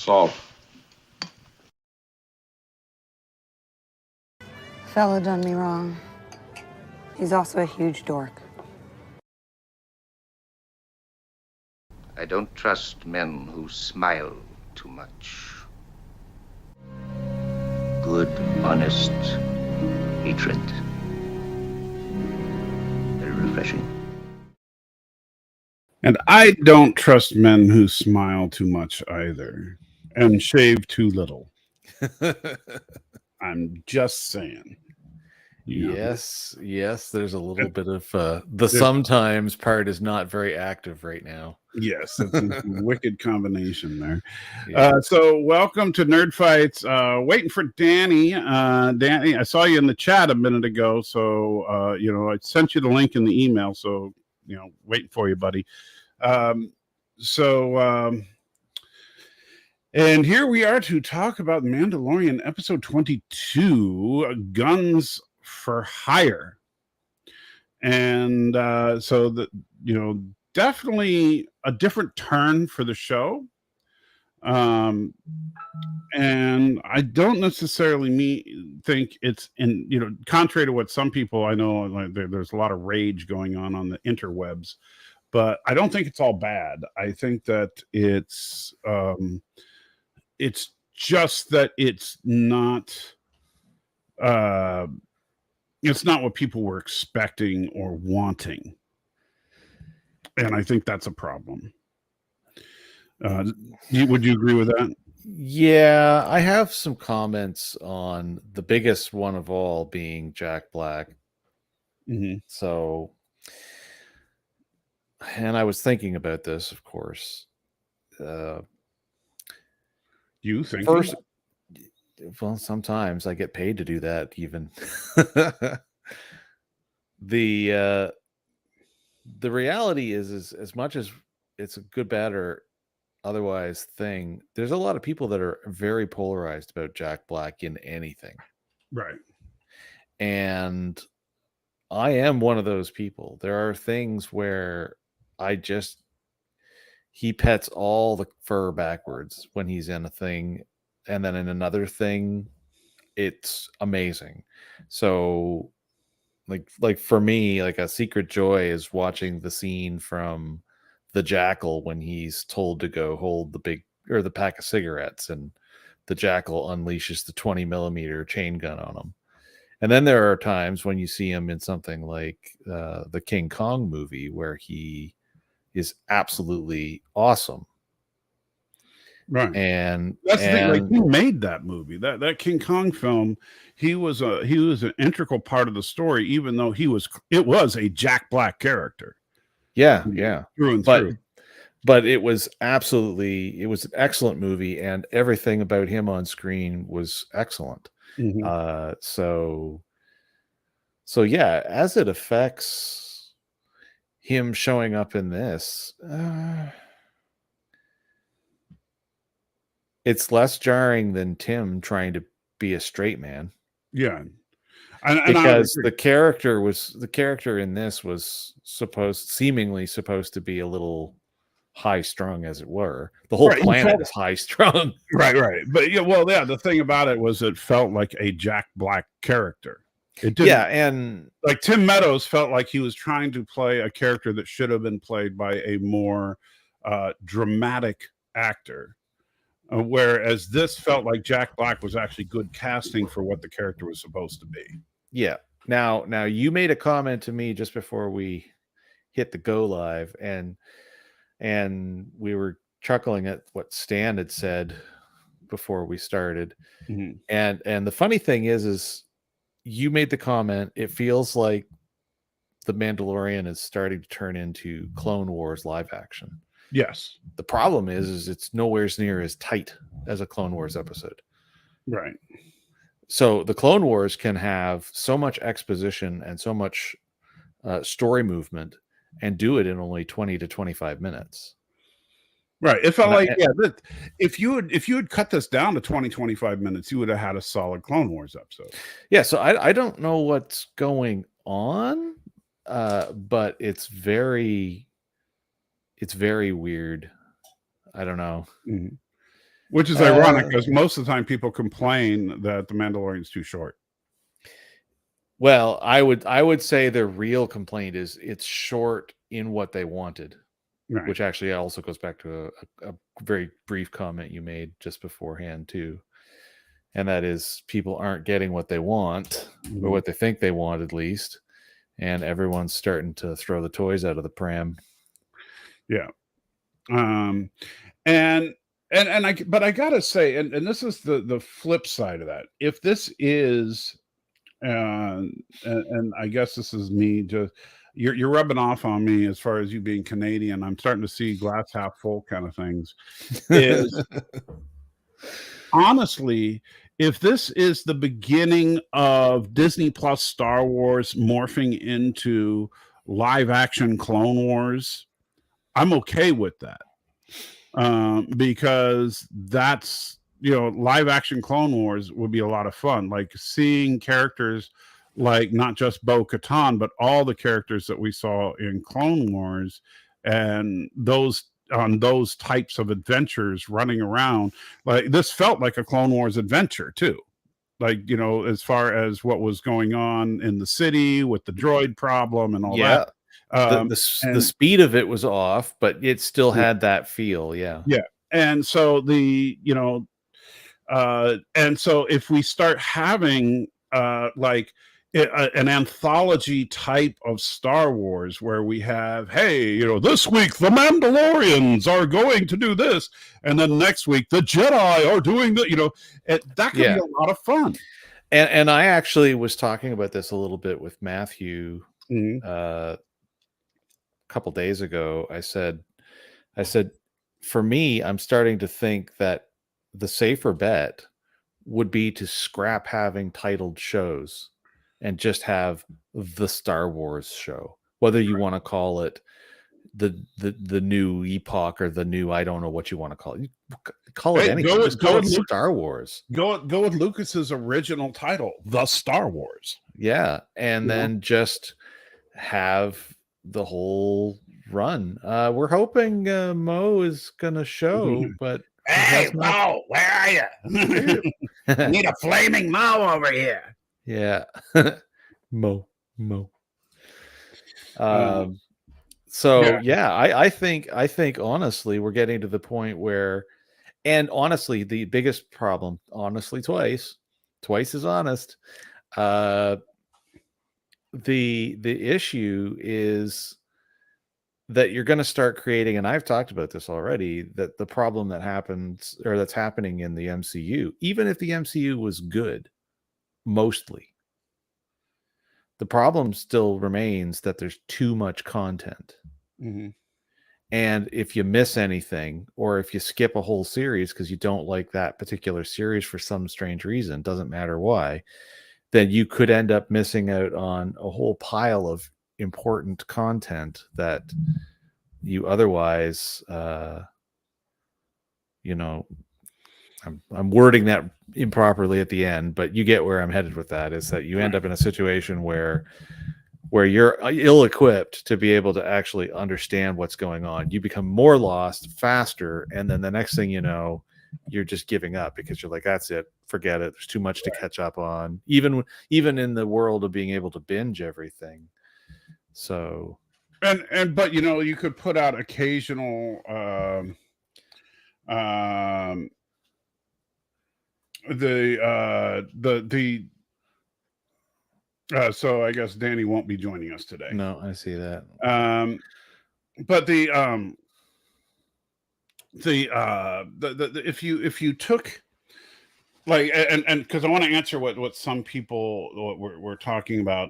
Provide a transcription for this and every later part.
Salt. Fella done me wrong. He's also a huge dork. I don't trust men who smile too much. Good, honest hatred. Very refreshing. And I don't trust men who smile too much either and shave too little. I'm just saying. Yes, there's a little bit of the sometimes part is not very active right now. Yes, it's a wicked combination there. Yeah. So welcome to Nerd Fights. Waiting for Danny. Danny, I saw you in the chat a minute ago, so I sent you the link in the email, so waiting for you, buddy. And here we are to talk about Mandalorian episode 22, Guns for Hire. And definitely a different turn for the show. And I don't necessarily think it's contrary to what some people I know, like there's a lot of rage going on the interwebs, but I don't think it's all bad. I think that it's just that it's not what people were expecting or wanting. And I think that's a problem. Would you agree with that? Yeah, I have some comments on the biggest one of all being Jack Black. Mm-hmm. So, and I was thinking about this, of course. You think first? Well, sometimes I get paid to do that. Even the reality is as much as it's a good, bad, or otherwise thing, there's a lot of people that are very polarized about Jack Black in anything. Right. And I am one of those people. There are things where he pets all the fur backwards when he's in a thing, and then in another thing it's amazing. So like for me, like a secret joy is watching the scene from The Jackal when he's told to go hold the pack of cigarettes, and the Jackal unleashes the 20 millimeter chain gun on him. And then there are times when you see him in something like the King Kong movie where he is absolutely awesome. Right. And that's the thing, like he made that movie, that King Kong film. He was an integral part of the story, even though it was a Jack Black character. Yeah. Through and through. But it was an excellent movie, and everything about him on screen was excellent. Mm-hmm. So yeah, as it affects him showing up in this, it's less jarring than Tim trying to be a straight man. Yeah. Because the character in this was seemingly supposed to be a little high strung, as it were. The whole planet is high strung. Right. But the thing about it was it felt like a Jack Black character. It didn't. Yeah, and like Tim Meadows felt like he was trying to play a character that should have been played by a more dramatic actor. Whereas this felt like Jack Black was actually good casting for what the character was supposed to be. Yeah. Now you made a comment to me just before we hit the go live, and we were chuckling at what Stan had said before we started. Mm-hmm. And the funny thing is you made the comment, it feels like The Mandalorian is starting to turn into Clone Wars live action. Yes. The problem is it's nowhere near as tight as a Clone Wars episode. Right. So the Clone Wars can have so much exposition and so much story movement and do it in only 20 to 25 minutes. Right. It felt like, if you had cut this down to 20, 25 minutes, you would have had a solid Clone Wars episode. Yeah. So I don't know what's going on, but it's very weird. I don't know. Mm-hmm. Which is ironic because most of the time people complain that The Mandalorian's too short. Well, I would say the real complaint is it's short in what they wanted, Right. which actually also goes back to a very brief comment you made just beforehand too. And that is people aren't getting what they want, or what they think they want at least. And everyone's starting to throw the toys out of the pram. Yeah. But I gotta say, and this is the flip side of that. If this is, and I guess this is me just, you're rubbing off on me as far as you being Canadian. I'm starting to see glass half full kind of things. Is honestly, if this is the beginning of Disney Plus Star Wars morphing into live action Clone Wars, I'm okay with that. Because that's, live action Clone Wars would be a lot of fun. Like seeing characters like not just Bo-Katan, but all the characters that we saw in Clone Wars, and those types of adventures running around. Like this felt like a Clone Wars adventure too. Like, as far as what was going on in the city with the droid problem and all that. The speed of it was off, but it still had that feel. Yeah. And so and so if we start having like an anthology type of Star Wars where we have, hey, this week the Mandalorians are going to do this, and then next week the Jedi are doing that, that could be a lot of fun. And I actually was talking about this a little bit with Matthew a couple days ago. I said, for me, I'm starting to think that the safer bet would be to scrap having titled shows and just have the Star Wars show, whether you want to call it the new epoch or the new, I don't know what you want to call it. Call it anything. Just call it Star Wars. Go with Lucas's original title, The Star Wars. Yeah, and then just have the whole run. We're hoping Mo is gonna show, but hey, Mo, where are you? Need a flaming Mo over here. Yeah. Mo. I think honestly, we're getting to the point where, and honestly, the biggest problem, honestly, twice is honest. The issue is that you're going to start creating, and I've talked about this already, that the problem that happens, or that's happening in the MCU, even if the MCU was good, mostly, the problem still remains that there's too much content. And if you miss anything, or if you skip a whole series because you don't like that particular series for some strange reason, doesn't matter why, then you could end up missing out on a whole pile of important content that you otherwise, I'm wording that improperly at the end, but you get where I'm headed with that, is that you end up in a situation where you're ill-equipped to be able to actually understand what's going on. You become more lost faster, and then the next thing you know, you're just giving up because you're like, that's it, forget it, there's too much to catch up on, even in the world of being able to binge everything. So but you could put out occasional so I guess Danny won't be joining us today. No, I see that. But if you took, like, and because I want to answer what some people were talking about,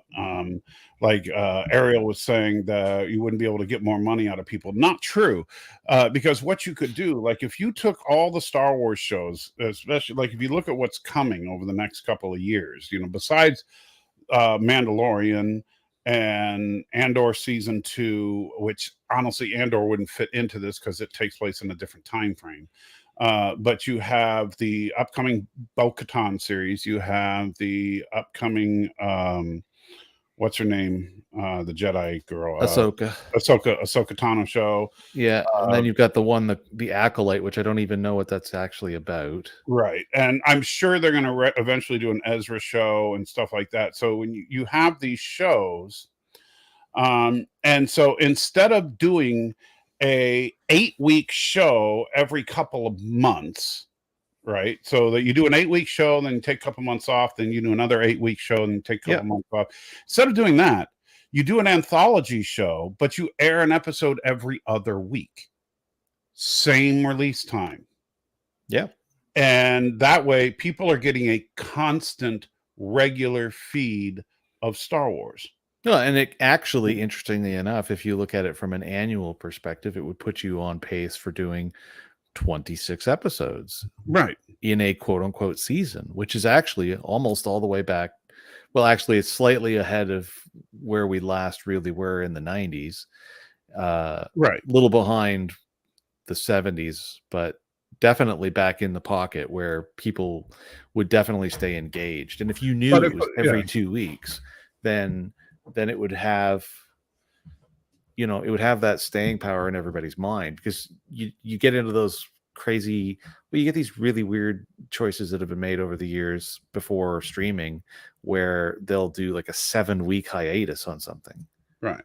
like Ariel was saying that you wouldn't be able to get more money out of people. Not true, because what you could do, like if you took all the Star Wars shows, especially like if you look at what's coming over the next couple of years, besides Mandalorian and Andor season 2, which honestly Andor wouldn't fit into this because it takes place in a different time frame. But you have the upcoming Bo-Katan series. You have the upcoming, what's her name? the Jedi girl, Ahsoka. Ahsoka Tano show. Yeah, and then you've got the one, the Acolyte, which I don't even know what that's actually about. Right. And I'm sure they're going to eventually do an Ezra show and stuff like that. So when you have these shows, and so instead of doing a 8-week show every couple of months, right? So that you do an 8-week show, then you take a couple months off, then you do another 8-week show, and take a couple months off. Instead of doing that, you do an anthology show, but you air an episode every other week. Same release time. Yeah. And that way people are getting a constant, regular feed of Star Wars. No, and it actually, interestingly enough, if you look at it from an annual perspective, it would put you on pace for doing 26 episodes. Right. In a quote unquote season, which is actually almost all the way back. Well, actually, it's slightly ahead of where we last really were in the 90s. Right. A little behind the 70s, but definitely back in the pocket where people would definitely stay engaged. And if you knew it was every 2 weeks, then it would have, it would have that staying power in everybody's mind, because you get into those crazy, you get these really weird choices that have been made over the years before streaming, where they'll do like a 7-week hiatus on something, right?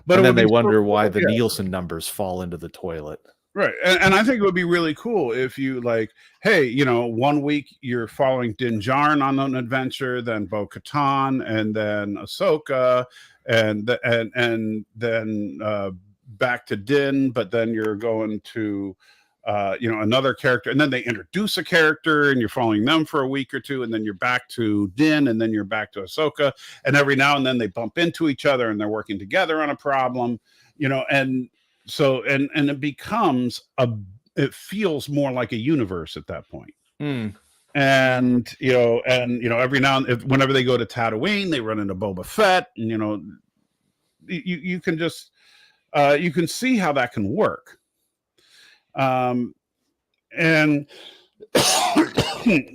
But and then they wonder why the Nielsen numbers fall into the toilet, right? And I think it would be really cool if you, like, hey, 1 week you're following Din Djarin on an adventure, then Bo-Katan, and then Ahsoka, and then back to Din, but then you're going to another character, and then they introduce a character and you're following them for a week or two, and then you're back to Din, and then you're back to Ahsoka, and every now and then they bump into each other and they're working together on a problem, and so and it becomes it feels more like a universe at that point. Mm. And every now and whenever they go to Tatooine, they run into Boba Fett, and you can just you can see how that can work. And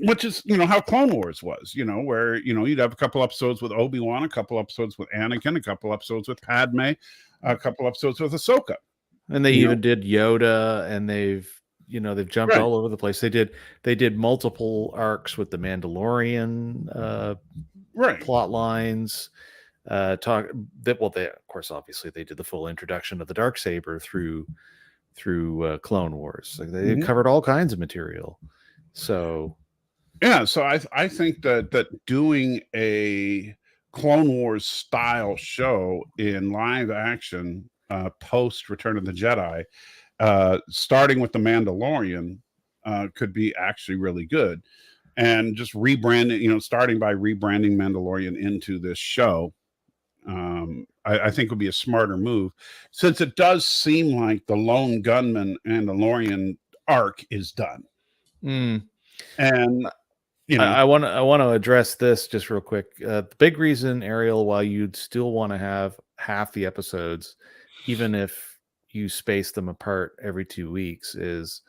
which is how Clone Wars was, where you'd have a couple episodes with Obi-Wan, a couple episodes with Anakin, a couple episodes with Padme, a couple episodes with Ahsoka, and they even did Yoda, and they've jumped all over the place. They did multiple arcs with the Mandalorian plot lines. Of course, obviously they did the full introduction of the Darksaber through Clone Wars. Like they covered all kinds of material. So so I think that doing a Clone Wars style show in live action post Return of the Jedi, starting with the Mandalorian, could be actually really good, and just rebranding, starting by rebranding Mandalorian into this show. I think would be a smarter move, since it does seem like the Lone Gunman Mandalorian arc is done. And I want to address this just real quick. The big reason, Ariel, why you'd still want to have half the episodes, even if you space them apart every 2 weeks, is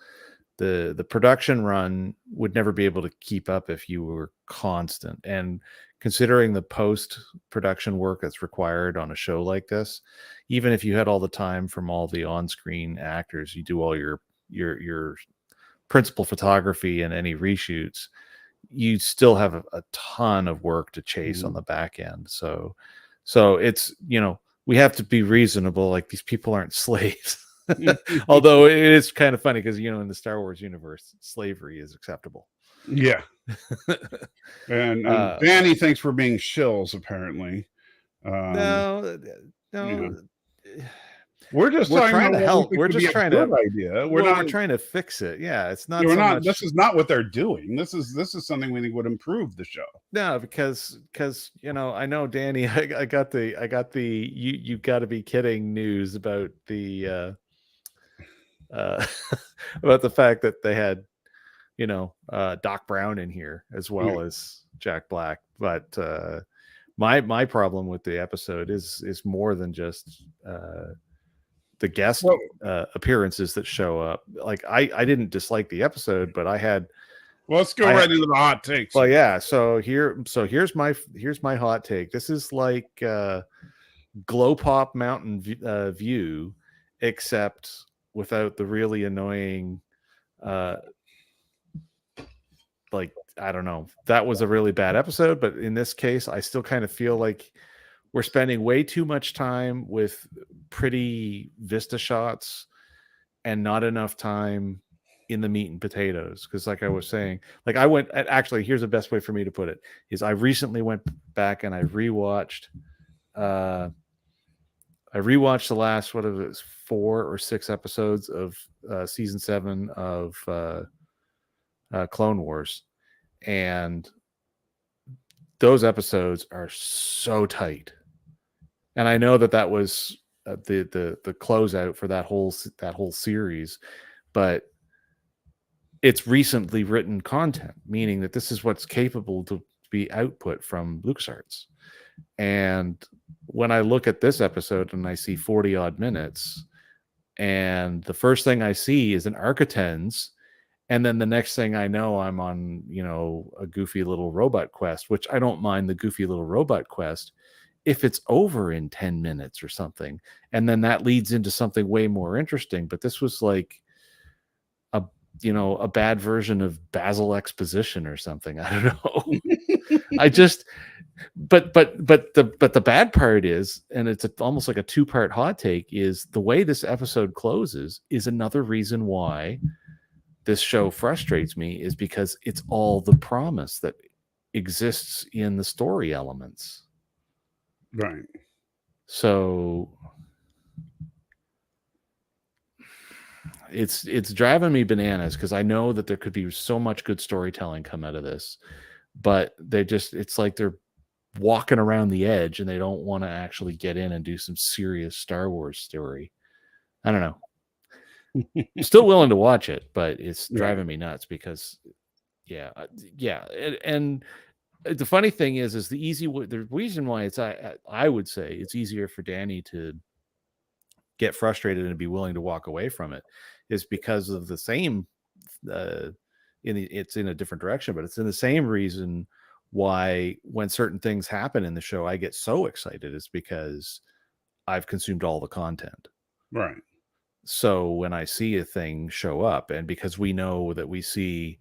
the production run would never be able to keep up if you were constant. And considering the post-production work that's required on a show like this, even if you had all the time from all the on-screen actors, you do all your principal photography and any reshoots, you still have a ton of work to chase on the back end. So it's, we have to be reasonable. Like, these people aren't slaves. Although it is kind of funny because, in the Star Wars universe, slavery is acceptable. Yeah. and Danny thinks we're being shills, apparently. No. We're trying to help. We're just trying to idea. We're trying to fix it. Yeah, it's not. We're not. This is not what they're doing. This is something we think would improve the show. No, because I know, Danny. I got the you got to be kidding news about the about the fact that they had Doc Brown in here as well as Jack Black. But my problem with the episode is more than just the guest appearances that show up. Like, I didn't dislike the episode, but I had. Well, let's go right into the hot takes. Well, yeah. So here's my hot take. This is like glow pop mountain view, except without the really annoying like, I don't know, that was a really bad episode, but in this case I still kind of feel like we're spending way too much time with pretty vista shots and not enough time in the meat and potatoes. Because like I was saying, like actually, here's the best way for me to put it is I recently went back and I rewatched the last, what it was, 4 or 6 episodes of season 7 of Clone Wars, and those episodes are so tight. And I know that was the closeout for that whole series, but it's recently written content, meaning that this is what's capable to be output from LucasArts. And when I look at this episode and I see 40 odd minutes, and the first thing I see is an Architens, and then the next thing I know, I'm on, a goofy little robot quest, which I don't mind the goofy little robot quest if it's over in 10 minutes or something. And then that leads into something way more interesting. But this was like a bad version of Basil Exposition or something. I don't know. But the bad part is, and it's almost like a 2-part hot take, is the way this episode closes is another reason why this show frustrates me, is because it's all the promise that exists in the story elements. Right. So it's driving me bananas, because I know that there could be so much good storytelling come out of this, but it's like they're walking around the edge and they don't want to actually get in and do some serious Star Wars story. I don't know. I'm still willing to watch it, but it's driving me nuts because and the funny thing is the reason why it's I would say it's easier for Danny to get frustrated and be willing to walk away from it is because of the same it's in a different direction, but it's in the same reason why when certain things happen in the show I get so excited, is because I've consumed all the content. Right. So when I see a thing show up, and because we know that we see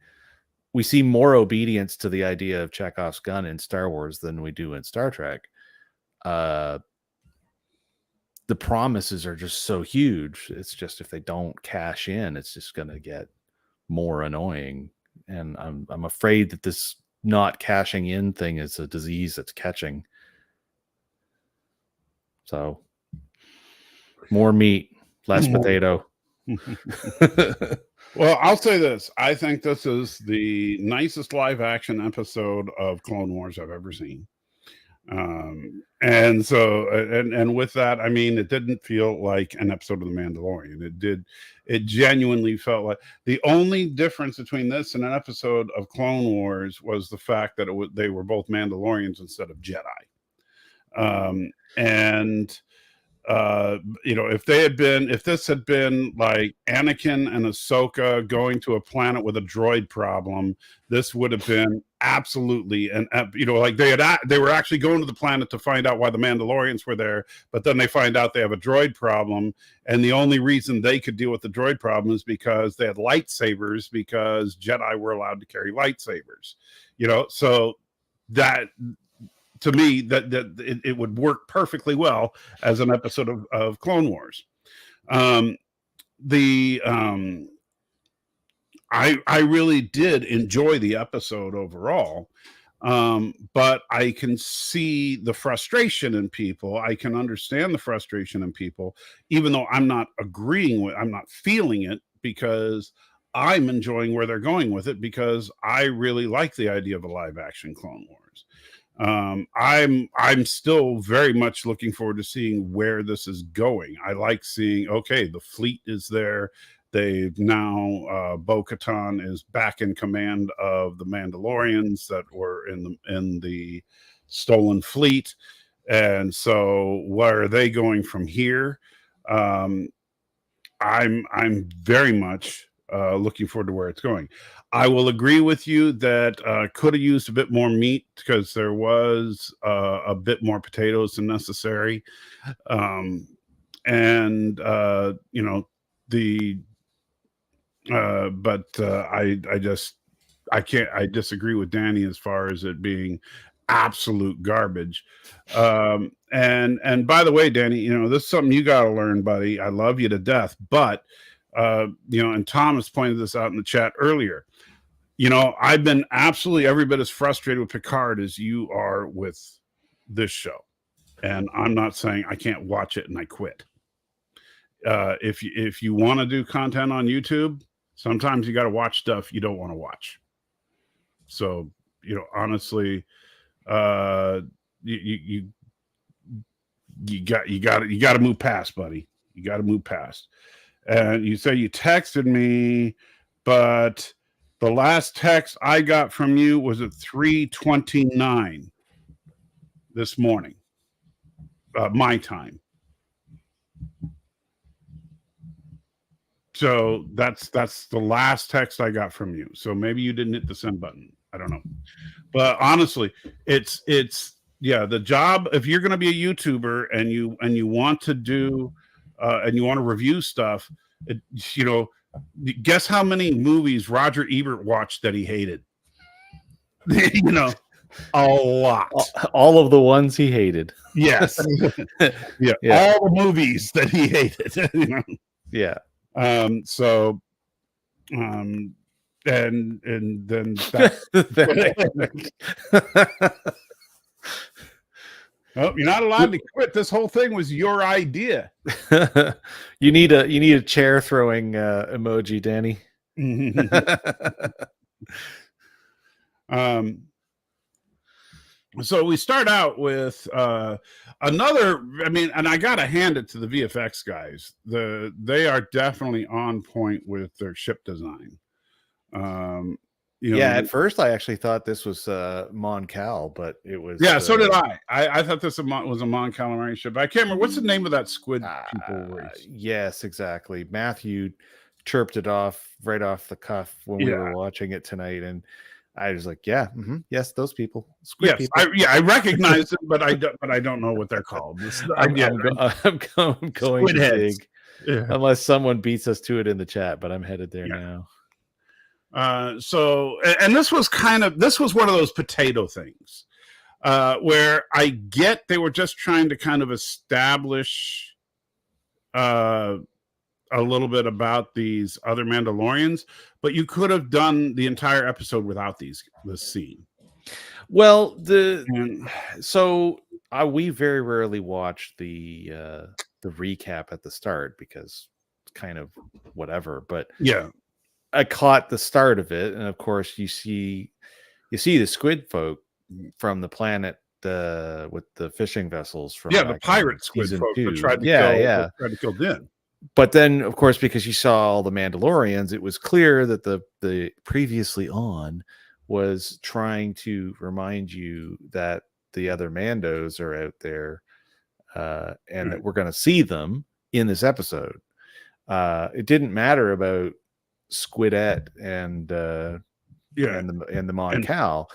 more obedience to the idea of Chekhov's gun in Star Wars than we do in Star Trek, the promises are just so huge. It's just, if they don't cash in, it's just going to get more annoying. And I'm afraid that this not cashing in thing is a disease that's catching. So more meat, less potato. Well, I'll say this. I think this is the nicest live action episode of Clone Wars I've ever seen. And so, and with that, I mean, it didn't feel like an episode of The Mandalorian. It genuinely felt like the only difference between this and an episode of Clone Wars was the fact that they were both Mandalorians instead of Jedi. If this had been like Anakin and Ahsoka going to a planet with a droid problem, this would have been absolutely they were actually going to the planet to find out why the Mandalorians were there, but then they find out they have a droid problem, and the only reason they could deal with the droid problem is because they had lightsabers, because Jedi were allowed to carry lightsabers. So that, to me, that it would work perfectly well as an episode of Clone Wars. I really did enjoy the episode overall, but I can see the frustration in people. I can understand the frustration in people, even though I'm not feeling it, because I'm enjoying where they're going with it, because I really like the idea of a live action Clone Wars. I'm still very much looking forward to seeing where this is going. I like seeing, okay, the fleet is there. They've now Bo-Katan is back in command of the Mandalorians that were in the stolen fleet, and so where are they going from here? I'm very much looking forward to where it's going. I will agree with you that could have used a bit more meat because there was a bit more potatoes than necessary. And you know, the but I can't, I disagree with Danny as far as it being absolute garbage. And by the way, Danny, you know, this is something you got to learn, buddy. I love you to death, but you know, and Thomas pointed this out in the chat earlier. You know, I've been absolutely every bit as frustrated with Picard as you are with this show. And I'm not saying I can't watch it and I quit. If you want to do content on YouTube, sometimes you got to watch stuff you don't want to watch. So, you know, honestly, you got to move past, buddy. You got to move past. And you say you texted me, but the last text I got from you was at 3:29 this morning, my time. So that's the last text I got from you. So maybe you didn't hit the send button. I don't know. But honestly, it's yeah, the job, if you're going to be a YouTuber and you want to do and you want to review stuff, you know, guess how many movies Roger Ebert watched that he hated? You know, a lot. All of the ones he hated. Yes. Yeah. All the movies that he hated. You know? Yeah. So and then that's oh, you're not allowed to quit. This whole thing was your idea. You need a chair throwing emoji, Danny. So we start out with another, I mean, and I gotta hand it to the VFX guys. They are definitely on point with their ship design. You know, yeah, at first I actually thought this was Mon Cal, but it was so did I. I thought this was a Mon Calamari ship. I can't remember what's the name of that squid people race. Yes, exactly. Matthew chirped it off right off the cuff when we were watching it tonight, and I was like, "Yeah, yes, those people, squid people." I recognize them, but I don't know what they're called. I'm going to dig, unless someone beats us to it in the chat. But I'm headed there now. So, and this was one of those potato things where I get they were just trying to kind of establish a little bit about these other Mandalorians, but you could have done the entire episode without this scene. Well, we very rarely watch the recap at the start because it's kind of whatever. But yeah, I caught the start of it, and of course you see the squid folk from the planet with the fishing vessels from the pirate squid folk that tried to kill Din. But then, of course, because you saw all the Mandalorians, it was clear that the previously on was trying to remind you that the other Mandos are out there, and that we're going to see them in this episode. It didn't matter about Squidette and the Mon Cal.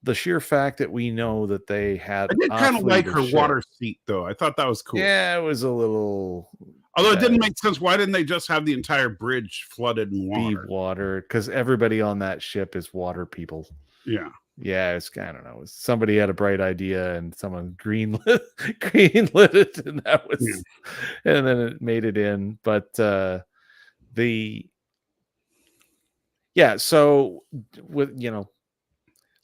The sheer fact that we know that they had. I did kind of like her water seat, though. I thought that was cool. Yeah, it was a little. Although it didn't make sense. Why didn't they just have the entire bridge flooded in water? Because everybody on that ship is water people. Yeah. Yeah, I don't know. Somebody had a bright idea and someone greenlit it, and that was, and then it made it in. But so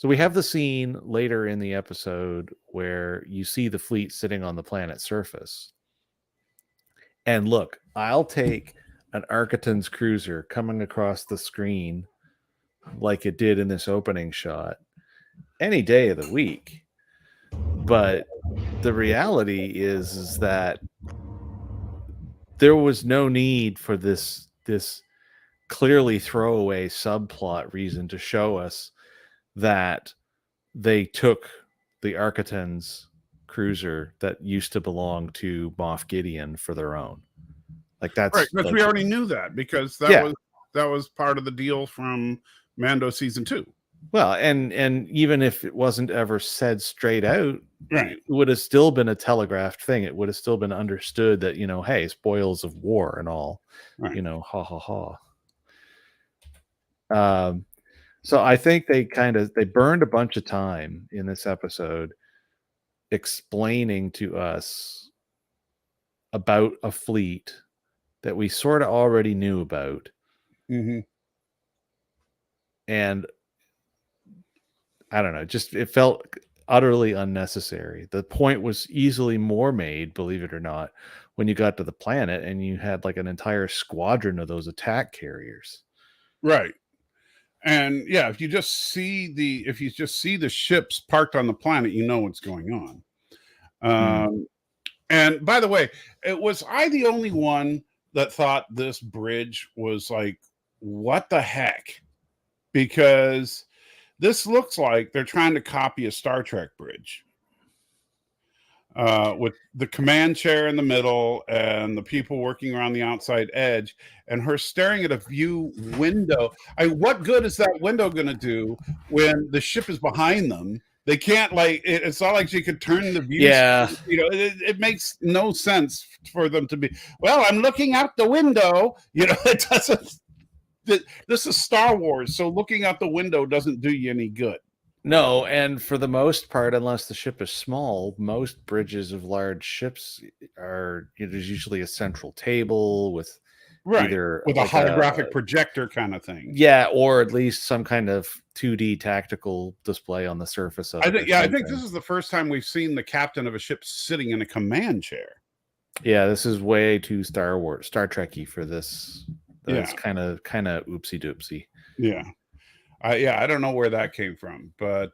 we have the scene later in the episode where you see the fleet sitting on the planet's surface. And look, I'll take an Architon's cruiser coming across the screen like it did in this opening shot any day of the week. But the reality is that there was no need for this clearly throwaway subplot reason to show us that they took the Architon's cruiser that used to belong to Moff Gideon for their own. Like that's right, because we already knew that, because that was part of the deal from Mando season 2. Well, and even if it wasn't ever said straight out, Right. it would have still been a telegraphed thing. It would have still been understood that, hey, spoils of war and all, Right. ha ha ha. So I think they burned a bunch of time in this episode explaining to us about a fleet that we sort of already knew about. Mm-hmm. And I don't know, just it felt utterly unnecessary. The point was easily more made, believe it or not, when you got to the planet and you had like an entire squadron of those attack carriers. Right. And yeah, if you just see the ships parked on the planet, you know what's going on. And by the way, was I the only one that thought this bridge was like, what the heck? Because this looks like they're trying to copy a Star Trek bridge, with the command chair in the middle and the people working around the outside edge, and her staring at a view window. What good is that window going to do when the ship is behind them? They can't, like, it's not like she could turn the view. Yeah. It makes no sense for them to be, well, I'm looking out the window. It doesn't. This is Star Wars, so looking out the window doesn't do you any good. No, and for the most part, unless the ship is small, most bridges of large ships are there's usually a central table with either with like a holographic projector kind of thing. Yeah, or at least some kind of 2D tactical display on the surface of it. I think this is the first time we've seen the captain of a ship sitting in a command chair. Yeah, this is way too Star Trek-y for this. It's kind of oopsie doopsie. Yeah. I don't know where that came from, but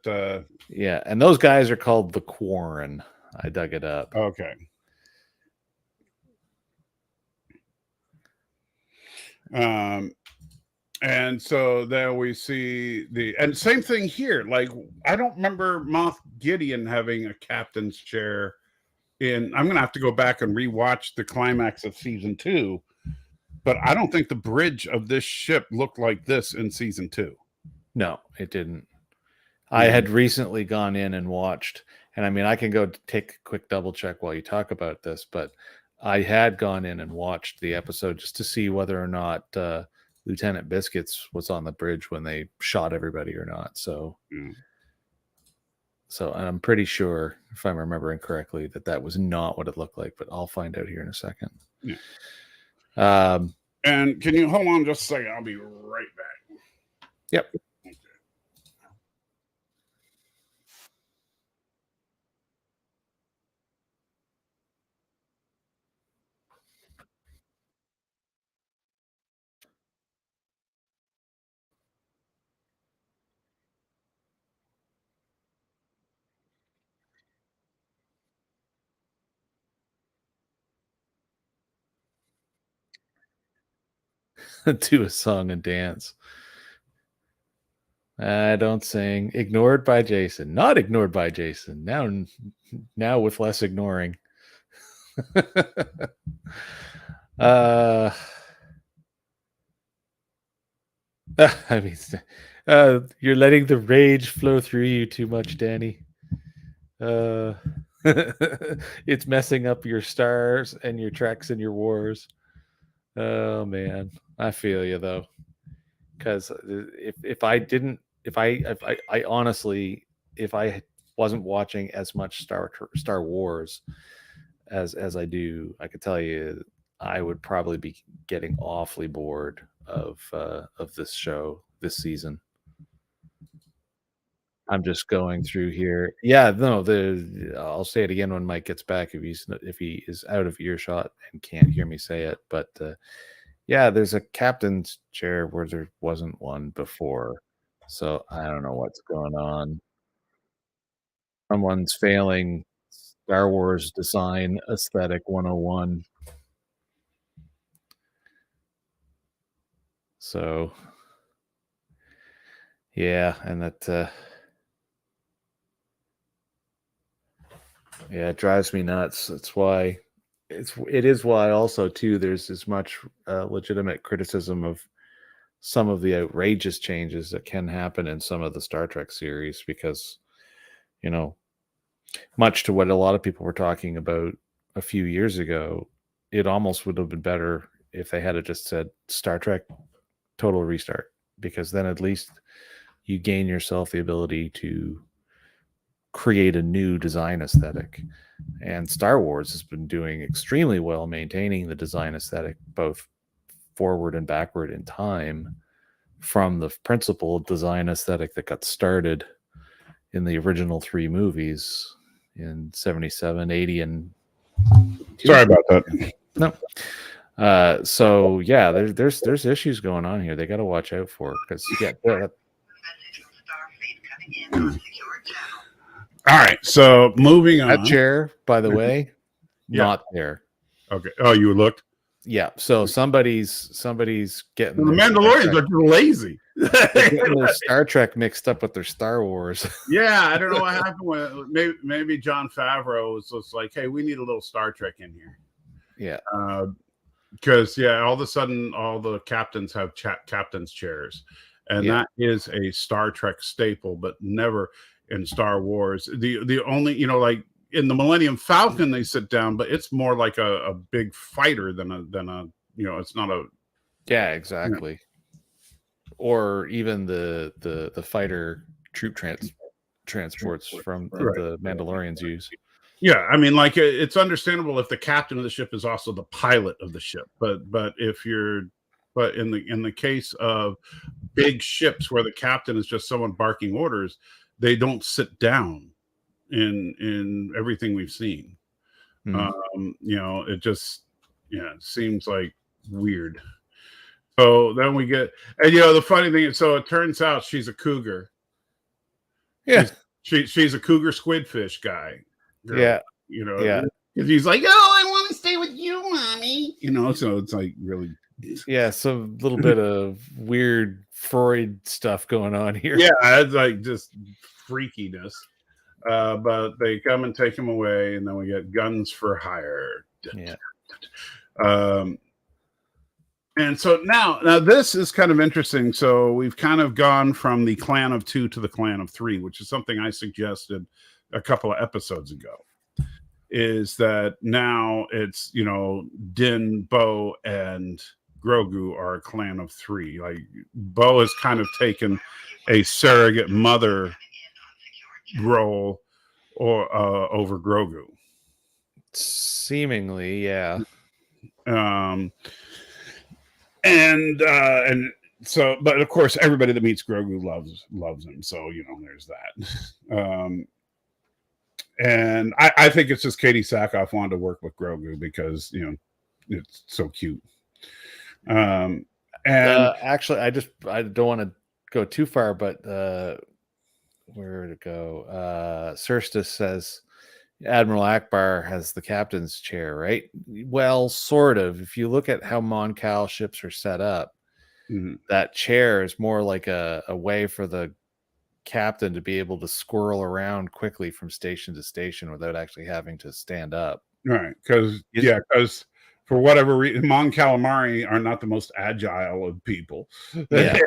yeah, and those guys are called the Quarren. I dug it up. Okay. And so there we see and same thing here. Like, I don't remember Moff Gideon having a captain's chair I'm gonna have to go back and rewatch the climax of season 2, but I don't think the bridge of this ship looked like this in season 2. No, it didn't. I had recently gone in and watched, and I mean, I can go take a quick double check while you talk about this, but I had gone in and watched the episode just to see whether or not Lieutenant Biscuits was on the bridge when they shot everybody or not. So, and I'm pretty sure, if I'm remembering correctly, that was not what it looked like, but I'll find out here in a second. Yeah. And can you hold on just a second? I'll be right back. Yep. Do a song and dance. I don't sing. Ignored by Jason. Not ignored by Jason. Now with less ignoring. I mean, you're letting the rage flow through you too much, Danny. It's messing up your stars and your treks and your wars. Oh man, I feel you though. Because if I honestly, if I wasn't watching as much Star Wars as I do, I could tell you I would probably be getting awfully bored of this show this season. I'm just going through here. Yeah, no, I'll say it again when Mike gets back if he is out of earshot and can't hear me say it. But yeah, there's a captain's chair where there wasn't one before, so I don't know what's going on. Someone's failing Star Wars design aesthetic 101. So yeah, and that yeah, it drives me nuts. That's why it is why also too there's as much legitimate criticism of some of the outrageous changes that can happen in some of the Star Trek series, because much to what a lot of people were talking about a few years ago, it almost would have been better if they had just said Star Trek total restart, because then at least you gain yourself the ability to create a new design aesthetic. And Star Wars has been doing extremely well maintaining the design aesthetic both forward and backward in time from the principal design aesthetic that got started in the original 3 movies in 77, 80, and Sorry about that. No. So yeah, there's issues going on here. They got to watch out for, because All right, so moving on. that chair, by the way, Yeah. not there. Okay. Oh, you looked. Yeah. So somebody's getting The Mandalorians are too lazy. getting their Star Trek mixed up with their Star Wars. Yeah, I don't know what happened with maybe John Favreau was just like, hey, we need a little Star Trek in here. Yeah. Because all of a sudden all the captains have captain's chairs, and that is a Star Trek staple, but never in Star Wars. The only like in the Millennium Falcon they sit down, but it's more like a big fighter than a it's not a exactly. Or even the fighter troop transports from the Mandalorians use. Yeah, I mean, like it's understandable if the captain of the ship is also the pilot of the ship, but in the case of big ships where the captain is just someone barking orders, they don't sit down in everything we've seen. It just seems like weird. So then we get, and the funny thing is, so it turns out she's a cougar. Yeah, she's a cougar squidfish guy. Girl, yeah, because he's like, oh, I want to stay with you, mommy. So it's like really, some little bit of weird Freud stuff going on here. Yeah, it's like just freakiness. But they come and take him away, and then we get guns for hire. Yeah. And so now this is kind of interesting. So we've kind of gone from the clan of 2 to the clan of 3, which is something I suggested a couple of episodes ago. Is that now it's Din, Bo, and Grogu are a clan of 3. Like Bo has kind of taken a surrogate mother role or over Grogu. Seemingly, yeah. And so, but of course, everybody that meets Grogu loves him. So there's that. And I think it's just Katie Sackhoff wanted to work with Grogu because it's so cute. And actually, I don't want to go too far, but where to go? Cerstus says Admiral Akbar has the captain's chair, right? Well, sort of. If you look at how Mon Cal ships are set up, that chair is more like a way for the captain to be able to squirrel around quickly from station to station without actually having to stand up. Right. Because for whatever reason, Mon Calamari are not the most agile of people. Yeah.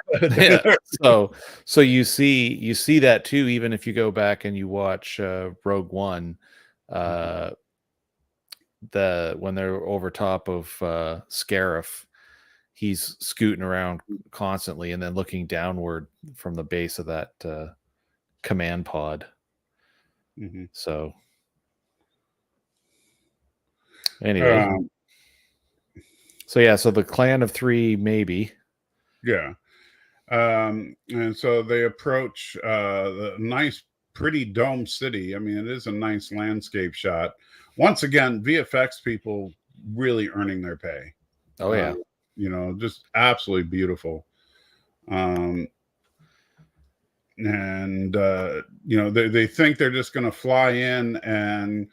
So you see that too, even if you go back and you watch Rogue One, when they're over top of Scarif, he's scooting around constantly and then looking downward from the base of that command pod. So anyway, so the clan of 3, maybe. Yeah. And so they approach the nice, pretty dome city. I mean, it is a nice landscape shot. Once again, VFX people really earning their pay. Oh, yeah. Just absolutely beautiful. They think they're just going to fly in and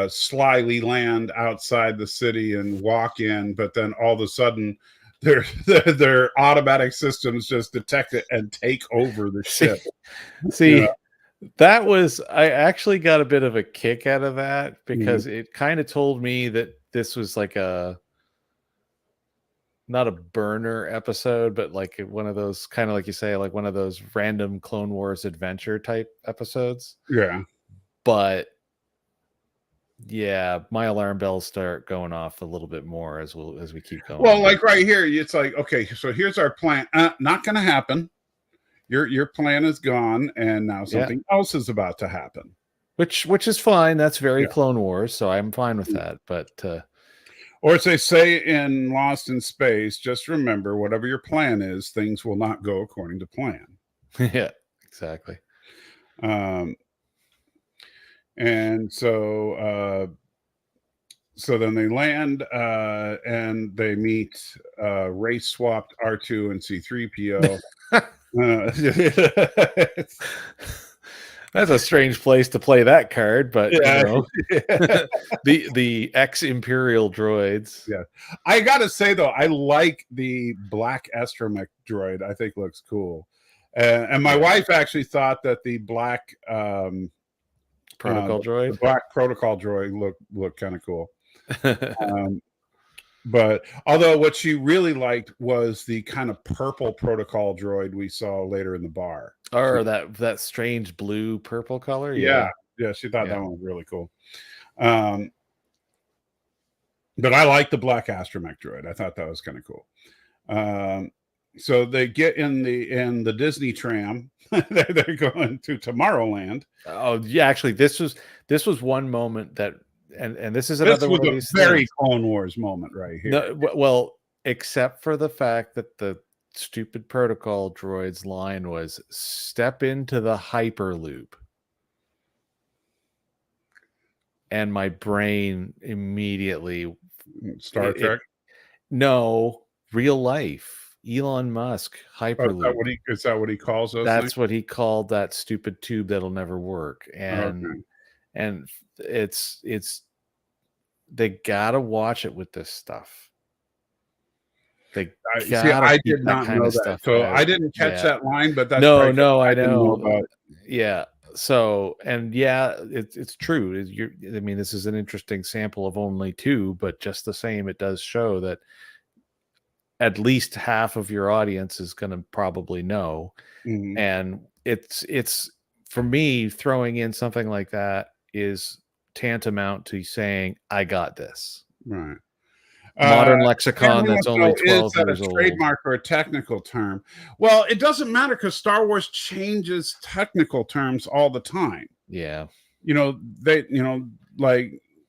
slyly land outside the city and walk in, but then all of a sudden their automatic systems just detect it and take over the ship. That was, I actually got a bit of a kick out of that because it kind of told me that this was like not a burner episode, but like one of those kind of like you say, like one of those random Clone Wars adventure type episodes. Yeah. But yeah, my alarm bells start going off a little bit more as we keep going. Well, like right here, it's like, okay, so here's our plan. Not going to happen. Your plan is gone, and now something else is about to happen. Which is fine. That's very Clone Wars, so I'm fine with that. But or as they say in Lost in Space, just remember, whatever your plan is, things will not go according to plan. Yeah, exactly. And so then they land and they meet race swapped R2 and C3PO. That's a strange place to play that card, but you know, the ex-Imperial droids. Yeah, I gotta say though, I like the black astromech droid. I think looks cool, and my wife actually thought that the black protocol droid, the black protocol droid looked kind of cool. But although what she really liked was the kind of purple protocol droid we saw later in the bar. Or that strange blue purple color. Yeah, she thought that one was really cool. But I like the black astromech droid. I thought that was kind of cool. So they get in the Disney tram. They're going to Tomorrowland. Oh yeah, actually, this was one moment that. And this is another one of these very things. Clone Wars moment right here. No, well, except for the fact that the stupid protocol droid's line was "Step into the Hyperloop," and my brain immediately Star Trek. No, real life. Elon Musk Hyperloop. Is that what he calls those? That's things? what he called that stupid tube that'll never work. And it's they gotta watch it with this stuff. I did not know that. So I didn't catch that line, but that's no, I know. Yeah. So and it's true. I mean, this is an interesting sample of only two, but just the same, it does show that at least half of your audience is going to probably know. Mm-hmm. And it's for me, throwing in something like that is tantamount to saying I got this. Right. Modern lexicon that's only 12 years old. Trademark or a technical term? Well, it doesn't matter because Star Wars changes technical terms all the time. Yeah. Like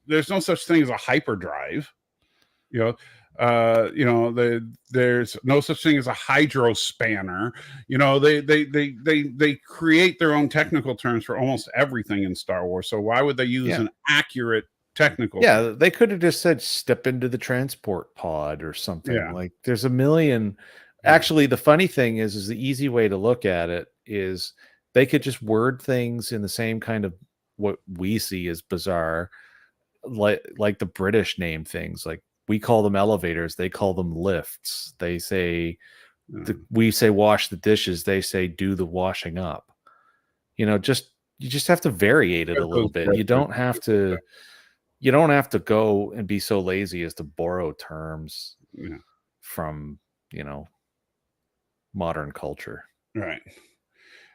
there's no such thing as a hyperdrive. There's no such thing as a hydro spanner. They create their own technical terms for almost everything in Star Wars. So why would they use an accurate technical term? They could have just said step into the transport pod or something. Like there's a million. Actually, the funny thing is the easy way to look at it is they could just word things in the same kind of what we see as bizarre, like the British name things. Like we call them elevators, they call them lifts. They say we say wash the dishes, they say do the washing up. You just have to variate it a little bit. You don't have to go and be so lazy as to borrow terms from modern culture. Right.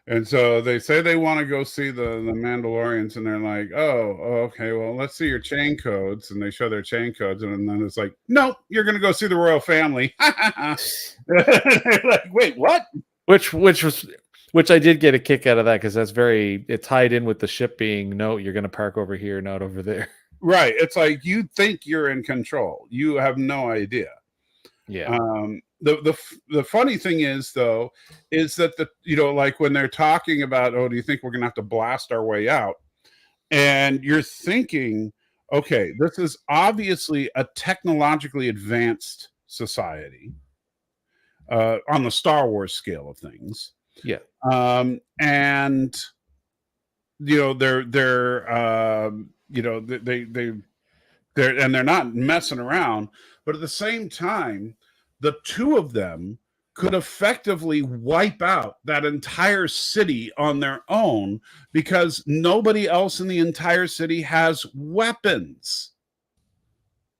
And so they say they want to go see the Mandalorians, and they're like, oh, okay, well, let's see your chain codes. And they show their chain codes, and then it's like, no, you're going to go see the royal family. Like, wait, what? Which I did get a kick out of that because it tied in with the ship being, no, you're going to park over here, not over there. Right. It's like you think you're in control. You have no idea. Yeah. The funny thing is though, is that like when they're talking about, oh, do you think we're gonna have to blast our way out? And you're thinking, okay, this is obviously a technologically advanced society on the Star Wars scale of things. Yeah. And they're not messing around, but at the same time, the two of them could effectively wipe out that entire city on their own because nobody else in the entire city has weapons.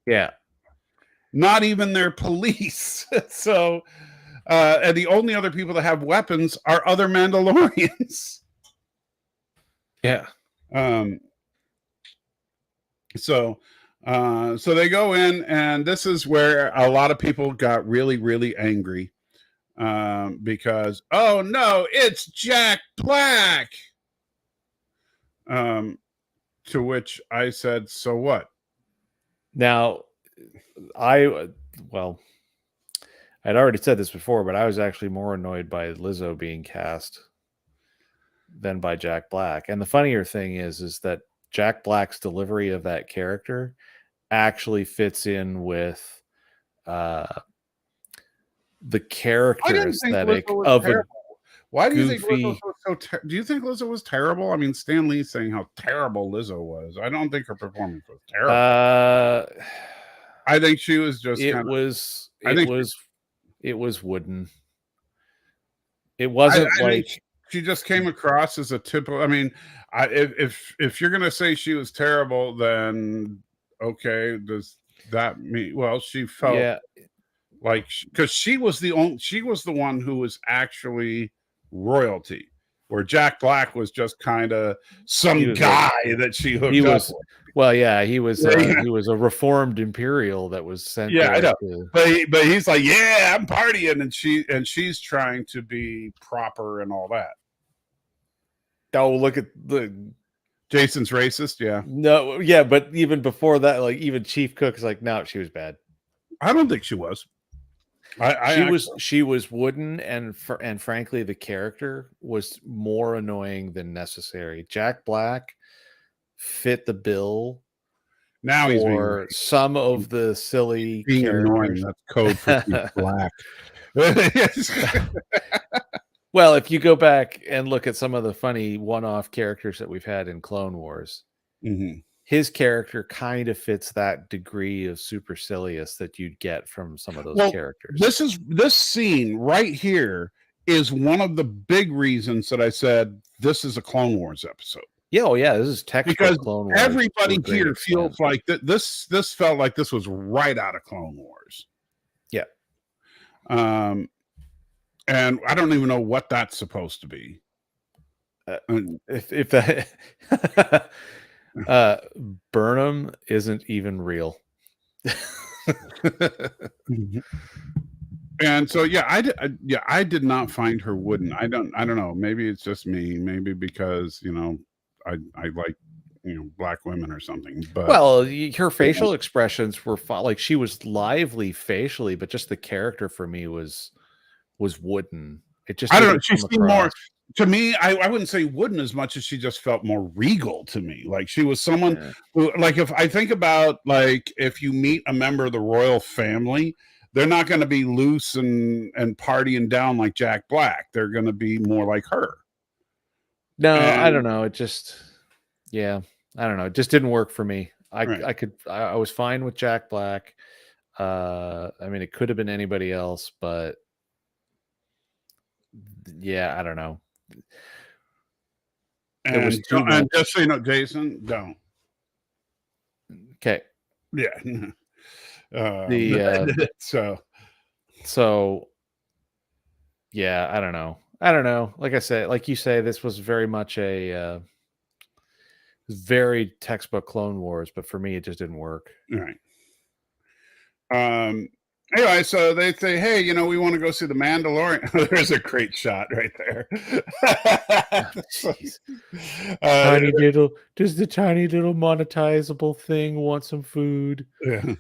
Yeah. Not even their police. So, and the only other people that have weapons are other Mandalorians. Yeah. So they go in, and this is where a lot of people got really, really angry. Because, oh no, it's Jack Black. To which I said, so what? Now, I'd already said this before, but I was actually more annoyed by Lizzo being cast than by Jack Black. And the funnier thing is that Jack Black's delivery of that character actually fits in with the character aesthetic of a Why do you goofy... think Lizzo was so do you think Lizzo was terrible? I mean, Stan Lee's saying how terrible Lizzo was. I don't think her performance was terrible. I think she was just it was wooden. It wasn't she just came across as a typical. I mean, if you're gonna say she was terrible, then okay, does that mean? Well, she felt like, because she was the one who was actually royalty, where Jack Black was just kind of some guy that she hooked up with. Well, yeah, he was a reformed imperial that was sent. Yeah, I know. But he's like, yeah, I'm partying, and she's trying to be proper and all that. Oh, look at Jason's racist. Yeah. No, yeah, but even before that, like, even Chief Cook's like, no, she was bad. I don't think she was. She was wooden, and frankly, the character was more annoying than necessary. Jack Black fit the bill. Now he's for some of the silly being characters. Annoying. That's code for Black. Well, if you go back and look at some of the funny one-off characters that we've had in Clone Wars, his character kind of fits that degree of supercilious that you'd get from some of those characters. This scene right here is one of the big reasons that I said this is a Clone Wars episode. Yeah, oh yeah, this is textbook Clone Wars. Everybody here feels like this felt like this was right out of Clone Wars. Yeah. And I don't even know what that's supposed to be. If that Burnham isn't even real. And so I did not find her wooden. I don't know. Maybe it's just me. Maybe because I like black women or something. But her facial expressions were like she was lively facially, but just the character for me was wooden. It just, I don't know. She seemed more to me. I wouldn't say wooden as much as she just felt more regal to me. Like she was someone who, like, if I think about, like, if you meet a member of the royal family, they're not going to be loose and partying down like Jack Black. They're going to be more like her. No, I don't know. It just, I don't know. It just didn't work for me. I was fine with Jack Black. I mean, it could have been anybody else, but I don't know. And, was too much. And just so you know, Jason, don't. Okay. Yeah. So I don't know. Like I said, like you say, this was very much a very textbook Clone Wars, but for me, it just didn't work. All right. Anyway, so they say, hey, we want to go see the Mandalorian. There's a great shot right there. Does the tiny little monetizable thing want some food? Yeah.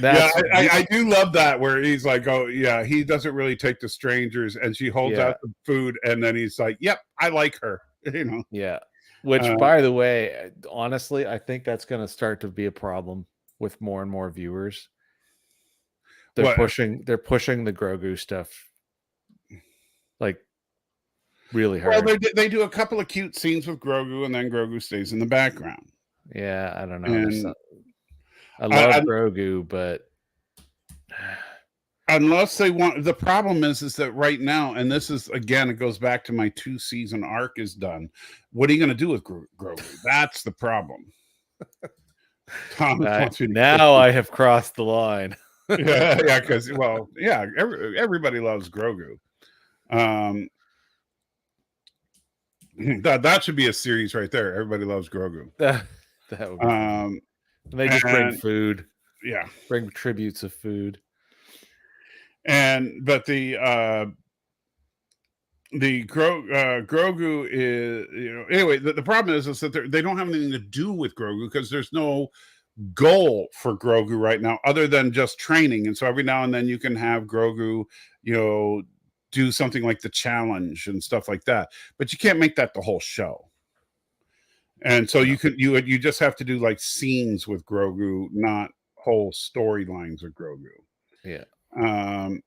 I do love that, where he's like, oh yeah, he doesn't really take to strangers, and she holds out the food, and then he's like, yep, I like her. Yeah. Which, by the way, honestly, I think that's going to start to be a problem with more and more viewers. They're pushing the Grogu stuff like really hard. Well, they do a couple of cute scenes with Grogu, and then Grogu stays in the background. Yeah, I don't know. I love Grogu, but unless they want, the problem is that right now, and this is, again, it goes back to my 2-season arc is done. What are you going to do with Grogu? That's the problem. Thomas wants you to now I have crossed the line. yeah, because everybody loves Grogu. That should be a series right there. Everybody loves Grogu. That would be fun. And they just bring food. Yeah, bring tributes of food. But the Grogu is, anyway, the problem is that they don't have anything to do with Grogu because there's no goal for Grogu right now other than just training. And so every now and then you can have Grogu, do something like the challenge and stuff like that, but you can't make that the whole show. And so you just have to do like scenes with Grogu, not whole storylines with Grogu. Yeah. And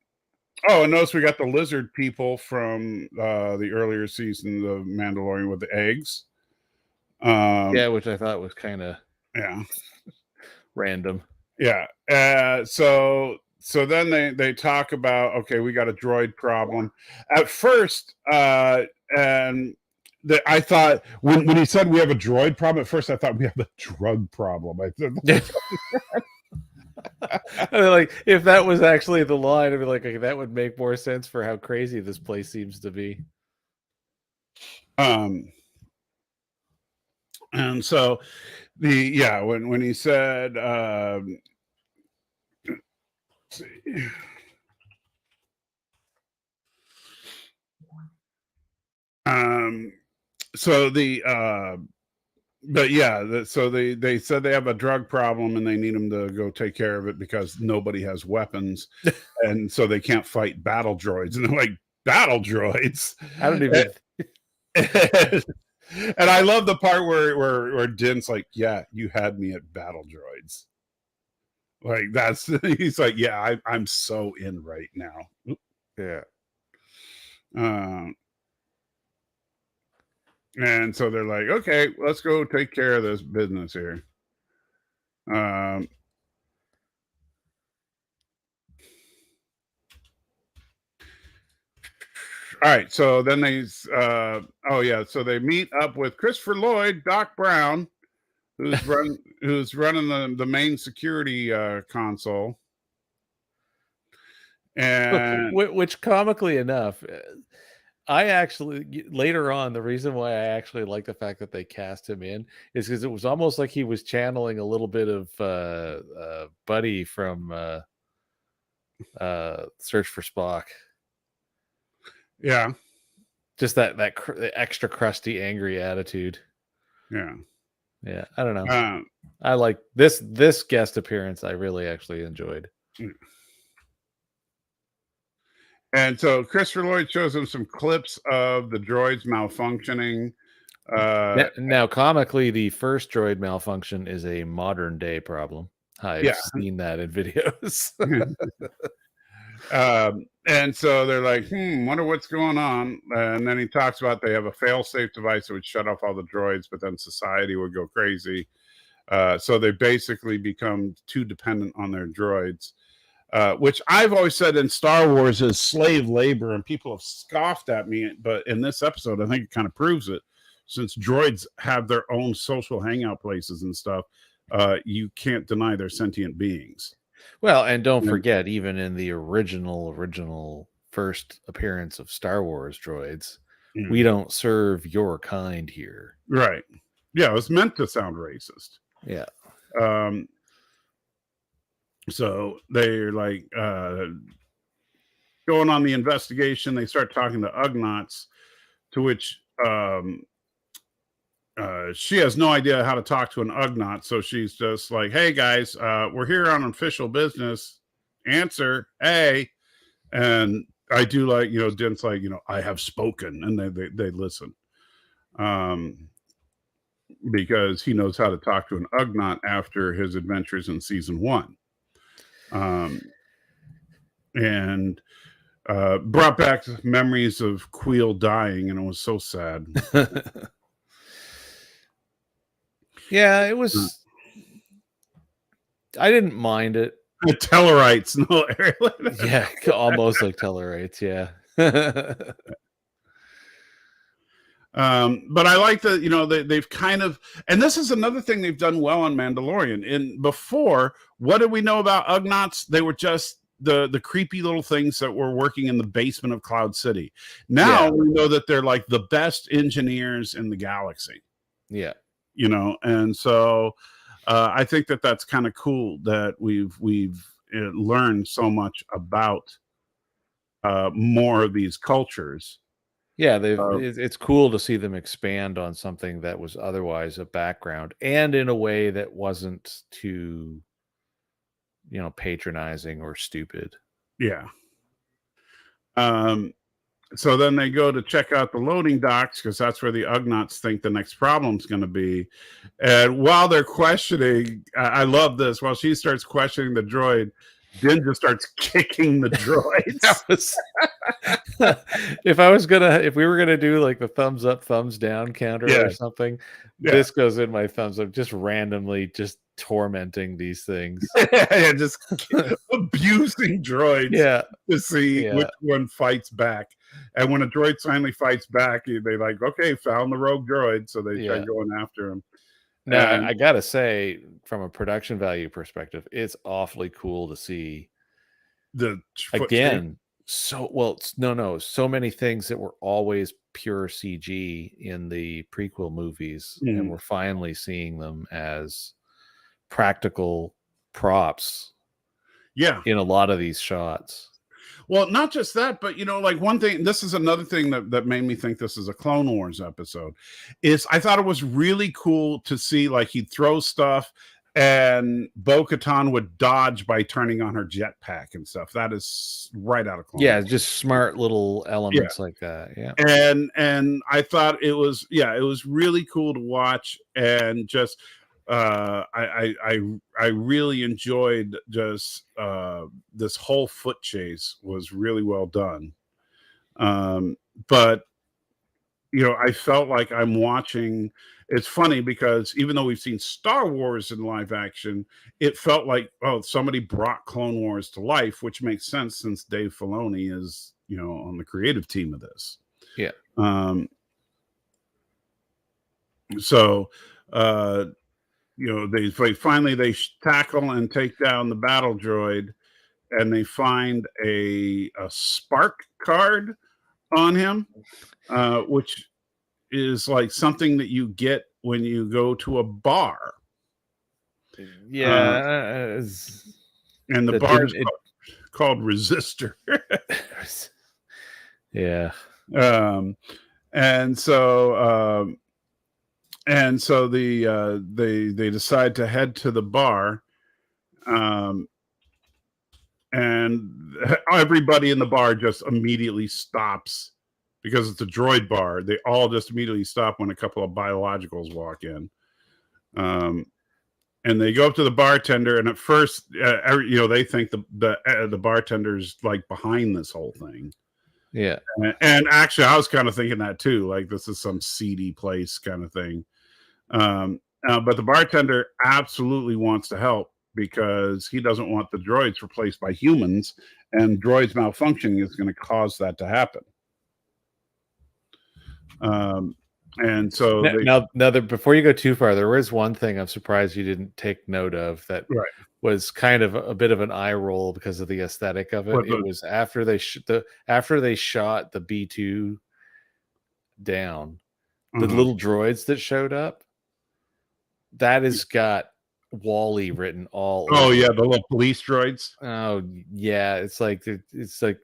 notice we got the lizard people from the earlier season of Mandalorian with the eggs. Which I thought was kind of random. Yeah. So then they talk about, okay, we got a droid problem. At first, and I thought when he said we have a droid problem, at first I thought we have a drug problem. I mean, like, if that was actually the line, I'd be like, okay, that would make more sense for how crazy this place seems to be. And so when he said so they said they have a drug problem and they need him to go take care of it because nobody has weapons and so they can't fight battle droids. And they're like, battle droids? I don't even and I love the part where Din's like, yeah, you had me at battle droids. Like he's like, yeah, I'm so in right now. Yeah. And so they're like, okay, let's go take care of this business here. All right, so then so they meet up with Christopher Lloyd, Doc Brown, who's running the main security console. And which comically enough, I actually later on, the reason why I actually like the fact that they cast him in is because it was almost like he was channeling a little bit of Buddy from Search for Spock. Yeah, just that extra crusty, angry attitude. Yeah, I don't know. I like this guest appearance. I really actually enjoyed. And so Christopher Lloyd shows him some clips of the droids malfunctioning. Now, comically, the first droid malfunction is a modern day problem. I've seen that in videos. And so they're like, wonder what's going on. And then he talks about they have a fail-safe device that would shut off all the droids, but then society would go crazy. So they basically become too dependent on their droids. Which I've always said in Star Wars is slave labor, and people have scoffed at me, but in this episode, I think it kind of proves it. Since droids have their own social hangout places and stuff, you can't deny they're sentient beings. Well, and don't forget, even in the original first appearance of Star Wars droids, we don't serve your kind here. Right. Yeah, it was meant to sound racist. Yeah. So they're like going on the investigation. They start talking to Ugnaughts, to which she has no idea how to talk to an Ugnaught. So she's just like, hey, guys, we're here on official business. Answer, hey. And I do like, Din's like, I have spoken. And they listen. Because he knows how to talk to an Ugnaught after his adventures in season 1. And brought back memories of Queel dying, and it was so sad. Yeah, it was. I didn't mind it. Tellarites, no. Yeah, almost like Tellarites. Yeah. But I like that, they've kind of, and this is another thing they've done well on Mandalorian. In before, what did we know about Ugnaughts? They were just the creepy little things that were working in the basement of Cloud City. Now we know that they're like the best engineers in the galaxy. Yeah. And so I think that that's kind of cool that we've learned so much about more of these cultures. Yeah, it's cool to see them expand on something that was otherwise a background, and in a way that wasn't too, patronizing or stupid. Yeah. So then they go to check out the loading docks because that's where the Ugnaughts think the next problem's going to be. And while they're questioning, I love this. While she starts questioning the droid, Din just starts kicking the droids. If we were gonna do like the thumbs up, thumbs down counter or something, this goes in my thumbs up. Just randomly, just tormenting these things. Just abusing droids. To see which one fights back. And when a droid finally fights back, they like, okay, found the rogue droid, so they start going after him. Now, I gotta say, from a production value perspective, it's awfully cool to see so many things that were always pure CG in the prequel movies, and we're finally seeing them as practical props. Yeah, in a lot of these shots. Well, not just that, but like one thing, this is another thing that made me think this is a Clone Wars episode, is I thought it was really cool to see like he'd throw stuff and Bo-Katan would dodge by turning on her jetpack and stuff. That is right out of Clone Wars. Just smart little elements like that. Yeah. And I thought it was really cool to watch, and just I really enjoyed just this whole foot chase was really well done. But I felt like I'm watching. It's funny because even though we've seen Star Wars in live action, it felt like somebody brought Clone Wars to life, which makes sense since Dave Filoni is on the creative team of this. Yeah. So they finally tackle and take down the battle droid, and they find a spark card on him, which is like something that you get when you go to a bar. Yeah. And the bar is called Resistor. Yeah. And so they decide to head to the bar, and everybody in the bar just immediately stops because it's a droid bar. They all just immediately stop when a couple of biologicals walk in, and they go up to the bartender. And at first, they think the bartender's like behind this whole thing. Yeah, and actually, I was kind of thinking that too. Like this is some seedy place kind of thing. But the bartender absolutely wants to help because he doesn't want the droids replaced by humans, and droids malfunctioning is going to cause that to happen. And so before you go too far, there was one thing I'm surprised you didn't take note of that was kind of a bit of an eye roll because of the aesthetic of it. It was after they shot the B2 down, the little droids that showed up. That has got Wally written all over. Oh yeah, the little police droids. Oh yeah, it's like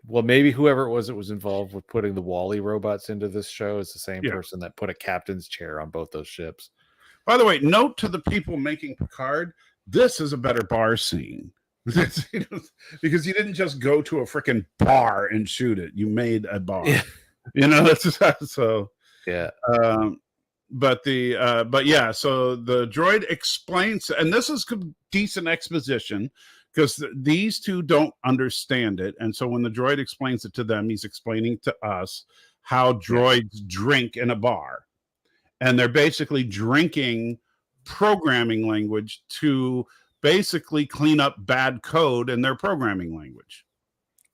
well, maybe whoever it was involved with putting the Wally robots into this show is the same person that put a captain's chair on both those ships. By the way, note to the people making Picard, this is a better bar scene. Because you didn't just go to a freaking bar and shoot it. You made a bar. That's so yeah. So the droid explains, and this is decent exposition because these two don't understand it. And so when the droid explains it to them, he's explaining to us how droids drink in a bar. And they're basically drinking programming language to basically clean up bad code in their programming language.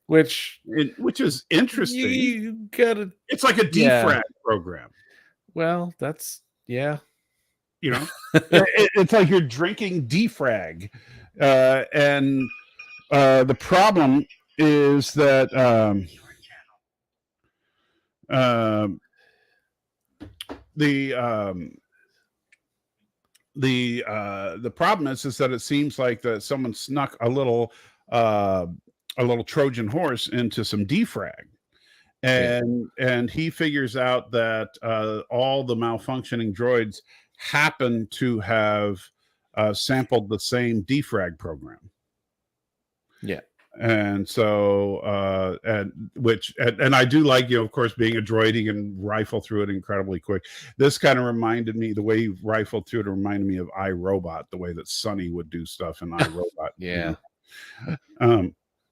Which is interesting. You gotta, it's like a defrag program. Well, that's yeah. You know, it's like you're drinking defrag, and the problem is that the the problem is that it seems like that someone snuck a little Trojan horse into some defrag, and he figures out that all the malfunctioning droids happen to have sampled the same defrag program. Yeah. And so and I do like, of course, being a droid, he can rifle through it incredibly quick. This kind of reminded me, the way he rifled through it reminded me of iRobot, the way that Sonny would do stuff in iRobot. Yeah.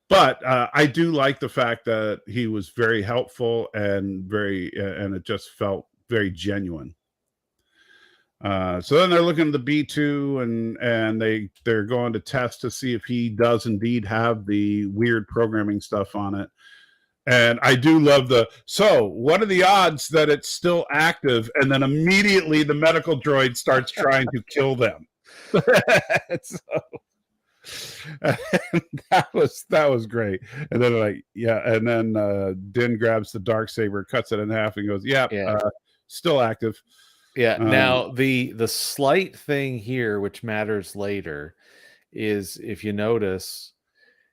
But I do like the fact that he was very helpful and and it just felt very genuine. So then they're looking at the B2 and they're going to test to see if he does indeed have the weird programming stuff on it. And I do love so what are the odds that it's still active? And then immediately the medical droid starts trying to kill them. That was great. And then and then Din grabs the Darksaber, cuts it in half, and goes, still active. Yeah. Now the slight thing here, which matters later, is if you notice,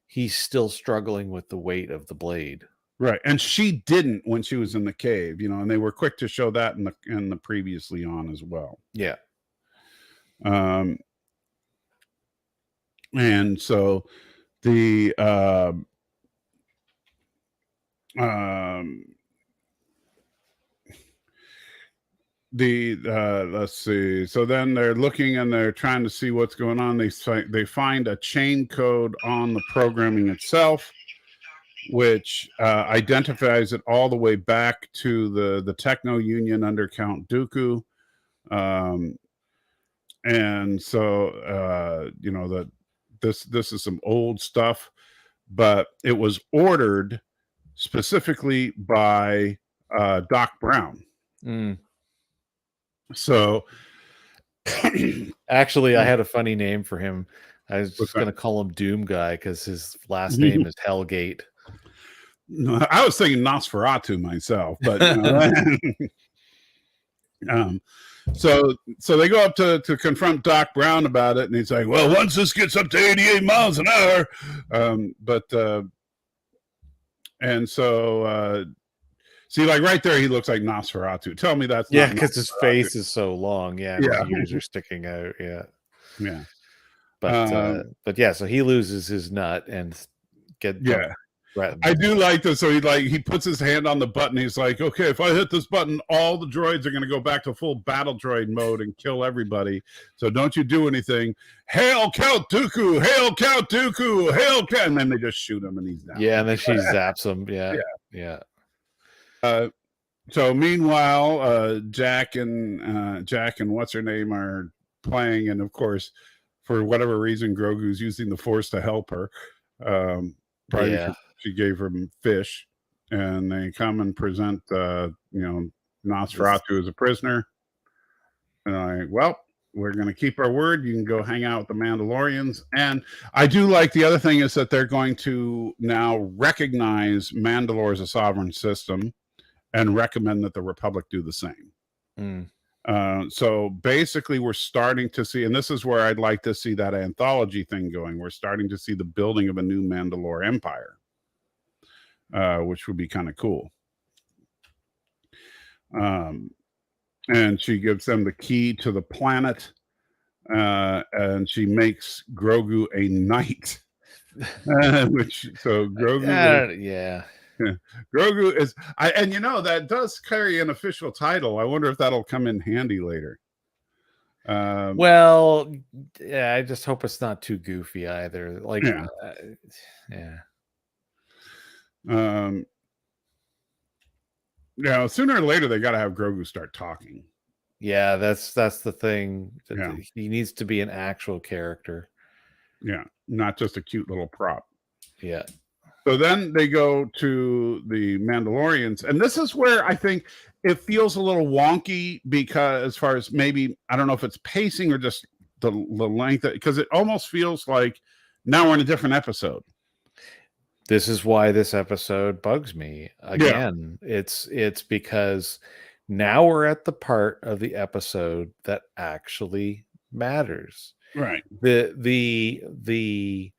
he's still struggling with the weight of the blade. Right, and she didn't when she was in the cave, and they were quick to show that in the previously on as well. Yeah. And so the let's see. So then they're looking and they're trying to see what's going on. They find a chain code on the programming itself, which identifies it all the way back to the Techno Union under Count Dooku. And so that this is some old stuff, but it was ordered specifically by Doc Brown. So actually, I had a funny name for him. I was just going to call him Doom Guy because his last name is Hellgate. No, I was thinking Nosferatu myself, but so they go up to confront Doc Brown about it, and he's like, well, once this gets up to 88 miles an hour, and so see, like right there, he looks like Nosferatu. Tell me that's not because his face is so long. Yeah, his ears are sticking out. Yeah. But yeah, so he loses his nut and I do like this. So he puts his hand on the button. He's like, okay, if I hit this button, all the droids are going to go back to full battle droid mode and kill everybody. So don't you do anything. Hail Count Dooku! Hail Count Dooku! Hail Count! And then they just shoot him and he's down. Yeah, and then she zaps him. Yeah. So meanwhile, Jack and what's her name are playing, and of course, for whatever reason, Grogu's using the Force to help her. She gave him fish, and they come and present Nosferatu as a prisoner. And we're going to keep our word. You can go hang out with the Mandalorians. And I do like the other thing is that they're going to now recognize Mandalore as a sovereign system and recommend that the Republic do the same. So basically we're starting to see, and this is where I'd like to see that anthology thing going. We're starting to see the building of a new Mandalore empire, which would be kind of cool. And she gives them the key to the planet, and she makes Grogu a knight. Grogu Grogu is that does carry an official title. I wonder if that'll come in handy later. Well, yeah, I just hope it's not too goofy either. Sooner or later they got to have Grogu start talking. Yeah, that's the thing. He needs to be an actual character. Yeah, not just a cute little prop. Yeah. So then they go to the Mandalorians, and this is where I think it feels a little wonky because, as far as maybe, I don't know if it's pacing or just the length, because it almost feels like now we're in a different episode. This is why this episode bugs me. Again, it's because now we're at the part of the episode that actually matters. Right. The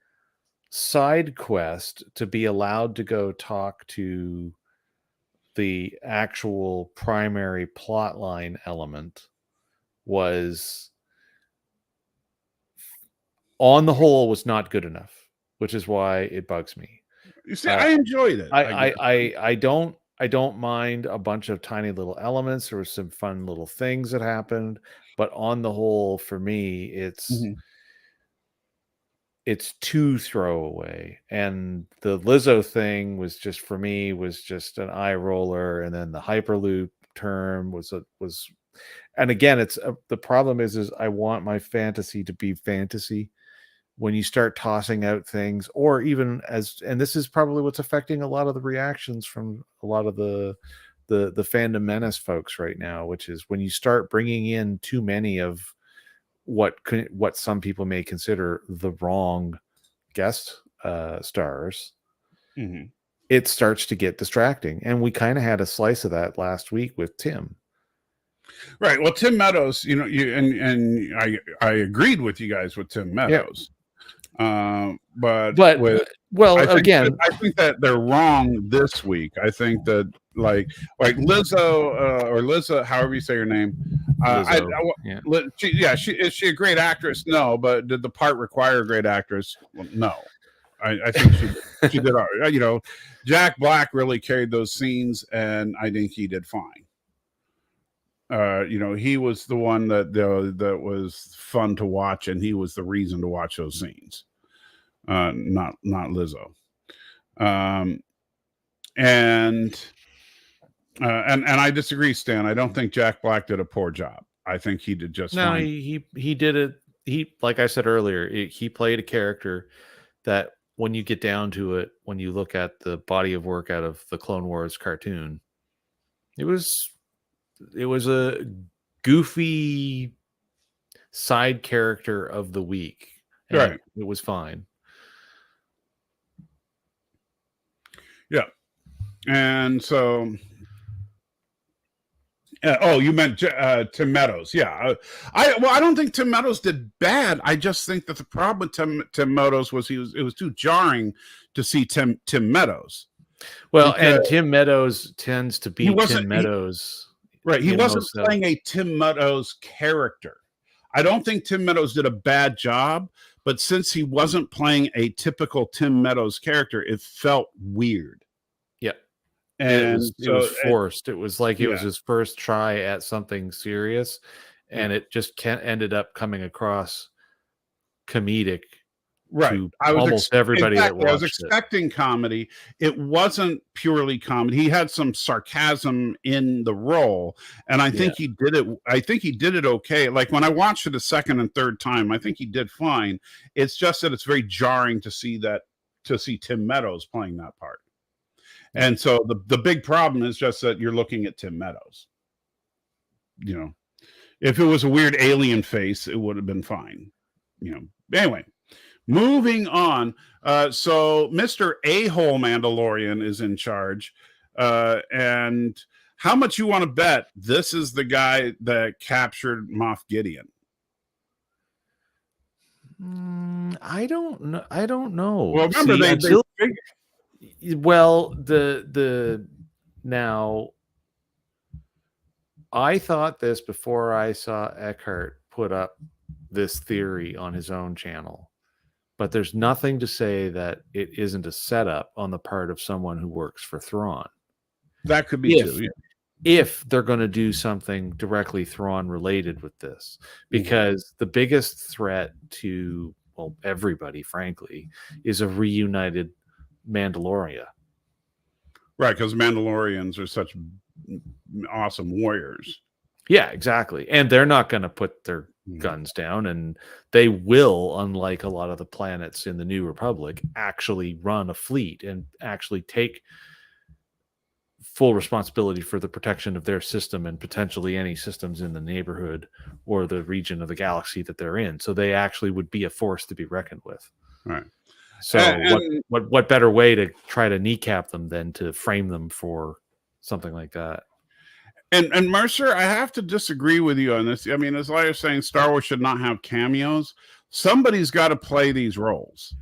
side quest to be allowed to go talk to the actual primary plotline element was, on the whole, was not good enough, which is why it bugs me. You see, I enjoyed it. I don't mind a bunch of tiny little elements. There were some fun little things that happened, but on the whole, for me, it's too throwaway. And the Lizzo thing was just, for me, was just an eye roller. And then the Hyperloop term was, and again, it's the problem is I want my fantasy to be fantasy. When you start tossing out things, or even and this is probably what's affecting a lot of the reactions from a lot of the fandom menace folks right now, which is when you start bringing in too many of what some people may consider the wrong guest stars, it starts to get distracting. And we kind of had a slice of that last week with Tim. Right. Well, Tim Meadows, you know, and I agreed with you guys with Tim Meadows. But I think that they're wrong this week. I think that like Lizzo or Lizzo, however you say her name, is she a great actress? No, but did the part require a great actress? Well, no. I think she did. You know, Jack Black really carried those scenes, and I think he did fine. You know, he was the one that was fun to watch, and he was the reason to watch those scenes. Not Lizzo. And I disagree, Stan. I don't think Jack Black did a poor job. I think he did just fine. He did it. He, like I said earlier, he played a character that, when you get down to it, when you look at the body of work out of the Clone Wars cartoon, it was a goofy side character of the week. Right. It was fine. Yeah. And so, you meant Tim Meadows. Yeah. I don't think Tim Meadows did bad. I just think that the problem with Tim Meadows was it was too jarring to see Tim Meadows. Well, and Tim Meadows tends to be Tim Meadows. Right. He wasn't playing a Tim Meadows character. I don't think Tim Meadows did a bad job, but since he wasn't playing a typical Tim Meadows character, it felt weird. Yeah. And it was forced. It was like it was his first try at something serious, and it just ended up coming across comedic. Right. Everybody that watched I was expecting comedy. It wasn't purely comedy. He had some sarcasm in the role, and I think he did it. I think he did it okay. Like when I watched it a second and third time, I think he did fine. It's just that it's very jarring to see Tim Meadows playing that part. And so the big problem is just that you're looking at Tim Meadows. You know, if it was a weird alien face, it would have been fine. You know, anyway. Moving on, so Mr. A-hole Mandalorian is in charge, and how much you want to bet this is the guy that captured Moff Gideon? I don't know. Well, remember now, I thought this before I saw Eckhart put up this theory on his own channel. But there's nothing to say that it isn't a setup on the part of someone who works for Thrawn. That could be too. Yeah. If they're going to do something directly Thrawn related with this, because the biggest threat to everybody, frankly, is a reunited Mandalorian. Right, because Mandalorians are such awesome warriors. Yeah, exactly. And they're not going to put their guns down, and they will, unlike a lot of the planets in the New Republic, actually run a fleet and actually take full responsibility for the protection of their system and potentially any systems in the neighborhood or the region of the galaxy that they're in. So they actually would be a force to be reckoned with. Right. So what better way to try to kneecap them than to frame them for something like that? And Mercer, I have to disagree with you on this. I mean, as I was saying, Star Wars should not have cameos. Somebody's got to play these roles.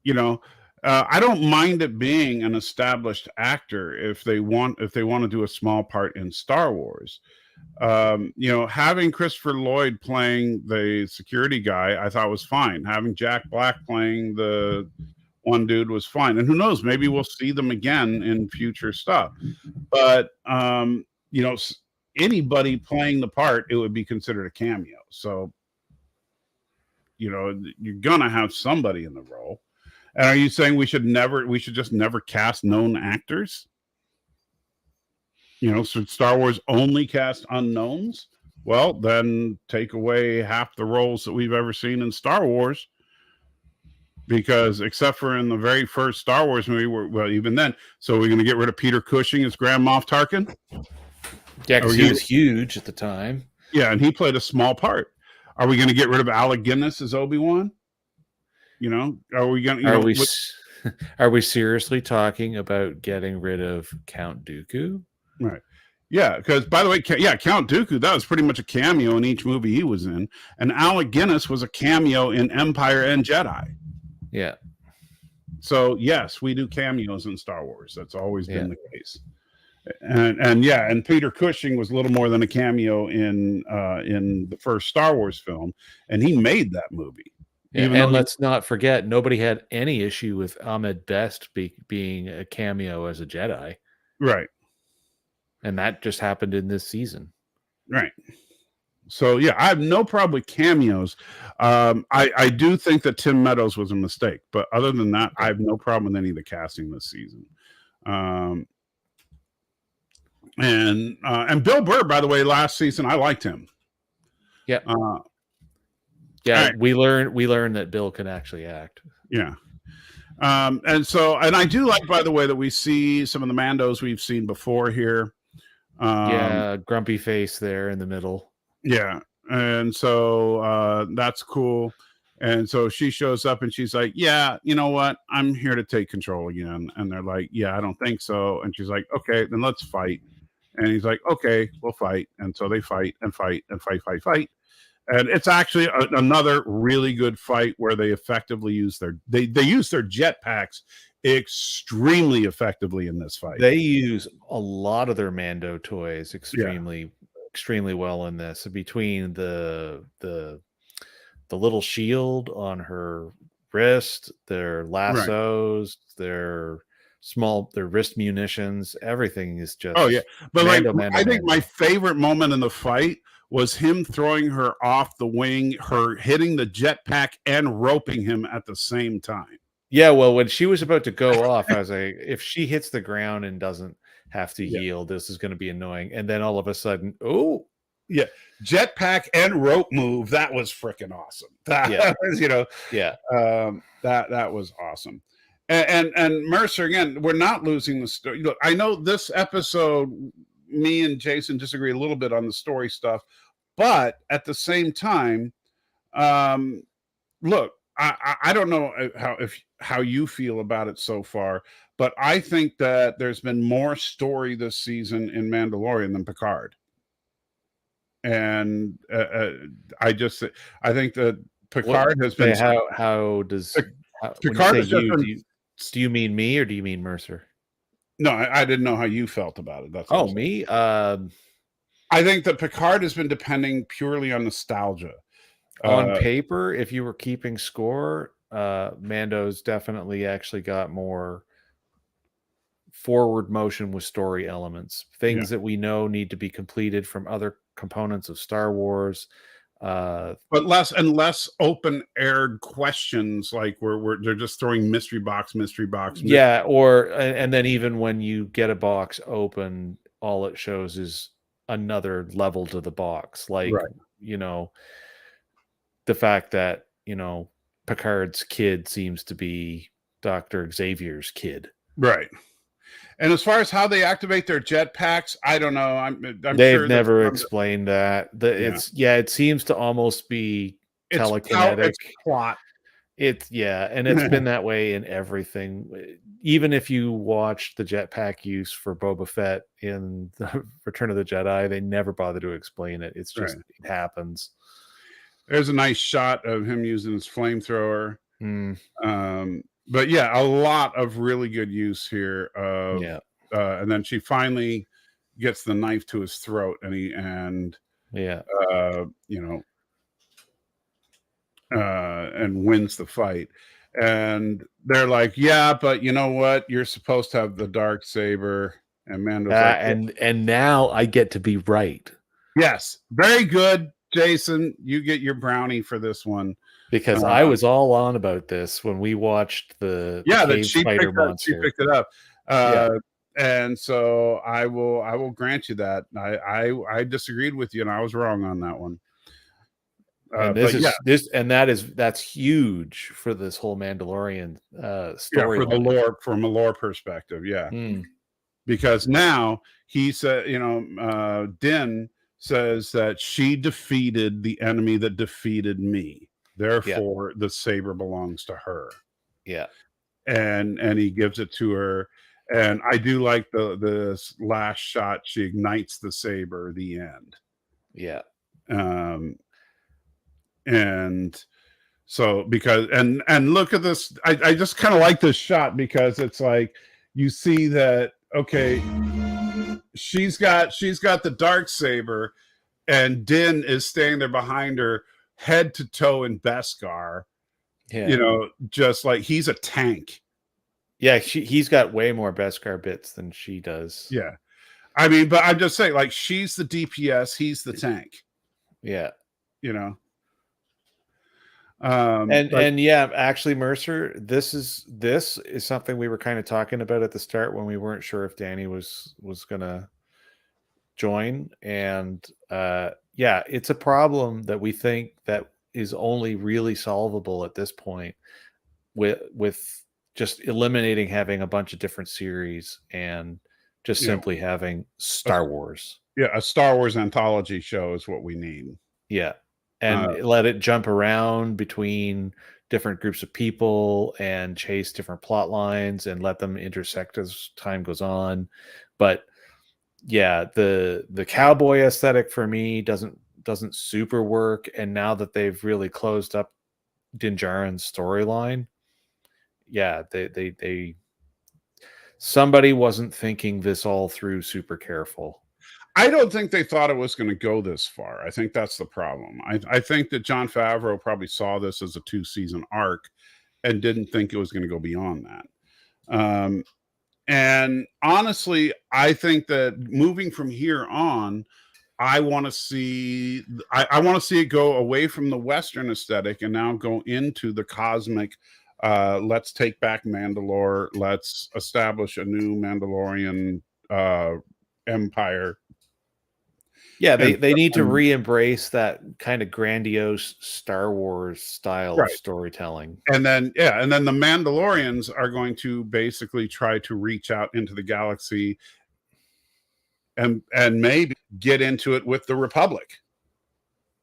You know, I don't mind it being an established actor if they want to do a small part in Star Wars. You know, having Christopher Lloyd playing the security guy, I thought was fine. Having Jack Black playing the one dude was fine. And who knows, maybe we'll see them again in future stuff. But you know, anybody playing the part, it would be considered a cameo. So, you know, you're gonna have somebody in the role. And are you saying we should just never cast known actors? You know, should Star Wars only cast unknowns? Well, then take away half the roles that we've ever seen in Star Wars. Because except for in the very first Star Wars movie, well, even then, so we're going to get rid of Peter Cushing as Grand Moff Tarkin? Yeah, because he was huge at the time. Yeah, and he played a small part. Are we going to get rid of Alec Guinness as Obi-Wan? You know, are we going to... Are we seriously talking about getting rid of Count Dooku? Right. Yeah, because by the way, Count Dooku, that was pretty much a cameo in each movie he was in. And Alec Guinness was a cameo in Empire and Jedi. Yeah. So yes, we do cameos in Star Wars. That's always been the case. And Peter Cushing was a little more than a cameo in the first Star Wars film, and he made that movie. Yeah, and let's not forget, nobody had any issue with Ahmed Best being a cameo as a Jedi. Right. And that just happened in this season. Right. So, yeah, I have no problem with cameos. I do think that Tim Meadows was a mistake. But other than that, I have no problem with any of the casting this season. And Bill Burr, by the way, last season, I liked him. Yeah. Right. we learned that Bill can actually act. Yeah. And I do like, by the way, that we see some of the Mandos we've seen before here. Grumpy face there in the middle. Yeah. And so that's cool. And so she shows up and she's like, yeah, you know what? I'm here to take control again. And they're like, yeah, I don't think so. And she's like, okay, then let's fight. And he's like, okay, we'll fight. And so they fight and fight and fight. And it's actually another really good fight where they effectively use their jetpacks extremely effectively in this fight. They use a lot of their Mando toys extremely well in this. Between the little shield on her wrist, their lassos, their wrist munitions, everything is just but I think my favorite moment in the fight was him throwing her off the wing, her hitting the jetpack and roping him at the same time. Yeah, well, when she was about to go off, I was like, if she hits the ground and doesn't have to yield, this is going to be annoying. And then all of a sudden, jetpack and rope move. That was freaking awesome. That was, that was awesome. And Mercer, again, we're not losing the story. Look, I know this episode, me and Jason disagree a little bit on the story stuff, but at the same time, look, I don't know how you feel about it so far, but I think that there's been more story this season in Mandalorian than Picard. And I think that Picard has been. How does Picard has just been, do you mean me or do you mean Mercer? No, I didn't know how you felt about it. That's me. I think that Picard has been depending purely on nostalgia. On paper, if you were keeping score, Mando's definitely actually got more forward motion with story elements, things that we know need to be completed from other components of Star Wars, but less open-aired questions, like where they're just throwing mystery box. Yeah, and then even when you get a box open, all it shows is another level to the box. Like, Right. you know, the fact that, you know, Picard's kid seems to be Dr. Xavier's kid. Right. And as far as how they activate their jetpacks, I don't know. I'm They've sure never explained that. It seems to almost be telekinetic. It's plot. And it's been that way in everything. Even if you watch the jetpack use for Boba Fett in the Return of the Jedi, they never bother to explain it. It's just it happens. There's a nice shot of him using his flamethrower. Mm. But yeah, a lot of really good use here. And then she finally gets the knife to his throat, and wins the fight. And they're like, yeah, but you know what? You're supposed to have the dark saber. And Mando's like, and now I get to be right. Yes, very good, Jason. You get your brownie for this one. Because I was all on about this when we watched the cave spider monster. She picked it up. And so I will grant you that. I disagreed with you, and I was wrong on that one. And that's huge for this whole Mandalorian story. From a lore perspective, because now he said, Din says that she defeated the enemy that defeated me. Therefore, the saber belongs to her. Yeah, and he gives it to her, and I do like the last shot. She ignites the saber. The end. Yeah. And so and look at this. I just kind of like this shot because it's like you see that she's got the dark saber, and Din is standing there behind her, head to toe in Beskar. Just like he's a tank. Yeah, he's got way more Beskar bits than she does. Yeah, I mean, but I'm just saying, like, she's the DPS, he's the tank. Yeah, actually, Mercer, this is something we were kind of talking about at the start when we weren't sure if Danny was gonna join, and it's a problem that we think that is only really solvable at this point with just eliminating having a bunch of different series and just simply having Star Wars. Yeah, a Star Wars anthology show is what we need. Yeah. And let it jump around between different groups of people and chase different plot lines and let them intersect as time goes on. But yeah, the cowboy aesthetic for me doesn't super work. And now that they've really closed up Din Djarin's storyline, they somebody wasn't thinking this all through super careful. I don't think they thought it was going to go this far. I think that's the problem. I think that Jon Favreau probably saw this as a 2-season arc and didn't think it was going to go beyond that. And honestly, I think that moving from here on, I want to see it go away from the Western aesthetic and now go into the cosmic. Let's take back Mandalore. Let's establish a new Mandalorian empire. Yeah, they need to re-embrace that kind of grandiose Star Wars style of storytelling. And then the Mandalorians are going to basically try to reach out into the galaxy and maybe get into it with the Republic.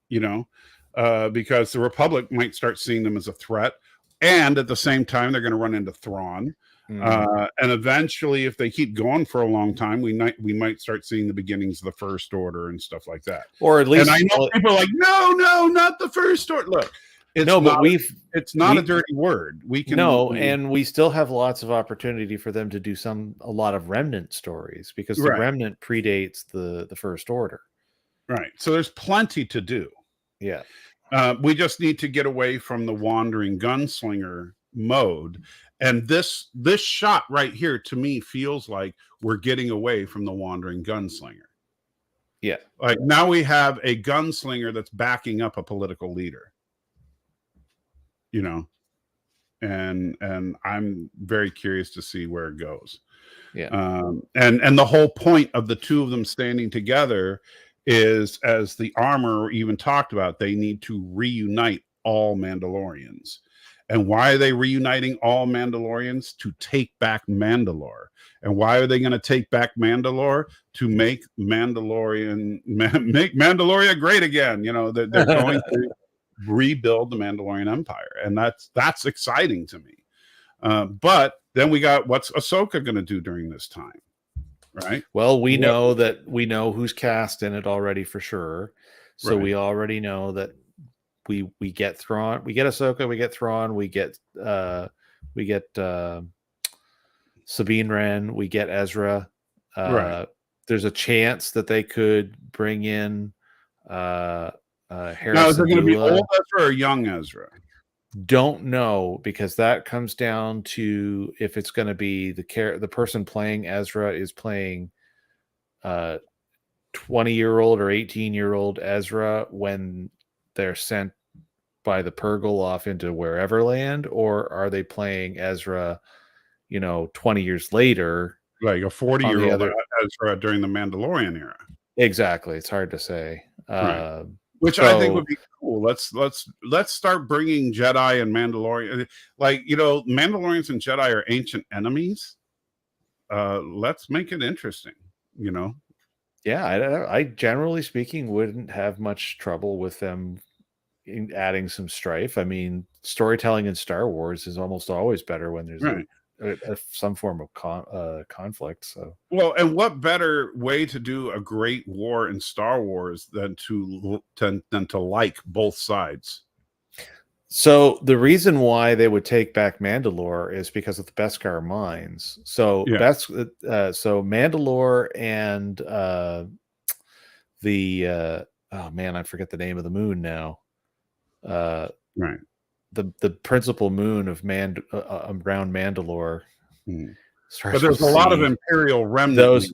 Because the Republic might start seeing them as a threat. And at the same time, they're going to run into Thrawn. And eventually, if they keep going for a long time, we might start seeing the beginnings of the First Order and stuff like that. Or at least, and I know people are like, no, not the First Order. Look, it's not a dirty word. And we still have lots of opportunity for them to do a lot of Remnant stories because the Remnant predates the First Order. Right. So there's plenty to do. Yeah. We just need to get away from the wandering gunslinger mode. And this shot right here to me feels like we're getting away from the wandering gunslinger. Yeah. Like now we have a gunslinger that's backing up a political leader. and I'm very curious to see where it goes. Yeah. And the whole point of the two of them standing together is, as the armor even talked about, they need to reunite all Mandalorians. And why are they reuniting all Mandalorians? To take back Mandalore. And why are they going to take back Mandalore? To make make Mandalorian great again. You know, they're going to rebuild the Mandalorian Empire, and that's exciting to me. But then we got, what's Ahsoka going to do during this time, right? Well, we know who's cast in it already for sure. So Right. we already know that we get Thrawn, we get Ahsoka, we get Thrawn, we get Sabine Wren, we get Ezra. Right. There's a chance that they could bring in Now, is it going to be old Ezra or young Ezra? Don't know, because that comes down to if it's going to be the person playing Ezra is playing 20-year-old or 18-year-old Ezra when they're sent by the Purgle off into wherever land, or are they playing Ezra, 20 years later, like a 40-year-old Ezra during the Mandalorian era? Exactly. It's hard to say. Right. Which I think would be cool. Let's start bringing Jedi and Mandalorian. Like, Mandalorians and Jedi are ancient enemies. Let's make it interesting. Yeah, I generally speaking wouldn't have much trouble with them adding some strife. I mean, storytelling in Star Wars is almost always better when there's some form of conflict. So, well, and what better way to do a great war in Star Wars than to like both sides? So the reason why they would take back Mandalore is because of the Beskar mines. So so Mandalore and oh man, I forget the name of the moon now. Right. The principal moon of around Mandalore. But there's a lot of Imperial remnants.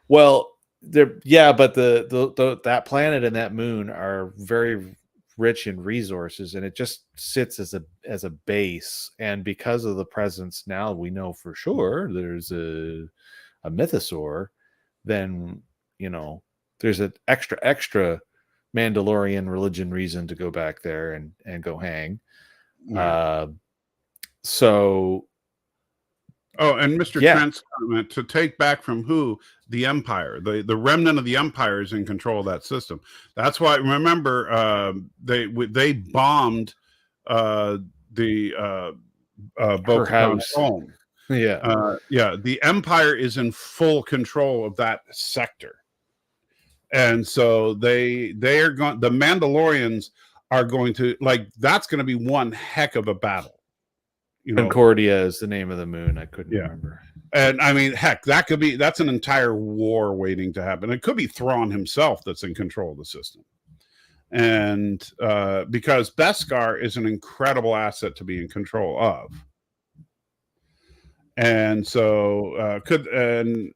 Well, but that planet and that moon are very rich in resources, and it just sits as a base. And because of the presence, now we know for sure there's a mythosaur. Then there's an extra Mandalorian religion reason to go back there and go hang. So. Oh, and Mr. Trent's comment, to take back from who? The Empire. The remnant of the Empire is in control of that system. That's why, remember, they bombed the Bo-Katan's home. The Empire is in full control of that sector. And so they are going, the Mandalorians are going to, that's going to be one heck of a battle. Concordia is the name of the moon. I couldn't remember. And I mean, heck, that's an entire war waiting to happen. It could be Thrawn himself that's in control of the system. And because Beskar is an incredible asset to be in control of. And so could they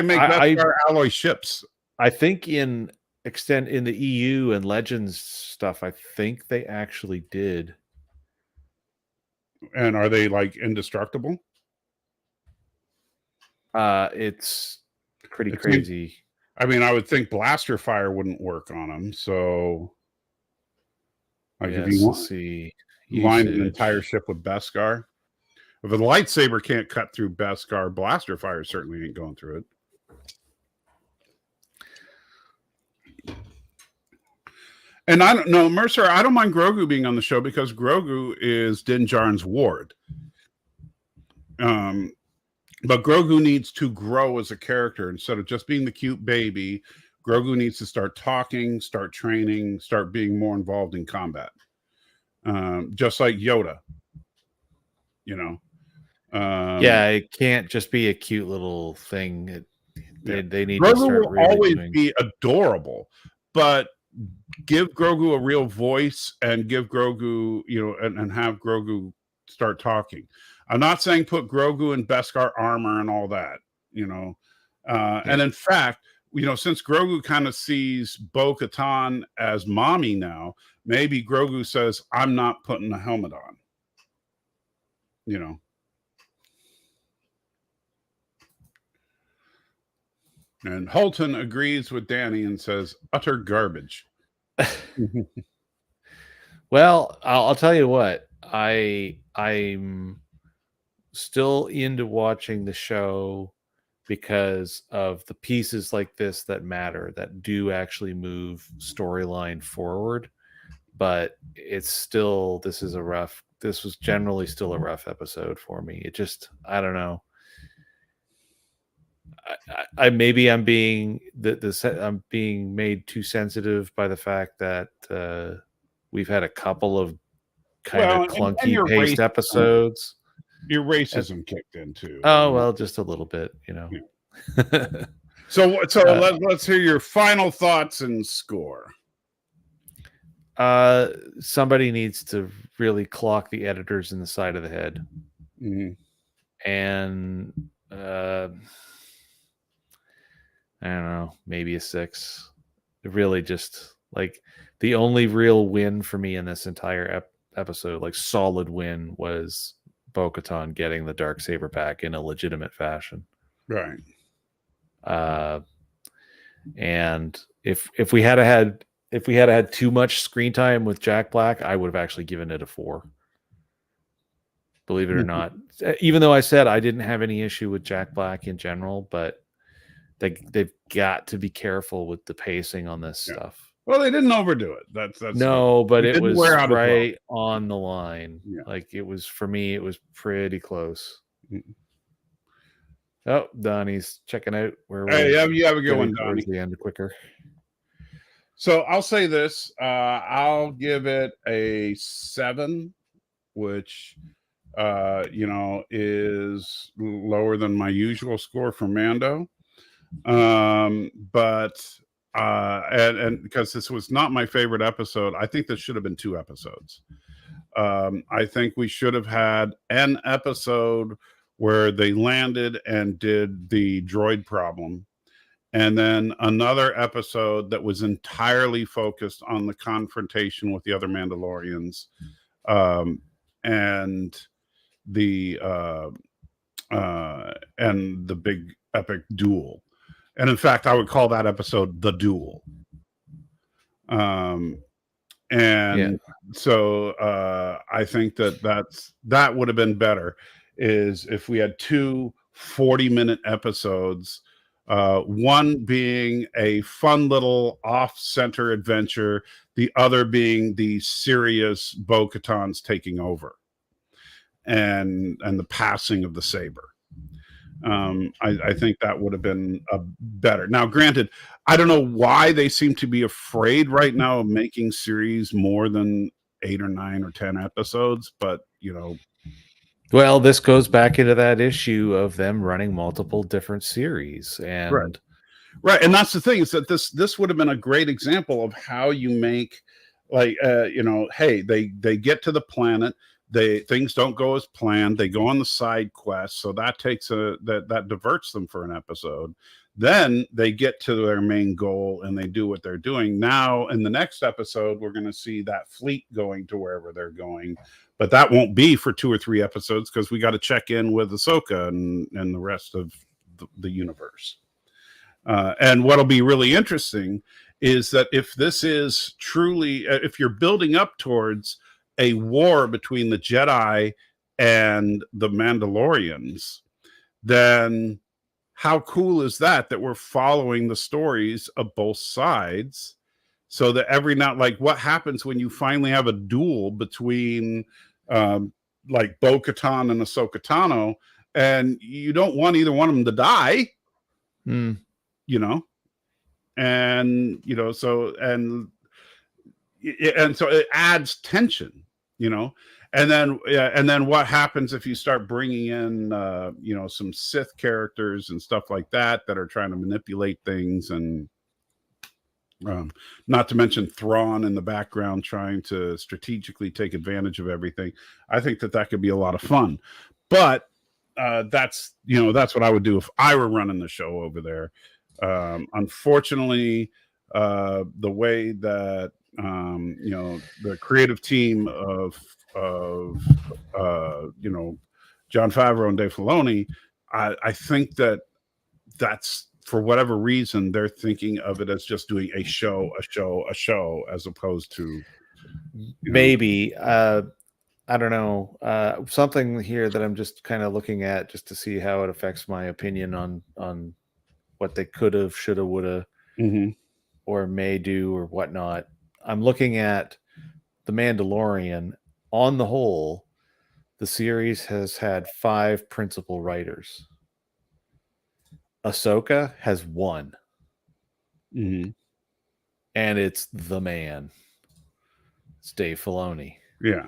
make Beskar alloy ships? I think in the EU and Legends stuff, I think they actually did. And are they indestructible? It's pretty crazy. I mean, I would think blaster fire wouldn't work on them. So, if you line an entire ship with Beskar, if a lightsaber can't cut through Beskar, blaster fire certainly ain't going through it. And I don't know, Mercer, I don't mind Grogu being on the show because Grogu is Din Djarin's ward. But Grogu needs to grow as a character. Instead of just being the cute baby, Grogu needs to start talking, start training, start being more involved in combat. Just like Yoda. It can't just be a cute little thing. They need Grogu to start will always be adorable, but give Grogu a real voice and give Grogu, and have Grogu start talking. I'm not saying put Grogu in Beskar armor and all that, and in fact, since Grogu kind of sees Bo-Katan as mommy now, maybe Grogu says, I'm not putting a helmet on. you know. And Holton agrees with Danny and says, utter garbage. Well, I'll tell you what, I'm still into watching the show because of the pieces like this that matter, that do actually move storyline forward. But it's still, this was generally still a rough episode for me. It just, I don't know. Maybe I'm being I'm being made too sensitive by the fact that we've had a couple of kind of clunky paced episodes. Your racism kicked in too. Oh well, just a little bit, you know. Yeah. So let's hear your final thoughts and score. Somebody needs to really clock the editors in the side of the head. Mm-hmm. And I don't know, maybe a 6. It really just, like, the only real win for me in this entire episode, like solid win, was Bo-Katan getting the Darksaber back in a legitimate fashion. Right. And if we had had too much screen time with Jack Black, I would have actually given it a 4. Believe it or not. Even though I said I didn't have any issue with Jack Black in general, but they've got to be careful with the pacing on this stuff. Well, they didn't overdo it. That's no, but it was right on the line. Yeah. Like, it was, for me, it was pretty close. Mm-hmm. Oh, Donnie's checking out. Hey, you have a good one, Donnie. The end quicker. So I'll say this. I'll give it a 7, which is lower than my usual score for Mando. But because this was not my favorite episode, I think this should have been 2 episodes. I think we should have had an episode where they landed and did the droid problem, and then another episode that was entirely focused on the confrontation with the other Mandalorians, and the big epic duel. And in fact, I would call that episode The Duel. So I think that would have been better, is if we had 2 40-minute episodes, one being a fun little off-center adventure, the other being the serious Bo-Katan's taking over and the passing of the saber. I think that would have been better. Now, granted, I don't know why they seem to be afraid right now of making series more than 8 or 9 or 10 episodes, but well, this goes back into that issue of them running multiple different series, and right, and that's the thing, is that this would have been a great example of how you make, like, hey, they get to the planet. Things don't go as planned. They go on the side quest, so that takes that diverts them for an episode. Then they get to their main goal and they do what they're doing. Now, in the next episode, we're going to see that fleet going to wherever they're going, but that won't be for 2 or 3 episodes, because we got to check in with Ahsoka and the rest of the universe. And what'll be really interesting is that if this is truly, if you're building up towards a war between the Jedi and the Mandalorians, then how cool is that we're following the stories of both sides, so that every now, like, what happens when you finally have a duel between like Bo-Katan and Ahsoka Tano, and you don't want either one of them to die, and so it adds tension, and then what happens if you start bringing in some Sith characters and stuff like that are trying to manipulate things, and not to mention Thrawn in the background trying to strategically take advantage of everything. I think that could be a lot of fun, but that's what I would do if I were running the show over there. Unfortunately, the way that the creative team of Jon Favreau and Dave Filoni, I think that's for whatever reason they're thinking of it as just doing a show, as opposed to maybe I don't know, something here that I'm just kind of looking at just to see how it affects my opinion on what they could have, should have, would have, or may do or whatnot. I'm looking at The Mandalorian. On the whole, the series has had 5 principal writers. Ahsoka has 1. And it's the man. It's Dave Filoni. Yeah.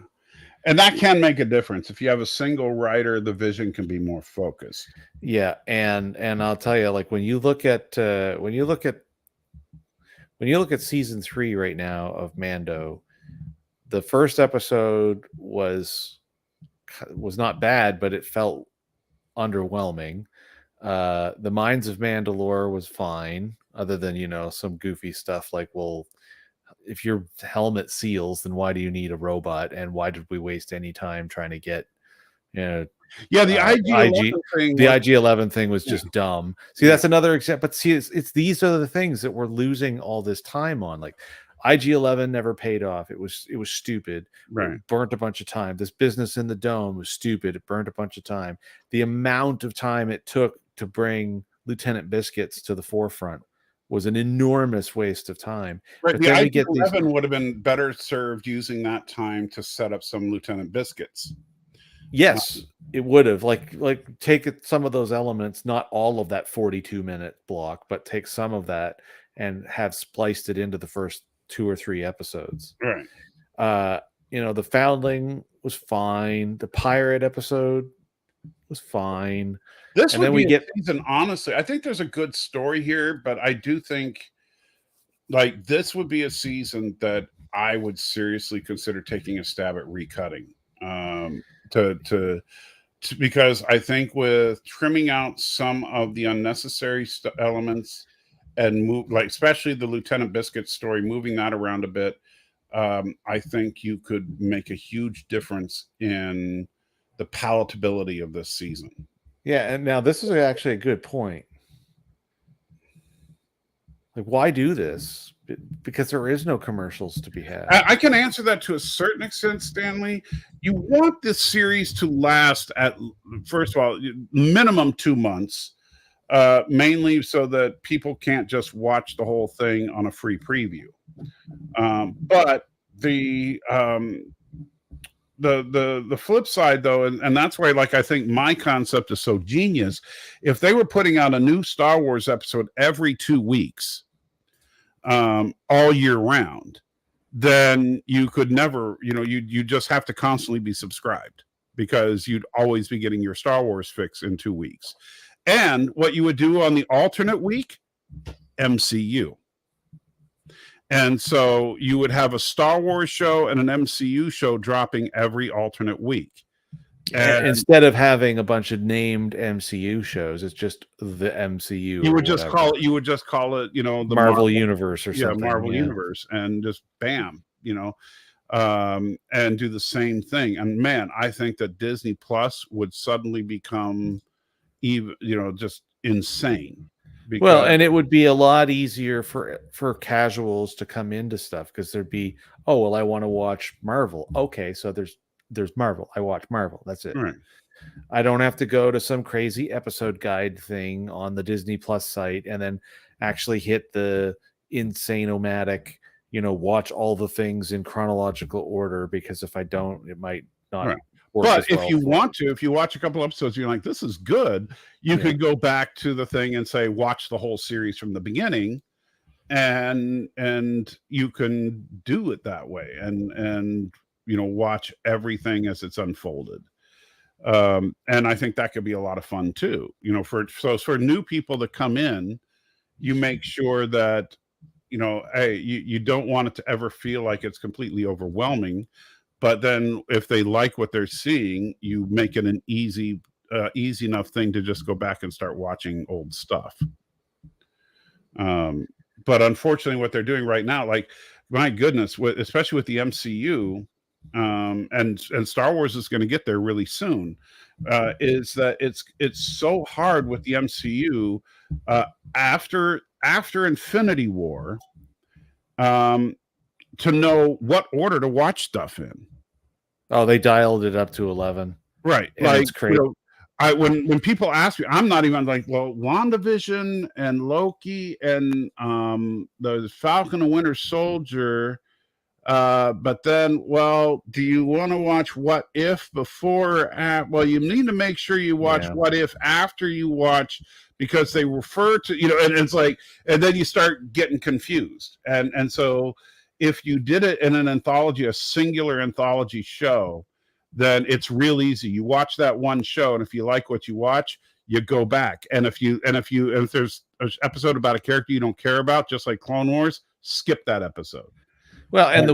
And that can make a difference. If you have a single writer, the vision can be more focused. Yeah, and I'll tell you, like when you look at season 3 right now of Mando, the first episode was not bad, but it felt underwhelming. The Mines of Mandalore was fine, other than some goofy stuff like, well, if your helmet seals, then why do you need a robot? And why did we waste any time trying to get, the IG-11 thing was just dumb. See, that's another example. But see, it's these are the things that we're losing all this time on. Like IG-11 never paid off. It was stupid. Right. It burnt a bunch of time. This business in the dome was stupid. It burnt a bunch of time. The amount of time it took to bring Lieutenant Biscuits to the forefront was an enormous waste of time. Right. But the then IG-11 would have been better served using that time to set up some Lieutenant Biscuits. Yes, it would have. Like take some of those elements, not all of that 42-minute block, but take some of that and have spliced it into the first 2 or 3 episodes. Right. The Foundling was fine. The pirate episode was fine. This and would then we get season. Honestly, I think there's a good story here, but I do think like this would be a season that I would seriously consider taking a stab at recutting. Because I think with trimming out some of the unnecessary elements and move, like especially the Lieutenant Biscuit story, moving that around a bit, I think you could make a huge difference in the palatability of this season. Yeah, and now this is actually a good point. Like, why do this? Because there is no commercials to be had. I can answer that to a certain extent, Stanley. You want this series to last at, first of all, minimum 2 months, mainly so that people can't just watch the whole thing on a free preview. But the flip side, though, and that's why, like, I think my concept is so genius. If they were putting out a new Star Wars episode every 2 weeks, all year round, then you could never, you just have to constantly be subscribed because you'd always be getting your Star Wars fix in 2 weeks. And what you would do on the alternate week, MCU. And so you would have a Star Wars show and an MCU show dropping every alternate week. And instead of having a bunch of named MCU shows, it's just the MCU. You would just call it, the Marvel Universe or something. Yeah, Marvel Universe, and just bam, and do the same thing. And man, I think that Disney Plus would suddenly become even, just insane. Well, and it would be a lot easier for casuals to come into stuff because there'd be, I want to watch Marvel. Okay, so there's Marvel. I watch Marvel. That's it. Right. I don't have to go to some crazy episode guide thing on the Disney Plus site and then actually hit the insane-o-matic, watch all the things in chronological order, because if I don't, it might not work. But if you want to, if you watch a couple episodes, you're like, this is good, you could go back to the thing and say, watch the whole series from the beginning, and you can do it that way and watch everything as it's unfolded. And I think that could be a lot of fun too. For new people that come in, you make sure that, hey, you don't want it to ever feel like it's completely overwhelming. But then if they like what they're seeing, you make it an easy enough thing to just go back and start watching old stuff. But unfortunately, what they're doing right now, like, my goodness, especially with the MCU, and Star Wars is going to get there really soon, is that it's so hard with the MCU after Infinity War, to know what order to watch stuff in. Oh, they dialed it up to 11. Right. And like, it's crazy. When people ask me, I'm not even like, well, WandaVision and Loki and the Falcon and Winter Soldier. But then, well, do you want to watch What If before or after? Well, you need to make sure you watch What If after you watch, because they refer to, and it's like, and then you start getting confused. And so if you did it in an anthology, a singular anthology show, then it's real easy. You watch that one show, and if you like what you watch, you go back. And if there's an episode about a character you don't care about, just like Clone Wars, skip that episode. Well, and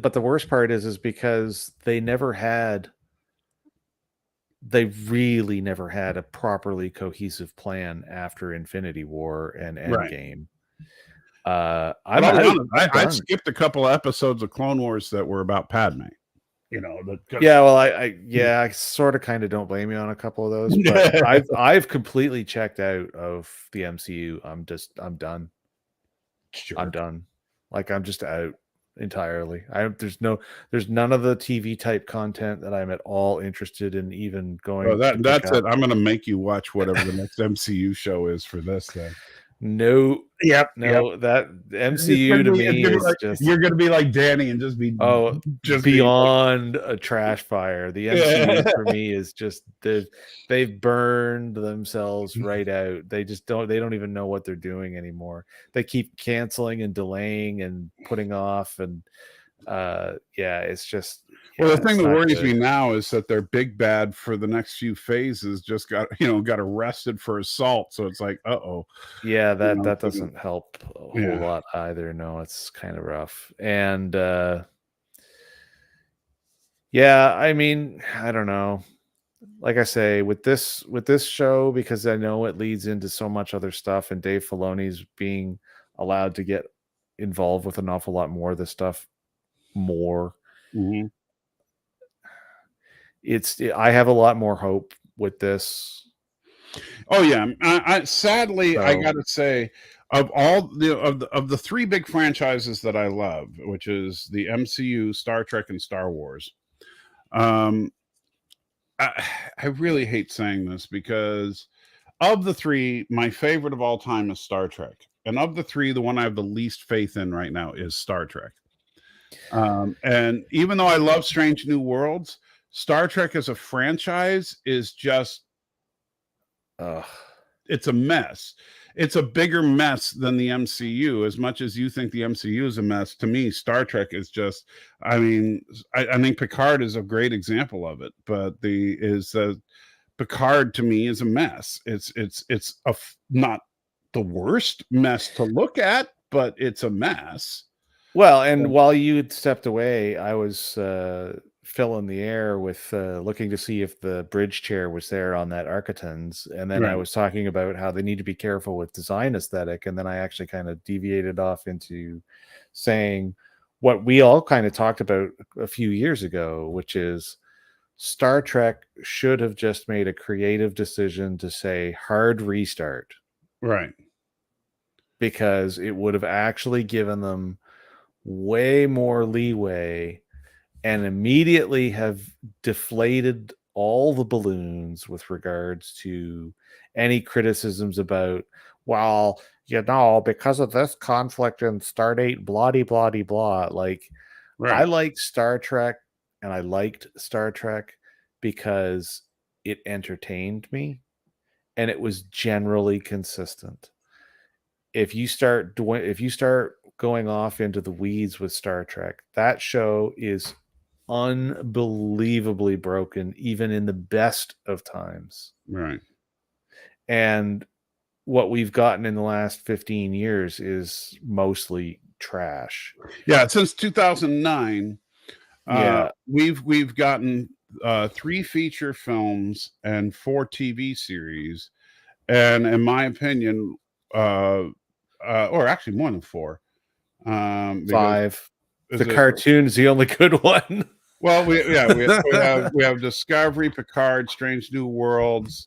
but the worst part is because they really never had a properly cohesive plan after Infinity War and Endgame. Right. I skipped a couple of episodes of Clone Wars that were about Padme. I sort of kind of don't blame you on a couple of those, but I've completely checked out of the MCU. I'm done. Sure. I'm done. Like, I'm just out entirely. There's none of the TV type content that I'm at all interested in even going. That's it. I'm going to make you watch whatever the next MCU show is for this thing. No, that MCU to me is just, you're going to be like Danny and just be beyond a trash fire. The MCU for me is just they've burned themselves right out. They don't even know what they're doing anymore. They keep canceling and delaying and putting off, and it's just. Well, the thing that worries me now is that their big bad for the next few phases just got arrested for assault. So it's like, yeah, that doesn't help a whole lot either. No, it's kind of rough. And I mean, I don't know. Like I say, with this show, because I know it leads into so much other stuff, and Dave Filoni's being allowed to get involved with an awful lot more of this stuff more. Mm-hmm. I have a lot more hope with this. Oh yeah, sadly, I gotta say, of all the three big franchises that I love, which is the MCU, Star Trek, and Star Wars, I really hate saying this, because of the three, my favorite of all time is Star Trek, and of the three, the one I have the least faith in right now is Star Trek. And even though I love Strange New Worlds, Star Trek as a franchise is just, it's a mess. It's a bigger mess than the MCU. As much as you think the MCU is a mess, to me, Star Trek is just, I mean, I think Picard is a great example of it, but Picard to me is a mess. It's not the worst mess to look at, but it's a mess. Well, and while you had stepped away, I was filling the air with looking to see if the bridge chair was there on that Architons, and then I was talking about how they need to be careful with design aesthetic, and then I actually kind of deviated off into saying what we all kind of talked about a few years ago, which is Star Trek should have just made a creative decision to say hard restart, right? Because it would have actually given them way more leeway and immediately have deflated all the balloons with regards to any criticisms about, well, because of this conflict in Stardate, blah, blah, blah, blah. Like, I liked Star Trek, and I liked Star Trek because it entertained me, and it was generally consistent. If you start going off into the weeds with Star Trek, that show is unbelievably broken, even in the best of times. Right. And what we've gotten in the last 15 years is mostly trash. Yeah, since 2009, we've gotten 3 feature films and 4 TV series, and in my opinion, or actually more than 4. 5. The cartoon's the only good one. Well, we have Discovery, Picard, Strange New Worlds,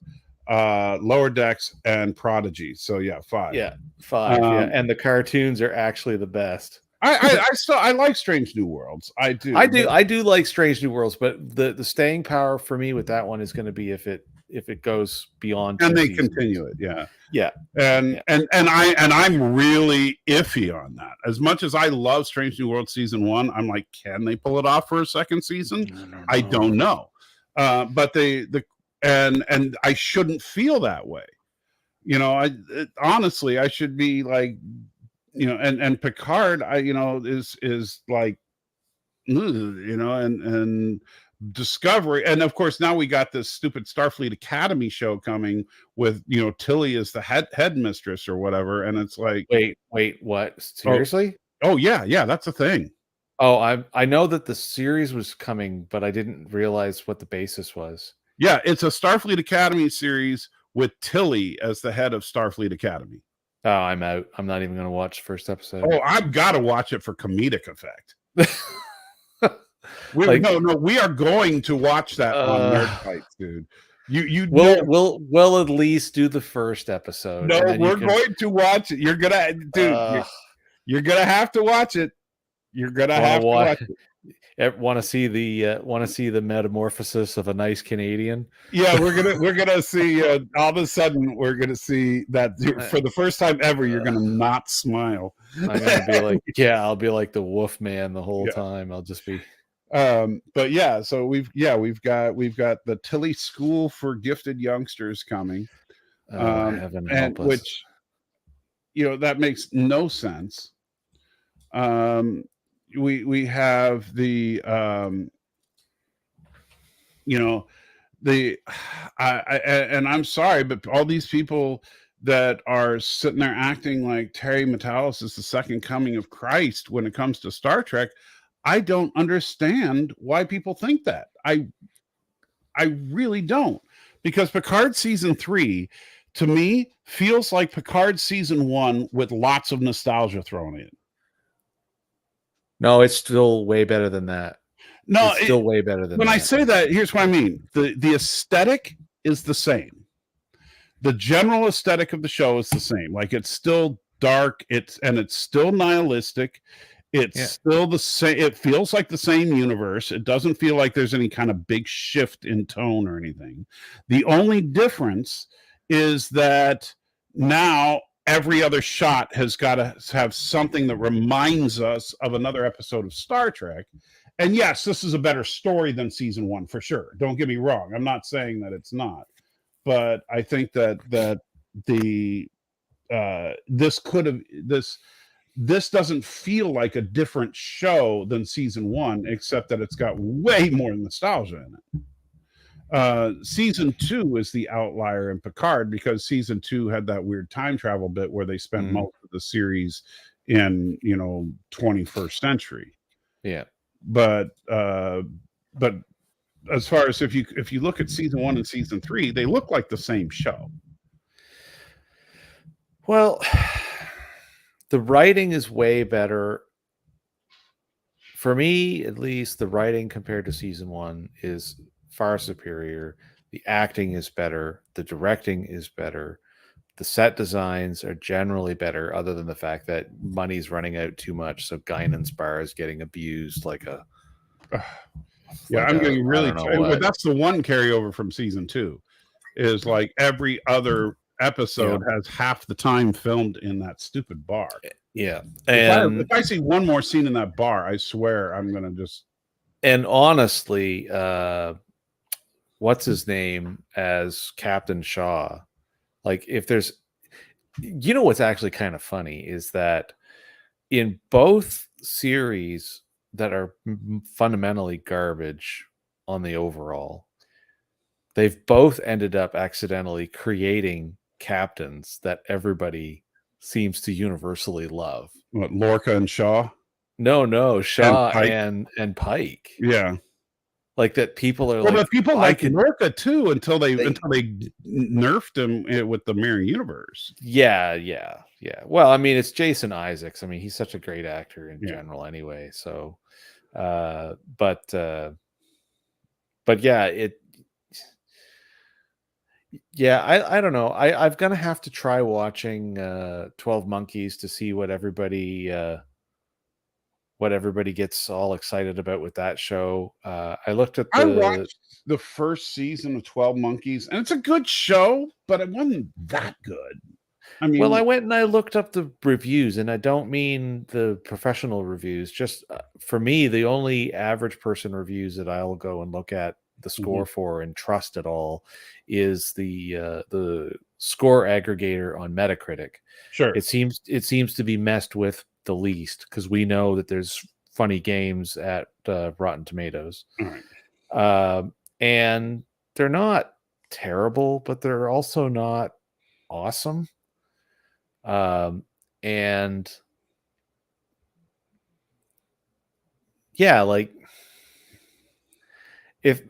Lower Decks, and Prodigy. So yeah, 5. Yeah, 5. Yeah, and the cartoons are actually the best. I like Strange New Worlds. I do like Strange New Worlds, but the staying power for me with that one is going to be if it goes beyond and 2 they seasons. continue it. Yeah. Yeah. And I'm really iffy on that. As much as I love Strange New World season 1, I'm like, can they pull it off for a second season? I don't know. But and I shouldn't feel that way. You know, honestly, I should be like, you know, and Picard, is like, you know, and Discovery, and of course now we got this stupid Starfleet Academy show coming with, you know, Tilly as the headmistress or whatever, and it's like, wait, what? Seriously? Oh yeah, that's a thing. Oh, I know that the series was coming, but I didn't realize what the basis was. Yeah, it's a Starfleet Academy series with Tilly as the head of Starfleet Academy. Oh, I'm out. I'm not even going to watch the first episode. Oh, I've got to watch it for comedic effect. We are going to watch that on NERDFIGHTS, dude. We'll at least do the first episode. No, we're going to watch it. You're gonna, dude. You're gonna have to watch it. You're gonna have to watch it. Want to see the metamorphosis of a nice Canadian? Yeah, we're gonna see. All of a sudden, we're gonna see that for the first time ever. You're gonna not smile. I'm gonna be like, I'll be like the Wolf Man the whole time. I'll just be. But yeah, so we've got the Tilly School for Gifted Youngsters coming, and which, you know, that makes no sense. We have the you know, and I'm sorry, but all these people that are sitting there acting like Terry Matalas is the second coming of Christ when it comes to Star Trek, I don't understand why people think that. I really don't, because Picard season 3 to me feels like Picard season 1 with lots of nostalgia thrown in. No, it's still way better than that. No, it's still way better than when that. I say that, here's what I mean. The aesthetic is the same. The general aesthetic of the show is the same. Like, it's still dark, it's still nihilistic. It's still the same. It feels like the same universe. It doesn't feel like there's any kind of big shift in tone or anything. The only difference is that now every other shot has got to have something that reminds us of another episode of Star Trek. And yes, this is a better story than season 1 for sure. Don't get me wrong. I'm not saying that it's not, but I think that the this doesn't feel like a different show than season 1, except that it's got way more nostalgia in it. Season 2 is the outlier in Picard, because season 2 had that weird time travel bit where they spent most of the series in, you know, 21st century. Yeah. But as far as if you look at season 1 and season 3, they look like the same show. Well, the writing is way better. For me, at least, the writing compared to season 1 is far superior. The acting is better. The directing is better. The set designs are generally better, other than the fact that money's running out too much. So Guinan's bar is getting abused like a... I'm getting really... But that's the one carryover from season 2, is like every other episode has half the time filmed in that stupid bar. Yeah. And if I see one more scene in that bar, I swear I'm going to just... And honestly, what's his name as Captain Shaw? Like, if there's... You know what's actually kind of funny is that in both series that are fundamentally garbage on the overall, they've both ended up accidentally creating captains that everybody seems to universally love. What, Lorca and Shaw? No, Shaw and Pike. Yeah. Like that people are but people like Lorca too until they nerfed him with the Mirror Universe. Yeah. Well, I mean, it's Jason Isaacs. I mean, he's such a great actor in general anyway. So but but yeah, I don't know. I'm gonna have to try watching 12 Monkeys to see what everybody gets all excited about with that show. I looked at I the watched the first season of 12 Monkeys, and it's a good show, but it wasn't that good. I well, I mean, went and I looked up the reviews, and I don't mean the professional reviews. Just for me, the only average person reviews that I'll go and look at the score for and trust at all is the score aggregator on Metacritic. sure. It seems to be messed with the least because we know that there's funny games at Rotten Tomatoes, All right. and they're not terrible, but they're also not awesome. And yeah, like if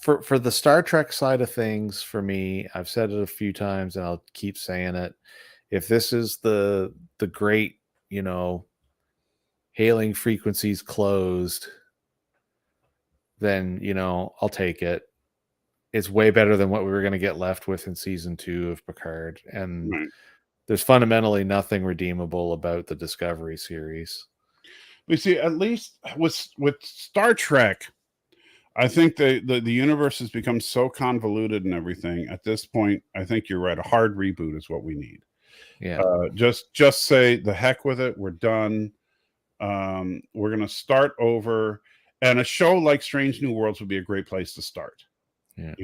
for the Star Trek side of things, for me, I've said it a few times and I'll keep saying it. If this is the great, hailing frequencies closed, then I'll take it. It's way better than what we were going to get left with in season 2 of Picard, and Right. there's fundamentally nothing redeemable about the Discovery series. We see, at least with Star Trek, I think the universe has become so convoluted and everything. At this point, I think you're right. A hard reboot is what we need. Yeah. Just say the heck with it. We're done. We're gonna start over. And a show like Strange New Worlds would be a great place to start. Yeah.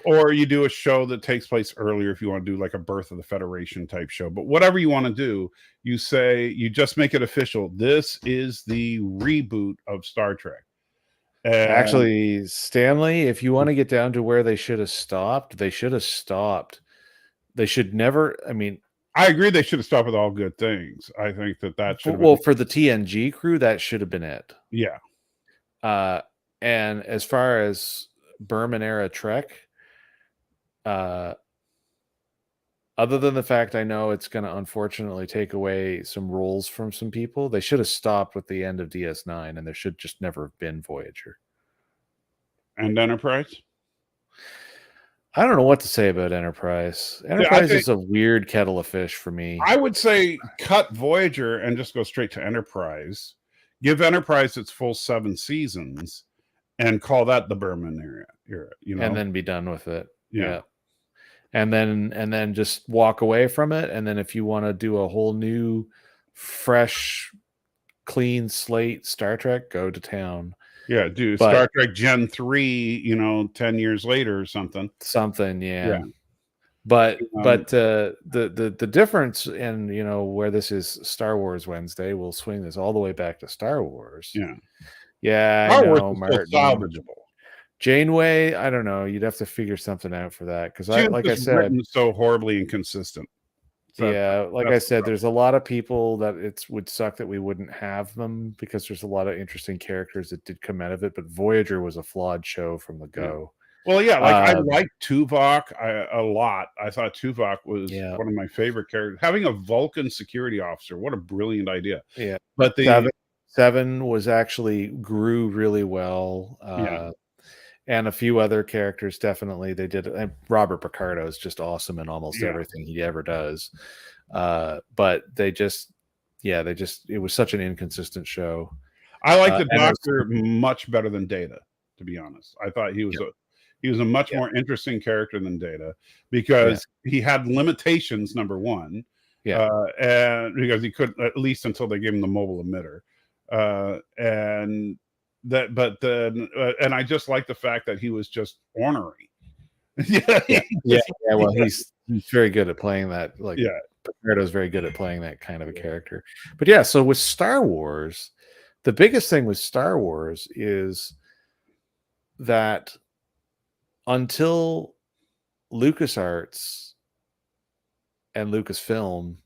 Or you do a show that takes place earlier if you want to do like a Birth of the Federation type show. But whatever you want to do, you just make it official. This is the reboot of Star Trek. And Actually, Stanley, if you want to get down to where they should have stopped, they should have stopped. They should never. I mean, I agree they should have stopped with All Good Things. I think that should have well, been, for the TNG crew, that should have been it. yeah. And as far as Berman era Trek, other than the fact I know it's going to unfortunately take away some roles from some people, they should have stopped with the end of DS9, and there should just never have been Voyager. And Enterprise? I don't know what to say about Enterprise. Enterprise is a weird kettle of fish for me. I would say cut Voyager and just go straight to Enterprise. Give Enterprise its full 7 seasons and call that the Berman era, and then be done with it. Yeah. And then just walk away from it. And then if you want to do a whole new, fresh, clean slate Star Trek, go to town. Yeah, do Star Trek Gen 3, 10 years later or something. Yeah. But the difference in where this is Star Wars Wednesday, we'll swing this all the way back to Star Wars. Yeah, I Star know, Wars is still salvageable. Janeway, I don't know. You'd have to figure something out for that because, like I said, written so horribly inconsistent. So like I said, there's a lot of people that it would suck that we wouldn't have them because there's a lot of interesting characters that did come out of it. But Voyager was a flawed show from the go. Well, yeah, I liked Tuvok a lot. I thought Tuvok was one of my favorite characters. Having a Vulcan security officer, what a brilliant idea. Yeah, but Seven was actually grew really well. And a few other characters definitely they did. And Robert Picardo is just awesome in almost everything he ever does. But it was such an inconsistent show. I like the Doctor much better than Data, to be honest. I thought he was a much more interesting character than Data because he had limitations, number one. And because he couldn't, at least until they gave him the mobile emitter. And I just like the fact that he was just ornery. Well, he's very good at playing that. Picardo's very good at playing that kind of a character. But so with Star Wars, the biggest thing with Star Wars is that until LucasArts and Lucasfilm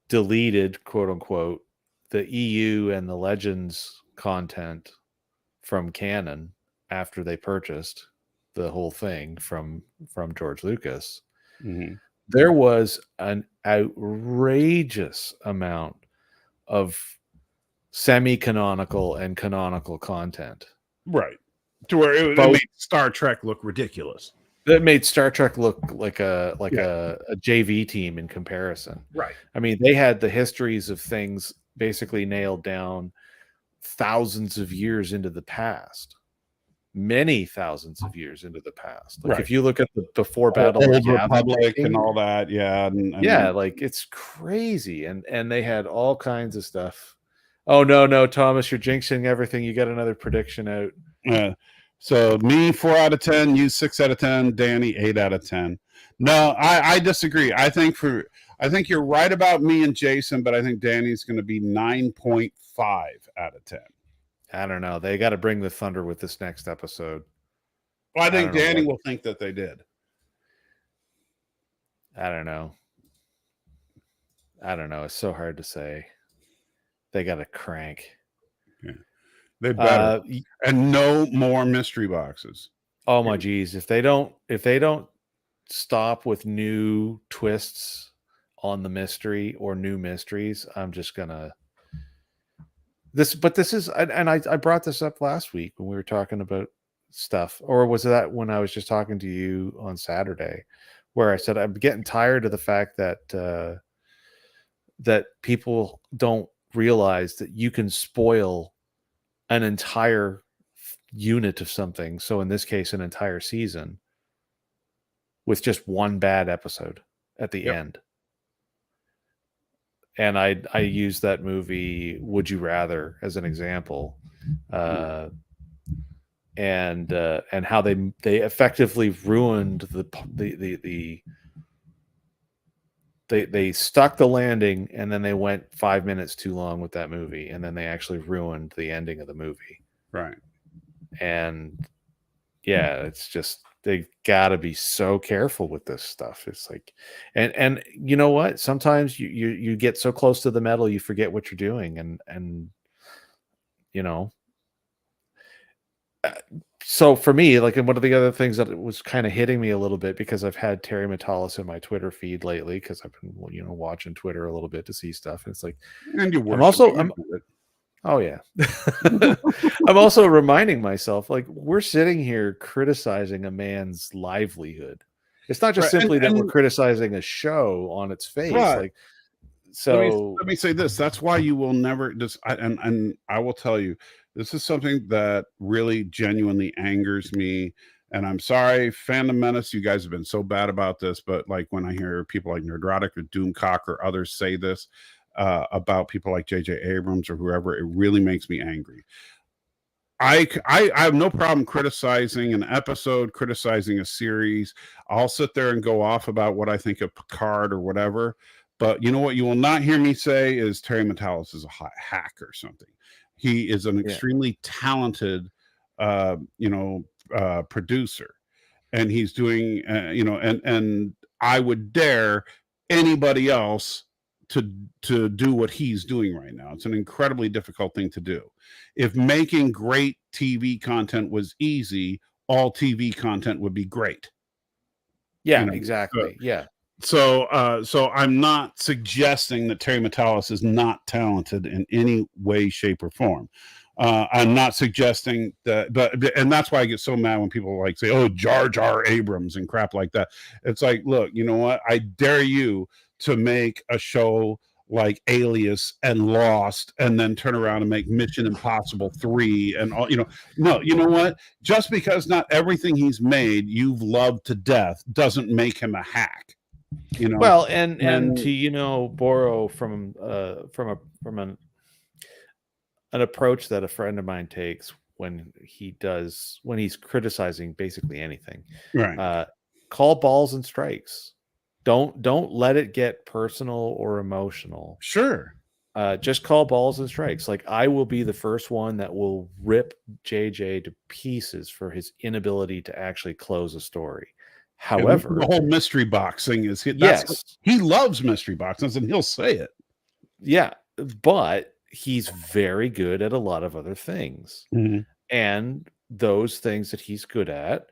deleted, quote unquote, the EU and the Legends content from canon after they purchased the whole thing from George Lucas, there was an outrageous amount of semi-canonical and canonical content. Right. to where it made Star Trek look ridiculous. That made Star Trek look like a JV team in comparison. Right. I mean, they had the histories of things basically nailed down thousands of years into the past. Many thousands of years into the past. Like if you look at the before Battle of Old Republic and all that, yeah, like it's crazy, and they had all kinds of stuff. Oh no, Thomas, you're jinxing everything. You got another prediction out. So me 4 out of 10, you 6 out of 10, Danny 8 out of 10. No, I disagree. I think you're right about me and Jason, but I think Danny's going to be 9.5 out of 10. I don't know. They got to bring the thunder with this next episode. Well, I think Danny will think that they did. I don't know. It's so hard to say. They got to crank. Yeah. They better. And no more mystery boxes. Oh my geez. If they don't stop with new twists on the mystery or new mysteries, I'm just gonna I brought this up last week when we were talking about stuff, or was that when I was just talking to you on Saturday, where I said I'm getting tired of the fact that that people don't realize that you can spoil an entire unit of something. So in this case, an entire season with just one bad episode at the end. And I used that movie Would You Rather as an example, and how they effectively ruined they stuck the landing, and then they went 5 minutes too long with that movie, and then they actually ruined the ending of the movie. Right. And yeah, it's just they gotta be so careful with this stuff. It's like, and you know what? Sometimes you get so close to the metal, you forget what you're doing, and you know. So for me, like, and one of the other things that was kind of hitting me a little bit, because I've had Terry Metalis in my Twitter feed lately, because I've been watching Twitter a little bit to see stuff, and it's like, and oh yeah. I'm also reminding myself, like, we're sitting here criticizing a man's livelihood. It's not just simply that we're criticizing a show on its face. Right. Like, so let me say this. That's why you will never and I will tell you, this is something that really genuinely angers me. And I'm sorry, Fandom Menace, you guys have been so bad about this, but like when I hear people like Nerdrotic or Doomcock or others say this, about people like J.J. Abrams or whoever, it really makes me angry. I have no problem criticizing an episode, criticizing a series. I'll sit there and go off about what I think of Picard or whatever. But you know what you will not hear me say is Terry Metalis is a hack or something. He is an extremely talented, producer, and he's doing, and I would dare anybody else to do what he's doing right now. It's an incredibly difficult thing to do. If making great TV content was easy, all TV content would be great. Yeah, exactly. So I'm not suggesting that Terry Metalis is not talented in any way, shape, or form. I'm not suggesting that, and that's why I get so mad when people like say, "Oh, Jar Jar Abrams" and crap like that. It's like, look, you know what? I dare you to make a show like Alias and Lost, and then turn around and make Mission Impossible 3 and all. No, you know what? Just because not everything he's made you've loved to death doesn't make him a hack. Well, and to borrow from an approach that a friend of mine takes when he's criticizing basically anything, right? Call balls and strikes. Don't let it get personal or emotional. Sure. Just call balls and strikes. Like, I will be the first one that will rip JJ to pieces for his inability to actually close a story. However, the whole mystery box thing is he loves mystery boxes, and he'll say it. Yeah, but he's very good at a lot of other things. Mm-hmm. And those things that he's good at,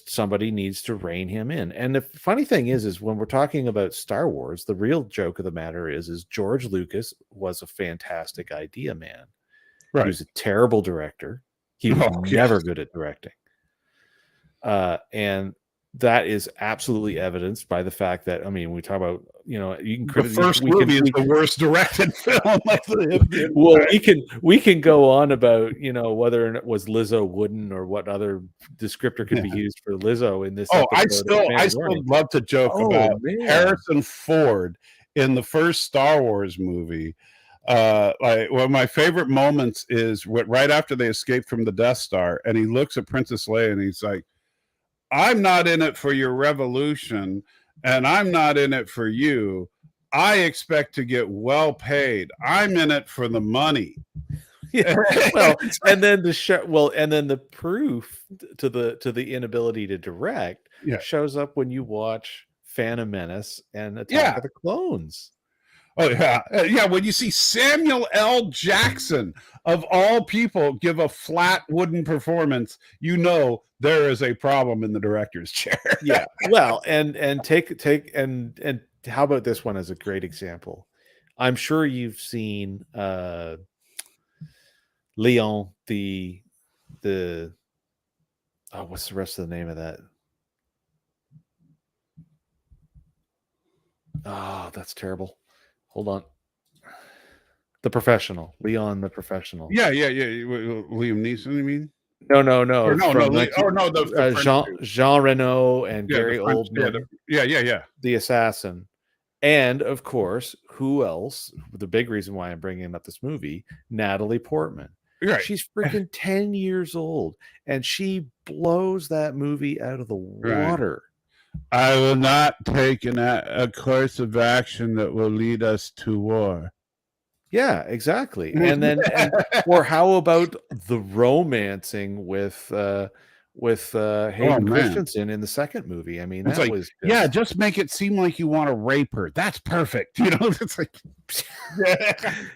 somebody needs to rein him in. And the funny thing is when we're talking about Star Wars, the real joke of the matter is George Lucas was a fantastic idea man. Right. He was a terrible director. He was never good at directing. And that is absolutely evidenced by the fact that, I mean, we talk about, you know, you can The first movie is the worst directed film of the well, we can go on about, you know, whether it was Lizzo wooden or what other descriptor could be used for Lizzo in this episode. I still love to joke about Harrison Ford in the first Star Wars movie. Like one of my favorite moments is right after they escape from the Death Star, and he looks at Princess Leia and he's like, I'm not in it for your revolution, and I'm not in it for you. I expect to get well paid. I'm in it for the money. Yeah. Well, and then the proof to the inability to direct shows up when you watch Phantom Menace and Attack of the Clones. Oh yeah. When you see Samuel L. Jackson of all people give a flat wooden performance, you know there is a problem in the director's chair. Yeah. Well, and how about this one as a great example? I'm sure you've seen Leon, the what's the rest of the name of that? Oh, that's terrible. Hold on. The Professional. Leon the Professional. Yeah. Liam Neeson, you mean? No. Jean Reno and Gary Oldman. Yeah. The Assassin. And of course, who else? The big reason why I'm bringing up this movie, Natalie Portman. Right. She's freaking 10 years old, and she blows that movie out of the water. I will not take a course of action that will lead us to war. Yeah, exactly. And then, or how about the romancing with Hayden Christensen in the second movie? I mean, that was just make it seem like you want to rape her. That's perfect. You know, it's like,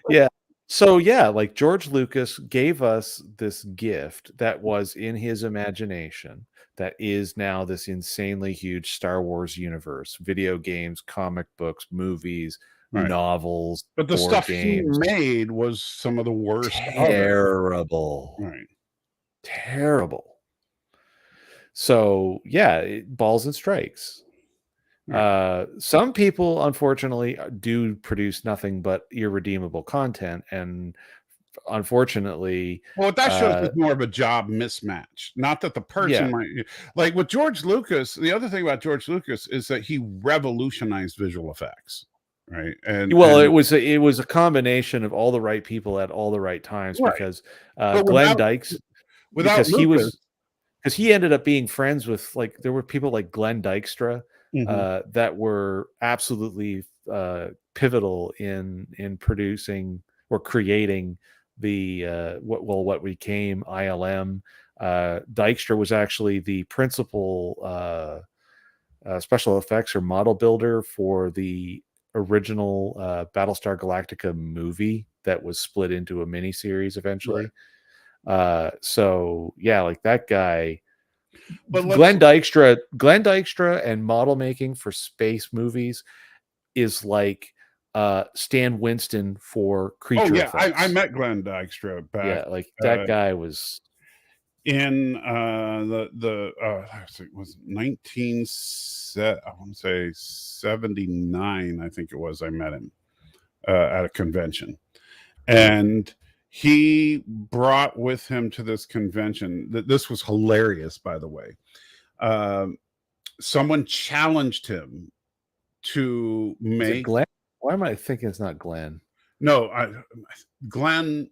yeah. So yeah, like George Lucas gave us this gift that was in his imagination that is now this insanely huge Star Wars universe, video games, comic books, movies, novels, but the stuff he made was some of the worst. Terrible. Right. Terrible. So yeah, balls and strikes. Some people unfortunately do produce nothing but irredeemable content, and unfortunately, well, that shows more of a job mismatch. Not that the person might, like with George Lucas. The other thing about George Lucas is that he revolutionized visual effects, right? And it was a combination of all the right people at all the right times, because Glenn Dykes, because he ended up being friends with, like, there were people like Glenn Dykstra that were absolutely pivotal in producing or creating the what became ILM. Dykstra was actually the principal special effects or model builder for the original Battlestar Galactica movie that was split into a miniseries eventually. So yeah, like that guy. But Glenn Dykstra and model making for space movies is like Stan Winston for creature effects. I met Glenn Dykstra back. Yeah, like that guy was in it was 1979, I think it was. I met him at a convention, and he brought with him to this convention. This was hilarious, by the way. Someone challenged him to make Glenn. Why am I thinking it's not Glenn? No, Glenn.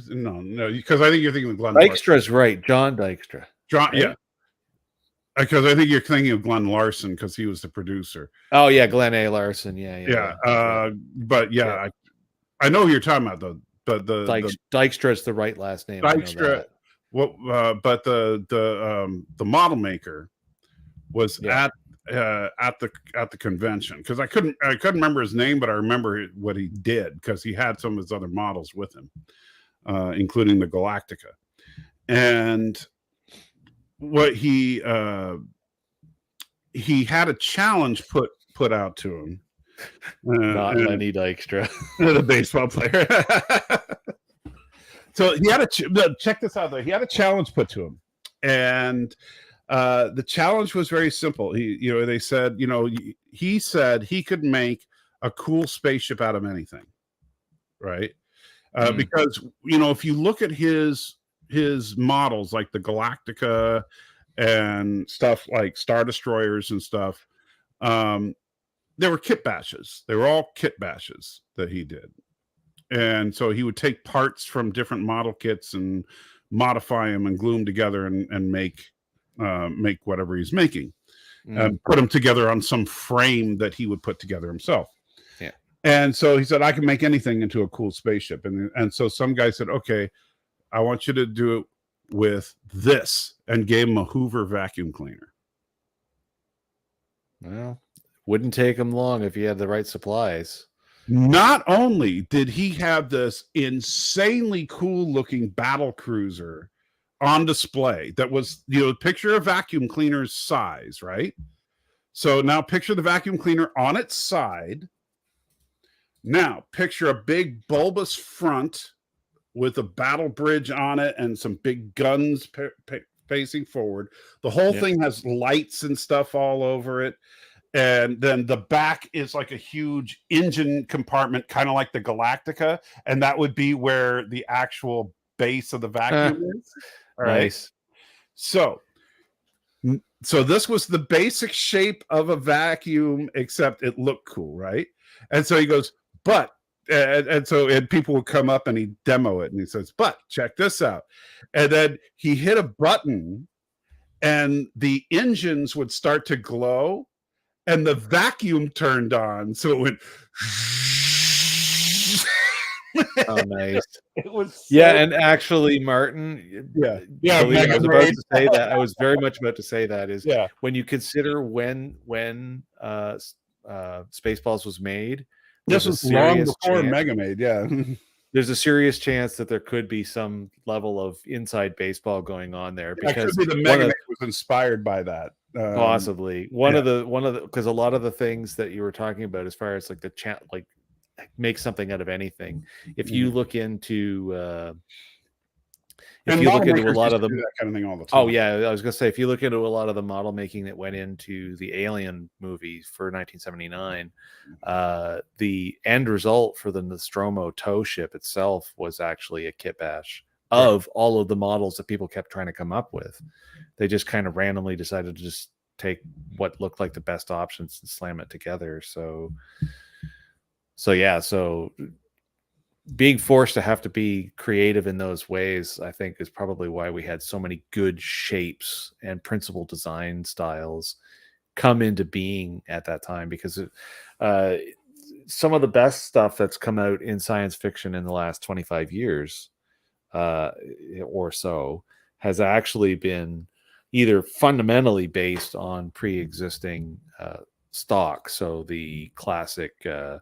No, because I think you're thinking of Glenn. Dykstra's right, John Dykstra. Right? Yeah, because I think you're thinking of Glenn Larson because he was the producer. Oh yeah, Glenn A. Larson. Yeah. But yeah, I know who you're talking about though. But Dykstra is the right last name. Dykstra. But the model maker was at the convention, because I couldn't remember his name, but I remember what he did because he had some of his other models with him, including the Galactica, and what he had a challenge put out to him. Not Lenny Dykstra, the baseball player. So he had check this out though. He had a challenge put to him, and the challenge was very simple. They said, he said he could make a cool spaceship out of anything, right? Because if you look at his models, like the Galactica and stuff, like Star Destroyers and stuff, they were kit bashes. They were all kit bashes that he did. And so he would take parts from different model kits and modify them and glue them together and make whatever he's making, and put them together on some frame that he would put together himself. Yeah. And so he said, I can make anything into a cool spaceship. And so some guy said, okay, I want you to do it with this, and gave him a Hoover vacuum cleaner. Well, wouldn't take him long if he had the right supplies. Not only did he have this insanely cool looking battle cruiser on display that was, picture a vacuum cleaner's size, right? So now picture the vacuum cleaner on its side. Now picture a big bulbous front with a battle bridge on it and some big guns facing forward. The whole thing has lights and stuff all over it. And then the back is like a huge engine compartment, kind of like the Galactica. And that would be where the actual base of the vacuum is. All right. Nice. So this was the basic shape of a vacuum, except it looked cool, right? And so he goes, but, and people would come up and he'd demo it. And he says, but check this out. And then he hit a button and the engines would start to glow. And the vacuum turned on, so it went. Oh, nice! It was and actually, Martin. Yeah. I was about to say that. I was very much about to say that is Yeah. When you consider when Spaceballs was made, this was long before Mega made. Yeah. There's a serious chance that there could be some level of inside baseball going on there, because could be the Mega Man was inspired by that. Possibly one of the because a lot of the things that you were talking about, as far as like the like make something out of anything. If you look into a lot of the that kind of thing all the time. Oh yeah, I was gonna say, if you look into a lot of the model making that went into the Alien movies for 1979, the end result for the Nostromo tow ship itself was actually a kit bash of all of the models that people kept trying to come up with. They just kind of randomly decided to just take what looked like the best options and slam it together. So being forced to have to be creative in those ways, I think, is probably why we had so many good shapes and principal design styles come into being at that time, because some of the best stuff that's come out in science fiction in the last 25 years or so has actually been either fundamentally based on pre-existing stock. So the classic, we'll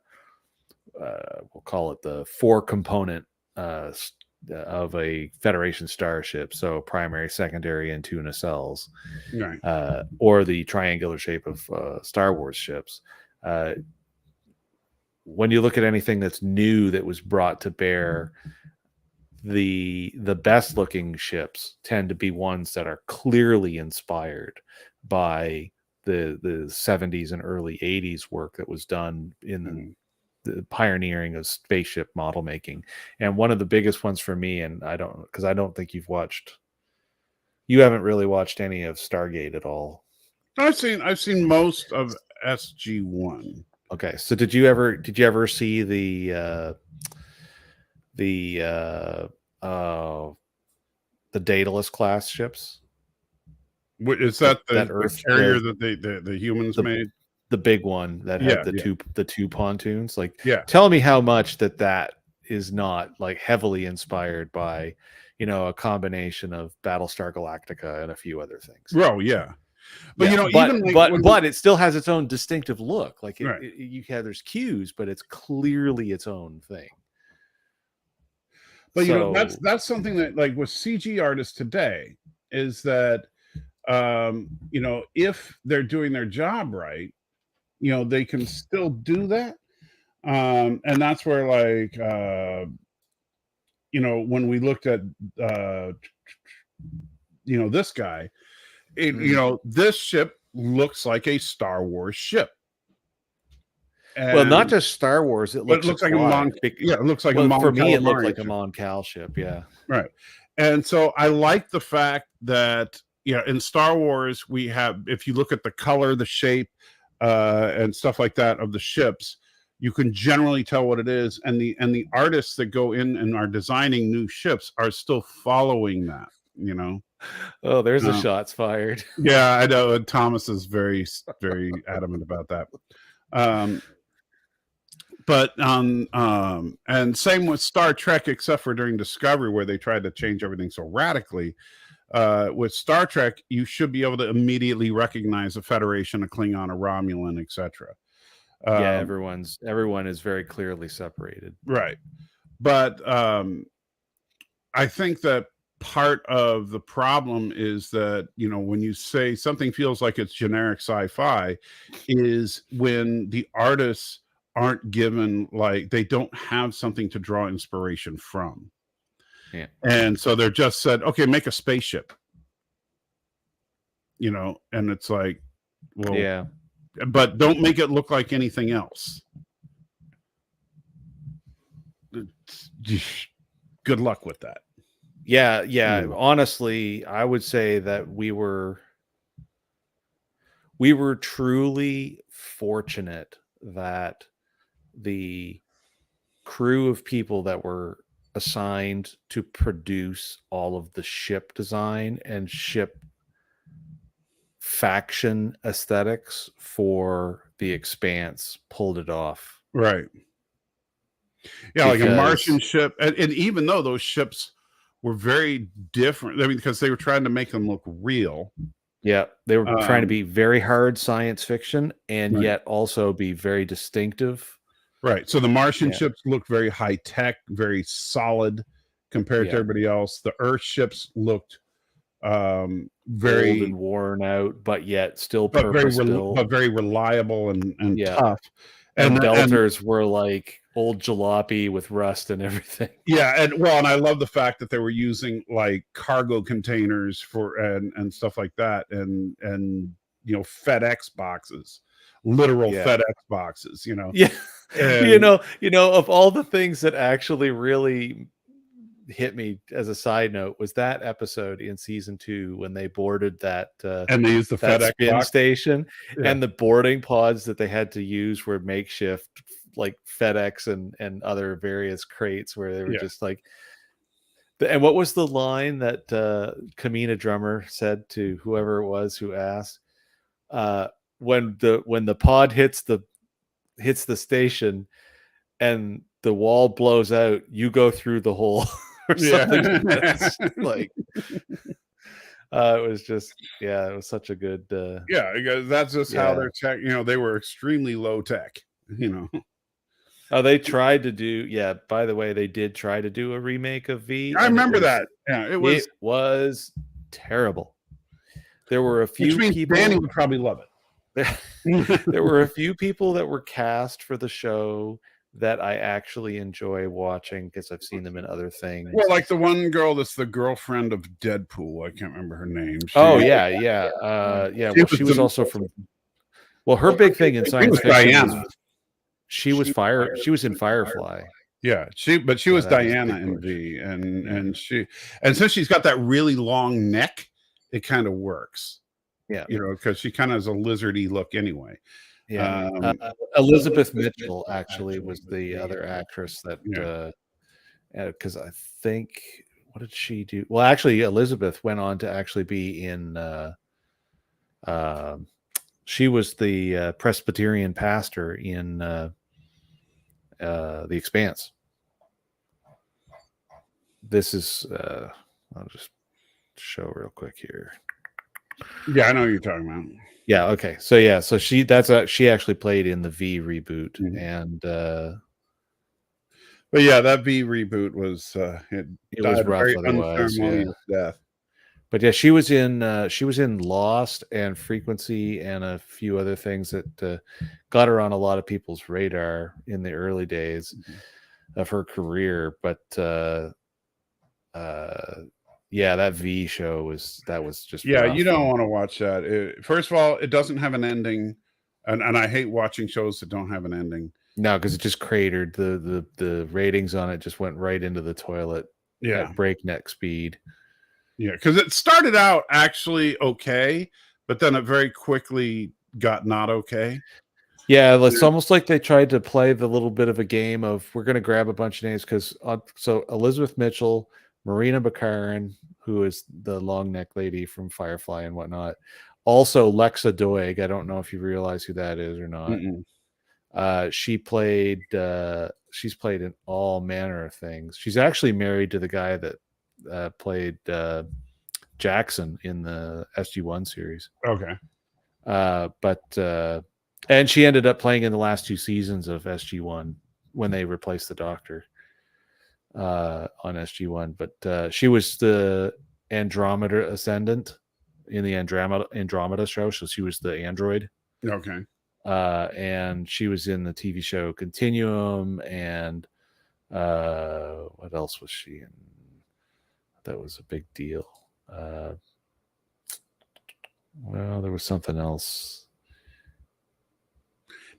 call it the 4-component of a Federation starship. So primary, secondary, and 2 nacelles, right. Or the triangular shape of Star Wars ships. When you look at anything that's new that was brought to bear, the best looking ships tend to be ones that are clearly inspired by the 70s and early 80s work that was done in the pioneering of spaceship model making. And one of the biggest ones for me, and I don't think you haven't really watched any of Stargate at all. I've seen most of SG-1. Okay, so did you ever see the Daedalus class ships? What is that? The carrier that the humans made? The big one that had the two pontoons. Tell me how much that is not like heavily inspired by, a combination of Battlestar Galactica and a few other things. Oh yeah. But but it still has its own distinctive look. Like there's cues, but it's clearly its own thing. But that's something that, like, with CG artists today, is that if they're doing their job right, they can still do that. And that's where, like, you know, when we looked at you know, this guy, you know, this ship looks like a Star Wars ship. Well, not And just Star Wars. It but it looks looks like a Mon, aquatic. yeah, it looks like a Well, Mon for me, it looked Calamari like a ship. Mon Cal ship. Yeah. Right. And so I like the fact that, yeah, in Star Wars, we have, if you look at the color, the shape, and stuff like that of the ships, you can generally tell what it is. And the artists that go in and are designing new ships are still following that, you know. Oh, there's the shots fired. Yeah, I know. And Thomas is very, very adamant about that. But and same with Star Trek, except for during Discovery, where they tried to change everything so radically. With Star Trek, you should be able to immediately recognize a Federation, a Klingon, a Romulan, etc. Yeah, everyone is very clearly separated. Right. But I think that part of the problem is that, you know, when you say something feels like it's generic sci-fi, is when the artists aren't given, like, they don't have something to draw inspiration from. Yeah. And so they're just said, okay, make a spaceship, you know, and it's like, well, yeah, but don't make it look like anything else. Good luck with that. Yeah. Honestly, I would say that we were truly fortunate that the crew of people that were assigned to produce all of the ship design and ship faction aesthetics for The Expanse pulled it off. Right. Yeah, like a Martian ship. And even though those ships were very different, I mean, because they were trying to make them look real. Yeah, they were trying to be very hard science fiction and right. yet also be very distinctive. Right. So the Martian ships looked very high tech, very solid compared to everybody else. The Earth ships looked very old and worn out, but yet still purpose-built, but very reliable and tough. And Belters were like old jalopy with rust and everything. Yeah, and I love the fact that they were using like cargo containers for and stuff like that, and you know, FedEx boxes, literal FedEx boxes, you know. Yeah, and, you know, of all the things that actually really hit me as a side note was that episode in season 2 when they boarded that and they used the FedEx spin box station, and the boarding pods that they had to use were makeshift, like FedEx and other various crates where they were just like. And what was the line that Kamina Drummer said to whoever it was who asked, when the pod hits the station and the wall blows out, you go through the hole. Or something like it was just it was such a good because that's just how they're tech, you know. They were extremely low tech, you know. Oh, they tried to do by the way, they did try to do a remake of V. I remember that. Yeah, it was terrible. There were a few people. Danny would probably love it. There were a few people that were cast for the show that I actually enjoy watching because I've seen them in other things. Well, like the one girl that's the girlfriend of Deadpool. I can't remember her name. She was also from. Well, her big thing in science fiction was she was in Firefly. Yeah, she was Diana in V, and since she's got that really long neck, it kind of works. Yeah, you know, because she kind of has a lizardy look anyway. Yeah, Elizabeth Mitchell actually was the other actress that because I think, what did she do? Well, actually, Elizabeth went on to actually be in. She was the Presbyterian pastor in The Expanse. This is I'll just show real quick here. Yeah, I know what you're talking about. Yeah. Okay. So so she actually played in the V reboot, and but that V reboot was it was rough otherwise. Death. But she was in Lost and Frequency and a few other things that got her on a lot of people's radar in the early days of her career. But yeah, that V show was just Yeah, rough. you don't want to watch that. First of all, it doesn't have an ending, and I hate watching shows that don't have an ending. No, because it just cratered. The ratings on it just went right into the toilet at breakneck speed. Yeah, because it started out actually okay, but then it very quickly got not okay. Yeah, it's almost like they tried to play the little bit of a game of we're going to grab a bunch of names because so Elizabeth Mitchell, Marina Bakarin, who is the long neck lady from Firefly and whatnot, also Lexa Doig. I don't know if you realize who that is or not. She's played in all manner of things. She's actually married to the guy that played Jackson in the SG1 series. Okay. And she ended up playing in the last 2 seasons of SG1 when they replaced the Doctor on SG1. But she was the Andromeda Ascendant in the Andromeda show, so she was the android. Okay. And she was in the TV show Continuum, and what else was she in? That was a big deal. Well, there was something else.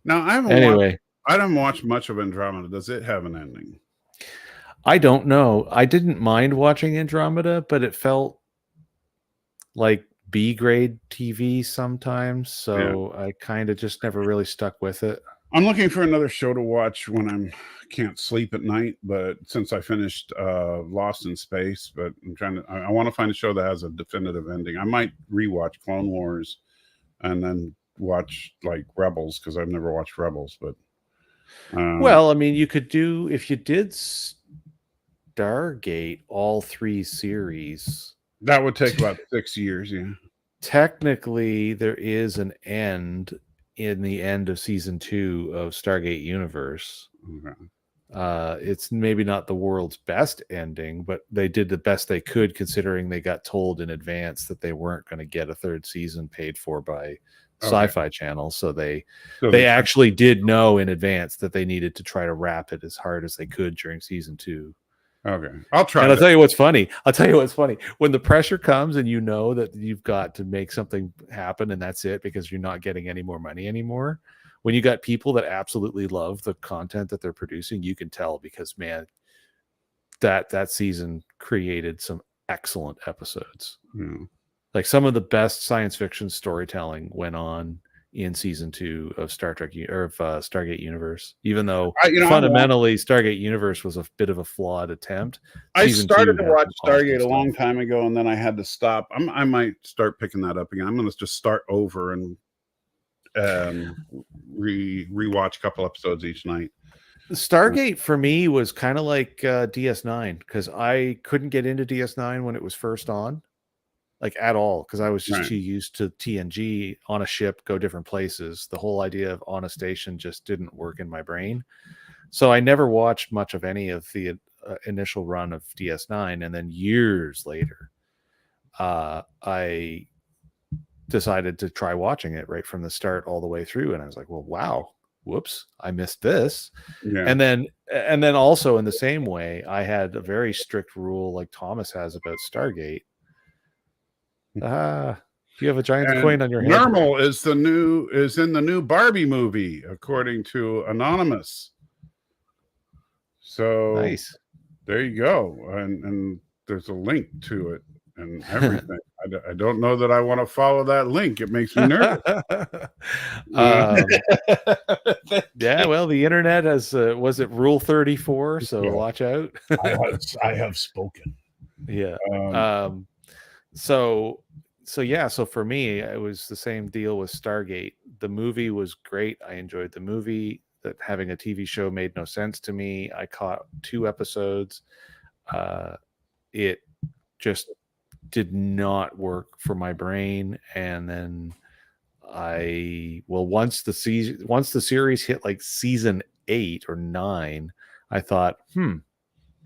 Now I haven't watched much of Andromeda. Does it have an ending? I don't know. I didn't mind watching Andromeda, but it felt like B grade TV sometimes, so I kind of just never really stuck with it. I'm looking for another show to watch when I can't sleep at night, but since I finished Lost in Space, but I want to find a show that has a definitive ending. I might rewatch Clone Wars and then watch like Rebels, because I've never watched Rebels. But well, I mean, you could do, if you did Stargate all 3 series, that would take about 6 years. Yeah, technically there is an end in the end of season 2 of Stargate Universe. Okay. It's maybe not the world's best ending, but they did the best they could, considering they got told in advance that they weren't going to get a 3rd season paid for by Sci-Fi Channel. So they actually did know in advance that they needed to try to wrap it as hard as they could during season 2. Okay, I'll try. And I'll tell you what's funny. When the pressure comes and you know that you've got to make something happen and that's it, because you're not getting any more money anymore. When you got people that absolutely love the content that they're producing, you can tell, because man, that season created some excellent episodes. Like some of the best science fiction storytelling went on in season 2 of Star Trek or of Stargate Universe, even though fundamentally Stargate Universe was a bit of a flawed attempt. I started to watch Stargate a long time ago, and then I had to stop. I might start picking that up again. I'm going to just start over and rewatch a couple episodes each night. Stargate for me was kind of like DS9, because I couldn't get into DS9 when it was first on, like at all, because I was just too used to TNG on a ship, go different places. The whole idea of on a station just didn't work in my brain. So I never watched much of any of the initial run of DS9. And then years later, I decided to try watching it right from the start all the way through. And I was like, well, wow, whoops, I missed this. Yeah. And then also in the same way, I had a very strict rule like Thomas has about Stargate. You have a giant coin on your head. Normal is in the new Barbie movie, according to Anonymous. So nice. There you go, and there's a link to it and everything. I don't know that I want to follow that link. It makes me nervous. Yeah, well, the internet has was it Rule 34? So watch out. I have spoken. Yeah. So for me, it was the same deal with Stargate. The movie was great. I enjoyed the movie. That having a TV show made no sense to me. I caught 2 episodes. It just did not work for my brain. And then once the series hit like season 8 or 9, I thought,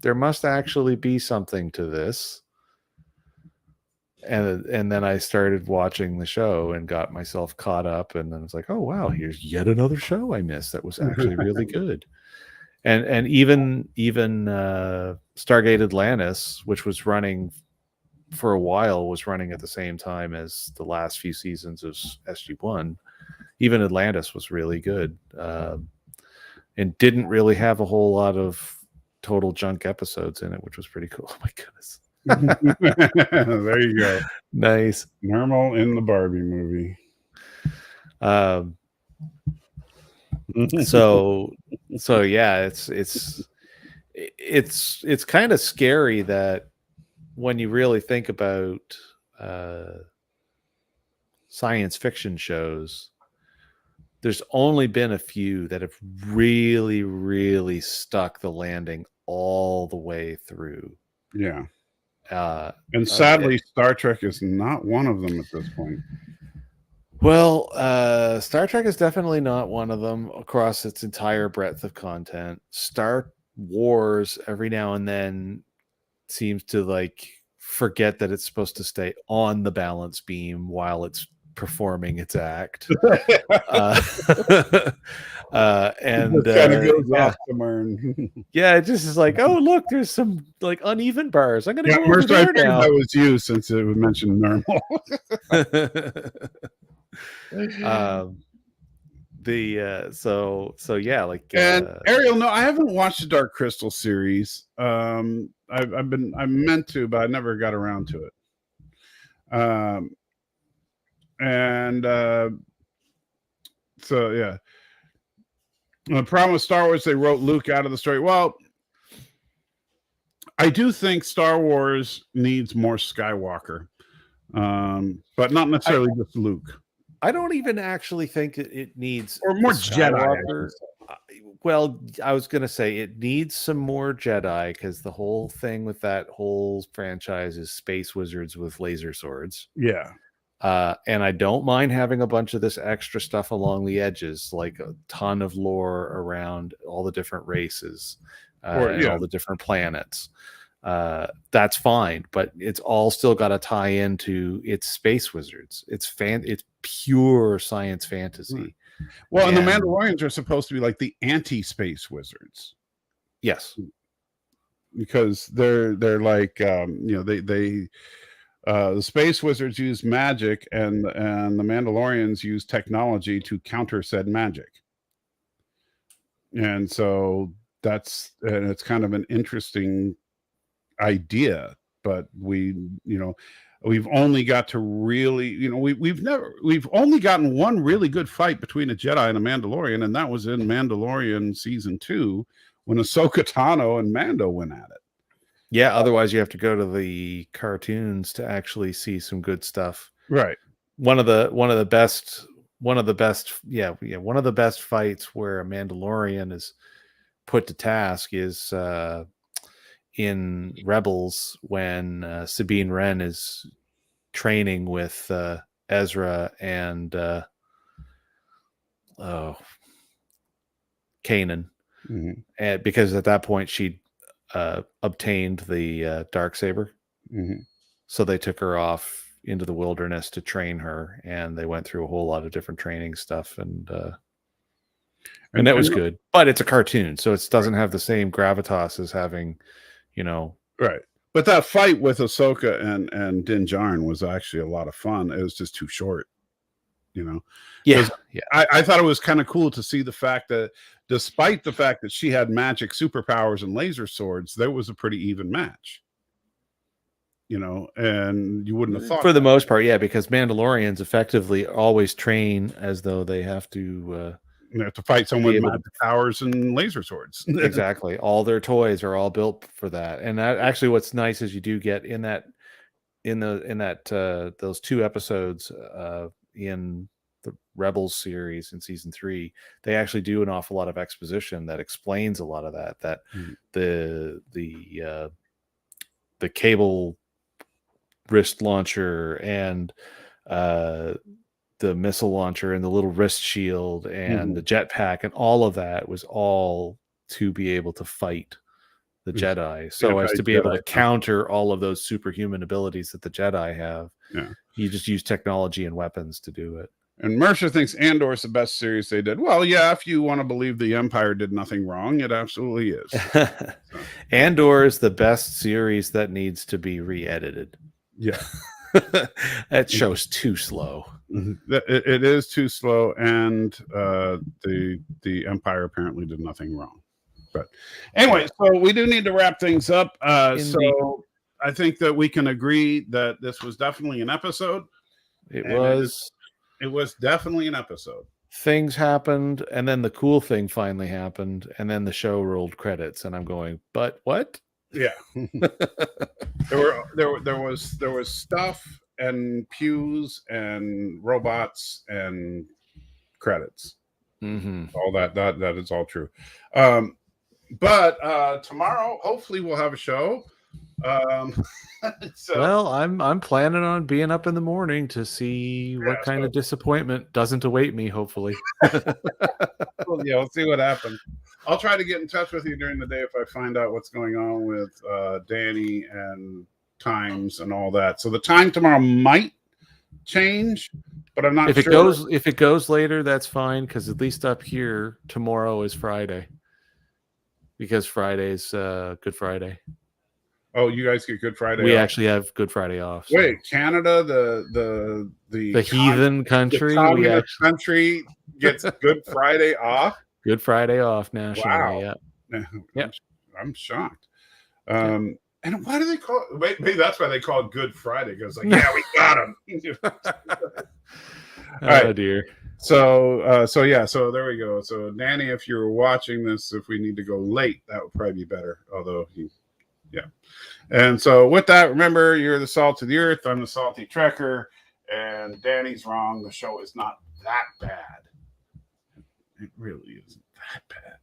there must actually be something to this. And then I started watching the show and got myself caught up, and then it's like, oh wow, here's yet another show I missed that was actually really good. And even Stargate Atlantis, which was running for a while, was running at the same time as the last few seasons of SG-1. Even Atlantis was really good, and didn't really have a whole lot of total junk episodes in it, which was pretty cool. Oh my goodness. There you go. Nice. Normal in the Barbie movie. So yeah, it's kind of scary that when you really think about science fiction shows, there's only been a few that have really, really stuck the landing all the way through. Yeah. And sadly, Star Trek is not one of them at this point. Well, Star Trek is definitely not one of them across its entire breadth of content. Star Wars every now and then seems to like forget that it's supposed to stay on the balance beam while it's performing its act. And kind of goes off somewhere. Yeah, it just is like, oh look, there's some like uneven bars. I'm gonna go over there now. That was you since it was mentioned normal. So yeah, like and Ariel, no, I haven't watched the Dark Crystal series. I meant to, but I never got around to it. So yeah, the problem with Star Wars, they wrote Luke out of the story. Well, I do think Star Wars needs more Skywalker, but not necessarily just Luke. I don't even actually think it needs or more Jedi. Well, I was going to say it needs some more Jedi because the whole thing with that whole franchise is space wizards with laser swords. Yeah. And I don't mind having a bunch of this extra stuff along the edges, like a ton of lore around all the different races and all the different planets. That's fine, but it's all still got to tie into its space wizards. It's pure science fantasy. Well, and the Mandalorians are supposed to be like the anti-space wizards. Yes, because they're like the space wizards use magic, and the Mandalorians use technology to counter said magic. And so it's kind of an interesting idea, but we've only got to really, we've only gotten one really good fight between a Jedi and a Mandalorian, and that was in Mandalorian season 2 when Ahsoka Tano and Mando went at it. Yeah, otherwise you have to go to the cartoons to actually see some good stuff. Right. One of the best fights where a Mandalorian is put to task is in Rebels when Sabine Wren is training with Ezra and Kanan, and because at that point she'd obtained the Darksaber, so they took her off into the wilderness to train her, and they went through a whole lot of different training stuff, and that was good. But it's a cartoon, so it doesn't have the same gravitas as having, right. But that fight with Ahsoka and Din Djarin was actually a lot of fun. It was just too short, Yeah. I thought it was kind of cool to see the fact that despite the fact that she had magic superpowers and laser swords, there was a pretty even match. And you wouldn't have thought for the most part, yeah, because Mandalorians effectively always train as though they have to fight someone with magic powers and laser swords. Exactly. All their toys are all built for that. And that actually, what's nice is you do get in those 2 episodes in the Rebels series in season 3, they actually do an awful lot of exposition that explains a lot of that the cable wrist launcher and the missile launcher and the little wrist shield and the jetpack and all of that was all to be able to fight the Jedi, so as to be able to counter all of those superhuman abilities that the Jedi have. You just use technology and weapons to do it. And Mercer thinks Andor is the best series they did. Well, yeah, if you want to believe the Empire did nothing wrong, it absolutely is. Andor is the best series that needs to be re-edited. Yeah. That show's too slow. It is too slow, and the Empire apparently did nothing wrong. But anyway, so we do need to wrap things up. So I think that we can agree that this was definitely an episode. It was definitely an episode. Things happened, and then the cool thing finally happened, and then the show rolled credits, and I'm going, but what? Yeah. there was stuff and pews and robots and credits. All that is all true. But tomorrow, hopefully, we'll have a show. Well, I'm planning on being up in the morning to see what kind of disappointment doesn't await me. Hopefully, we'll see what happens. I'll try to get in touch with you during the day if I find out what's going on with Danny and times and all that. So the time tomorrow might change, but I'm not sure. If it goes later, that's fine, because at least up here tomorrow is Friday, because Friday's Good Friday. Oh, you guys get Good Friday. We actually have Good Friday off. So. Wait, Canada, the heathen country, the communist country gets Good Friday off. Good Friday off nationally. Wow. Yeah. I'm shocked. And why do they call it? Maybe that's why they call it Good Friday, because we got him. All right, dear. So there we go. So Danny, if you're watching this, if we need to go late, that would probably be better. Although and so with that, remember, you're the salt of the earth. I'm the salty trekker, and Danny's wrong. The show is not that bad. It really isn't that bad.